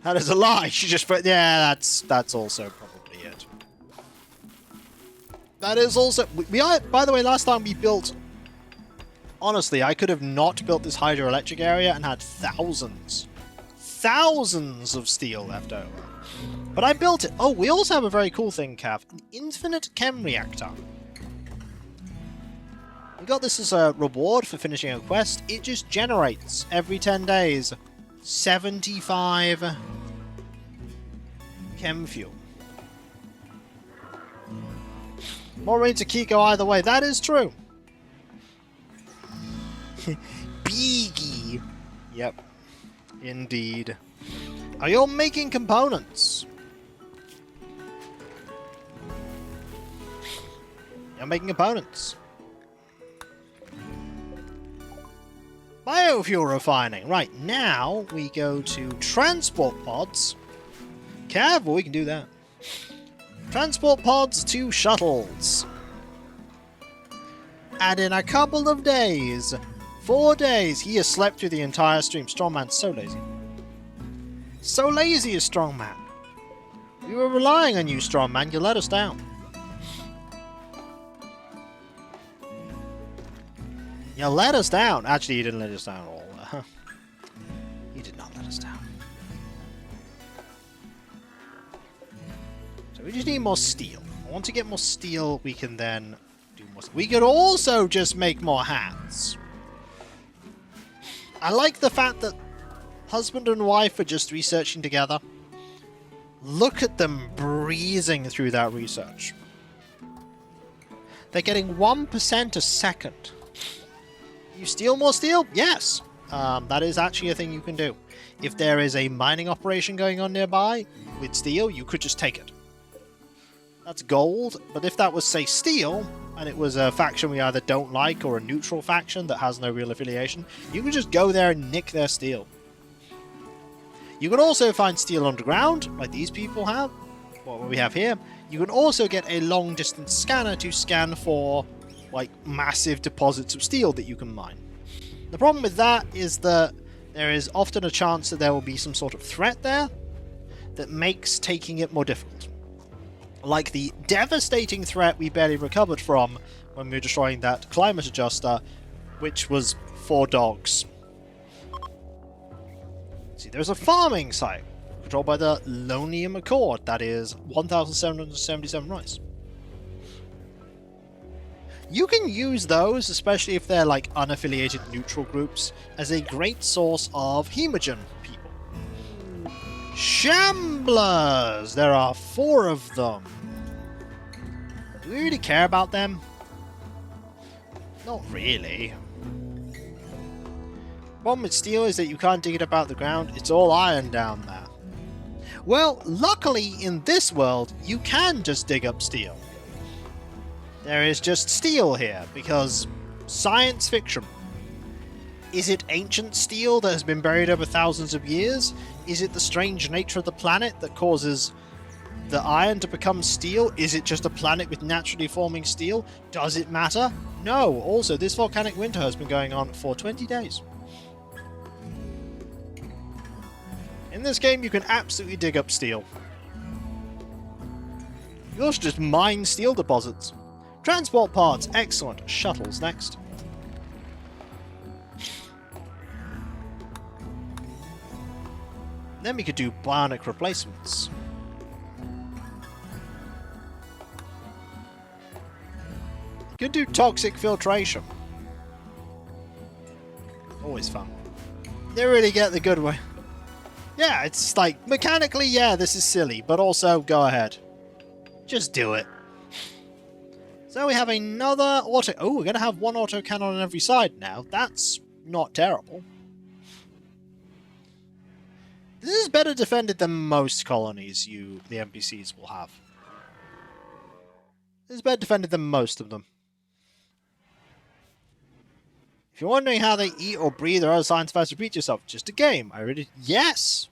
That is a lie. She just... Yeah, that's also probably it. That is also... By the way, last time we built... Honestly, I could have not built this hydroelectric area and had thousands of steel left over. But I built it. Oh, we also have a very cool thing, Cav. An infinite chem reactor. We got this as a reward for finishing a quest. It just generates every 10 days 75 chem fuel. More raid to Kiko either way. That is true. Biggie. Yep. Indeed. Are you all making components? You're making components. Biofuel refining. Right, now we go to transport pods. Cav, well, we can do that. Transport pods to shuttles. And in a couple of days, 4 days, he has slept through the entire stream. Strongman's so lazy. So lazy is Strongman. We were relying on you, Strongman. You let us down. You let us down. Actually, you didn't let us down at all. You did not let us down. So we just need more steel. Once we get more steel, we can then do more. We could also just make more hats. I like the fact that husband and wife are just researching together. Look at them breezing through that research. They're getting 1% a second. You steal more steel? Yes. That is actually a thing you can do. If there is a mining operation going on nearby with steel, you could just take it. That's gold, but if that was, say, steel, and it was a faction we either don't like or a neutral faction that has no real affiliation, you can just go there and nick their steel. You can also find steel underground, like these people have, what we have here. You can also get a long-distance scanner to scan for, like, massive deposits of steel that you can mine. The problem with that is that there is often a chance that there will be some sort of threat there that makes taking it more difficult. Like the devastating threat we barely recovered from when we were destroying that climate adjuster, which was 4 dogs. See, there's a farming site controlled by the Lonium Accord that is 1,777 rice. You can use those, especially if they're like unaffiliated neutral groups, as a great source of hemogen people. Shamblers! There are 4 of them. Do we really care about them? Not really. Problem with steel is that you can't dig it up out of the ground. It's all iron down there. Well, luckily in this world, you can just dig up steel. There is just steel here, because science fiction. Is it ancient steel that has been buried over thousands of years? Is it the strange nature of the planet that causes the iron to become steel? Is it just a planet with naturally forming steel? Does it matter? No. Also, this volcanic winter has been going on for 20 days. In this game, you can absolutely dig up steel. You also just mine steel deposits. Transport parts, excellent. Shuttles next. Then we could do bionic replacements. You could do toxic filtration. Always fun. They really get the good way. Yeah, it's like, mechanically, yeah, this is silly, but also, go ahead. Just do it. So we have another auto... Oh, we're going to have 1 autocannon on every side now. That's not terrible. This is better defended than most colonies the NPCs will have. This is better defended than most of them. If you're wondering how they eat or breathe or other science facts, repeat yourself. Just a game. I really... Yes!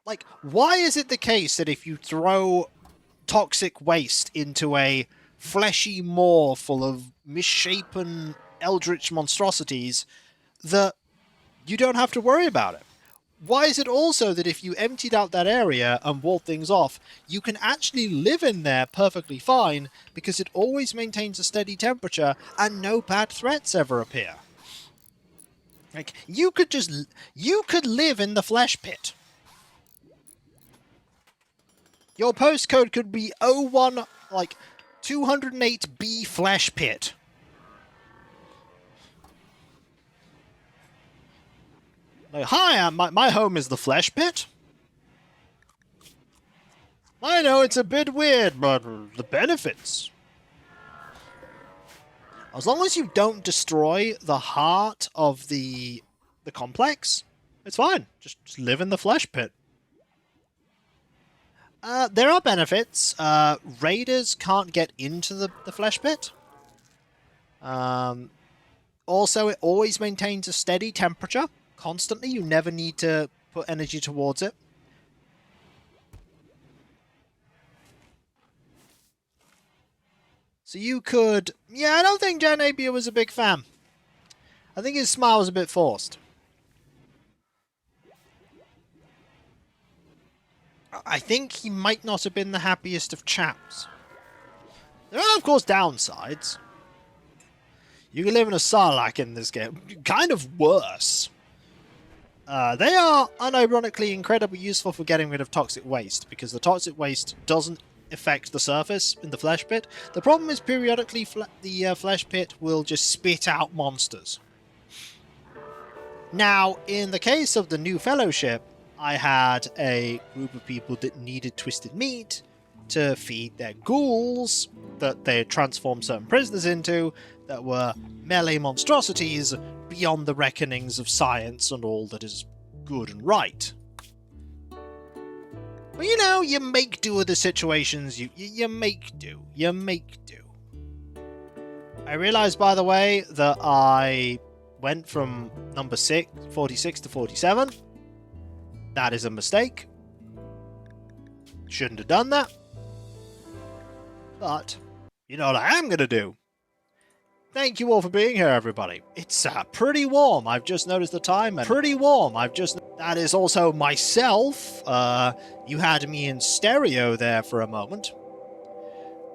Like, why is it the case that if you throw toxic waste into a fleshy maw full of misshapen eldritch monstrosities, that you don't have to worry about it? Why is it also that if you emptied out that area and walled things off, you can actually live in there perfectly fine because it always maintains a steady temperature and no bad threats ever appear? Like, you could live in the flesh pit. Your postcode could be 01, like, 208B Flesh Pit. Like, hi, my home is the Flesh Pit. I know it's a bit weird, but the benefits. As long as you don't destroy the heart of the complex, it's fine. Just live in the Flesh Pit. There are benefits. Raiders can't get into the Flesh Pit. Also, it always maintains a steady temperature. Constantly. You never need to put energy towards it. So you could... Yeah, I don't think Jan Napier was a big fan. I think his smile was a bit forced. I think he might not have been the happiest of chaps. There are, of course, downsides. You can live in a sarlacc in this game. Kind of worse. They are, unironically, incredibly useful for getting rid of toxic waste, because the toxic waste doesn't affect the surface in the flesh pit. The problem is, periodically, the flesh pit will just spit out monsters. Now, in the case of the new fellowship, I had a group of people that needed twisted meat to feed their ghouls that they had transformed certain prisoners into that were melee monstrosities beyond the reckonings of science and all that is good and right. But you know, you make do of the situations, you make do. You make do. I realised, by the way, that I went from number 46 to 47. That is a mistake. Shouldn't have done that. But, you know what I am going to do? Thank you all for being here, everybody. It's pretty warm. I've just noticed the time. And pretty warm. That is also myself. You had me in stereo there for a moment.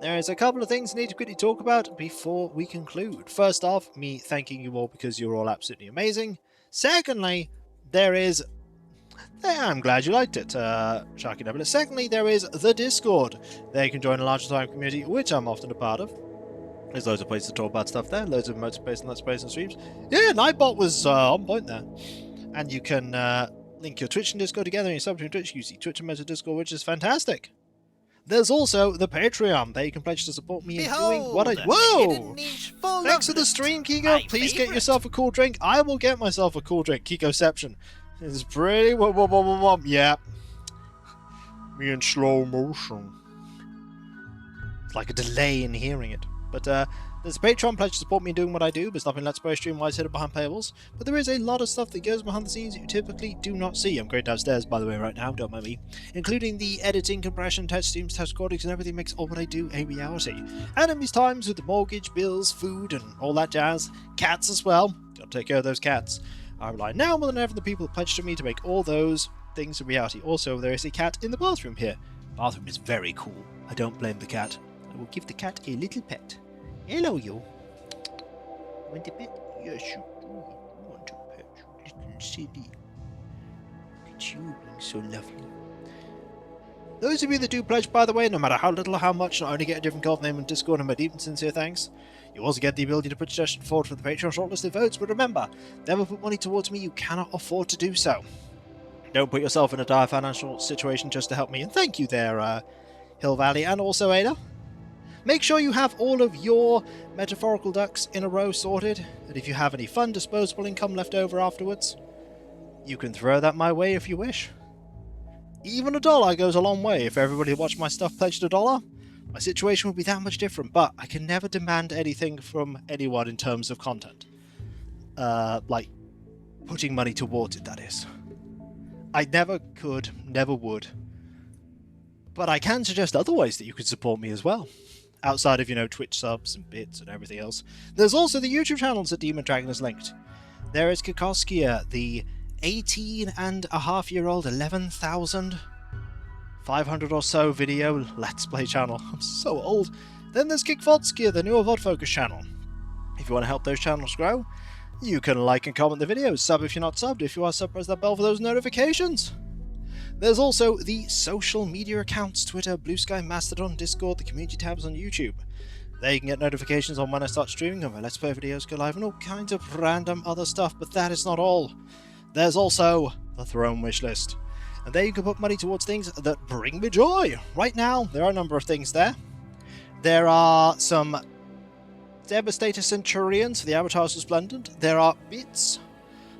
There's a couple of things I need to quickly talk about before we conclude. First off, me thanking you all because you're all absolutely amazing. Secondly, I'm glad you liked it, Sharky Double. Secondly, there is the Discord. There you can join a larger time community, which I'm often a part of. There's loads of places to talk about stuff there, loads of motorspace and let's plays and streams. Yeah, Nightbot was on point there. And you can link your Twitch and Discord together and you sub to Twitch. You see Twitch and Meta Discord, which is fantastic. There's also the Patreon. There you can pledge to support me in doing what I... Whoa! Thanks for the stream, Kiko. Please get yourself a cool drink. I will get myself a cool drink. Kikoception. It's pretty... Yeah. Me in slow motion. It's like a delay in hearing it. But there's a Patreon pledge to support me in doing what I do, but stopping Let's Play stream-wise hidden behind paywalls. But there is a lot of stuff that goes behind the scenes you typically do not see. I'm going downstairs, by the way, right now, don't mind me. Including the editing, compression, test streams, test recordings, and everything makes all what I do a reality. And in these times with the mortgage, bills, food, and all that jazz, cats as well, gotta take care of those cats. I rely now more than ever on the people that pledged to me to make all those things a reality. Also, there is a cat in the bathroom here. The bathroom is very cool. I don't blame the cat. I will give the cat a little pet. Hello, you. Want a pet? Yes, you do. I want a pet, you little silly. Look at you being so lovely. Those of you that do pledge, by the way, no matter how little or how much, not only get a different code name on Discord and my deep and sincere thanks, you also get the ability to put suggestions forward for the Patreon shortlisted votes, but remember, never put money towards me, you cannot afford to do so. Don't put yourself in a dire financial situation just to help me, and thank you there, Hill Valley, and also Ada. Make sure you have all of your metaphorical ducks in a row sorted, and if you have any fun disposable income left over afterwards, you can throw that my way if you wish. Even $1 goes a long way. If everybody who watched my stuff pledged $1, my situation would be that much different, but I can never demand anything from anyone in terms of content. Like, putting money towards it, that is. I never could, never would. But I can suggest other ways that you could support me as well. Outside of, Twitch subs and bits and everything else. There's also the YouTube channels that Demon Dragon has linked. There is Kikoskia, the 18-and-a-half-year-old 11,500 or so video Let's Play channel. I'm so old. Then there's Kickvodskia, the newer VOD Focus channel. If you want to help those channels grow, you can like and comment the videos. Sub if you're not subbed. If you are subbed, press that bell for those notifications. There's also the social media accounts, Twitter, Blue Sky, Mastodon, Discord, the community tabs on YouTube. There you can get notifications on when I start streaming and my Let's Play videos go live and all kinds of random other stuff, but that is not all. There's also the Throne Wishlist. And there you can put money towards things that bring me joy. Right now, there are a number of things there. There are some Devastator Centurions for the Avatars Resplendent. There are bits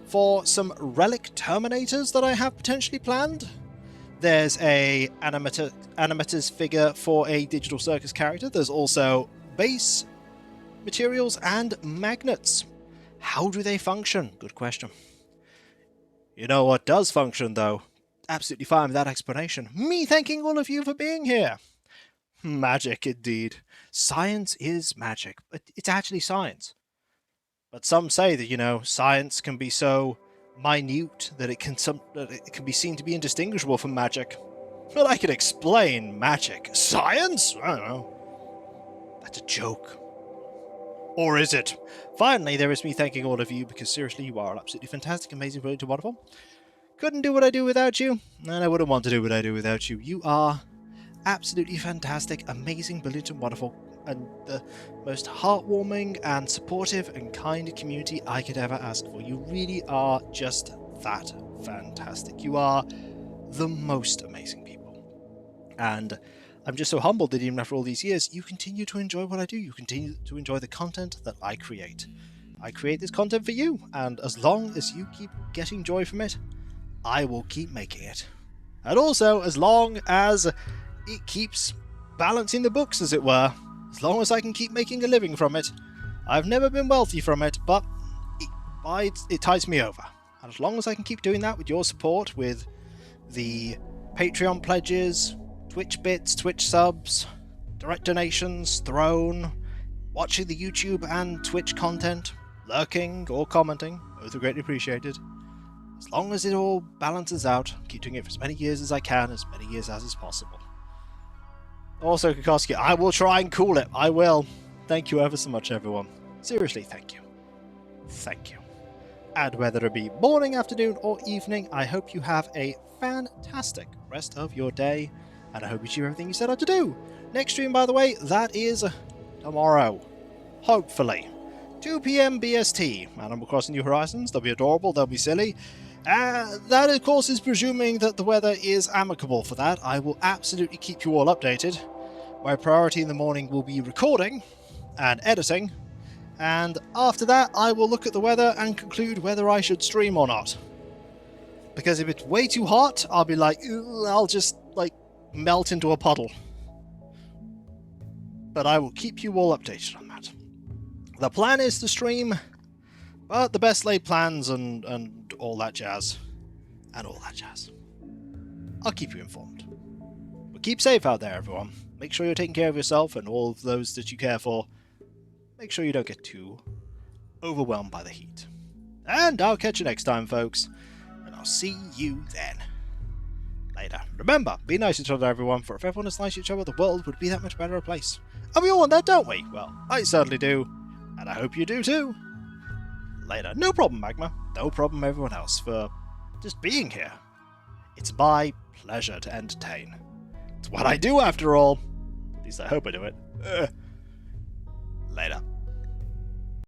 for some Relic Terminators that I have potentially planned. There's a animator's figure for a Digital Circus character. There's also base materials and magnets. How do they function? Good question. You know what does function, though? Absolutely fine with that explanation. Me thanking all of you for being here. Magic, indeed. Science is magic, but it's actually science. But some say that, science can be so minute that it can be seen to be indistinguishable from magic. But I can explain magic. Science? I don't know. That's a joke. Or is it? Finally, there is me thanking all of you, because seriously, you are absolutely fantastic, amazing, brilliant, and wonderful. Couldn't do what I do without you, and I wouldn't want to do what I do without you. You are absolutely fantastic, amazing, brilliant, and wonderful, and the most heartwarming and supportive and kind community I could ever ask for. You really are just that fantastic. You are the most amazing people. And I'm just so humbled that even after all these years, you continue to enjoy what I do. You continue to enjoy the content that I create. I create this content for you, and as long as you keep getting joy from it, I will keep making it. And also, as long as it keeps balancing the books, as it were, as long as I can keep making a living from it. I've never been wealthy from it, but But it ties me over. And as long as I can keep doing that with your support, with the Patreon pledges, Twitch bits, Twitch subs, direct donations, Throne, watching the YouTube and Twitch content, lurking or commenting, both are greatly appreciated. As long as it all balances out, keep doing it for as many years as I can, as many years as is possible. Also, Kokoski, I will try and cool it. I will. Thank you ever so much, everyone. Seriously, thank you. Thank you. And whether it be morning, afternoon, or evening, I hope you have a fantastic rest of your day, and I hope you achieve everything you set out to do. Next stream, by the way, that is tomorrow. Hopefully. 2 p.m. BST. Animal Crossing New Horizons. They'll be adorable, they'll be silly. That, of course, is presuming that the weather is amicable for that. I will absolutely keep you all updated. My priority in the morning will be recording and editing. And after that, I will look at the weather and conclude whether I should stream or not. Because if it's way too hot, I'll be like, I'll just, melt into a puddle. But I will keep you all updated on that. The plan is to stream, but the best laid plans and all that jazz. And all that jazz. I'll keep you informed. But keep safe out there, everyone. Make sure you're taking care of yourself and all of those that you care for. Make sure you don't get too overwhelmed by the heat. And I'll catch you next time, folks. And I'll see you then. Later. Remember, be nice to each other, everyone, for if everyone is nice to each other, the world would be that much better a place. And we all want that, don't we? Well, I certainly do. And I hope you do too. Later. No problem, Magma. No problem, everyone else, for just being here. It's my pleasure to entertain. It's what I do, after all. At least I hope I do it. Later.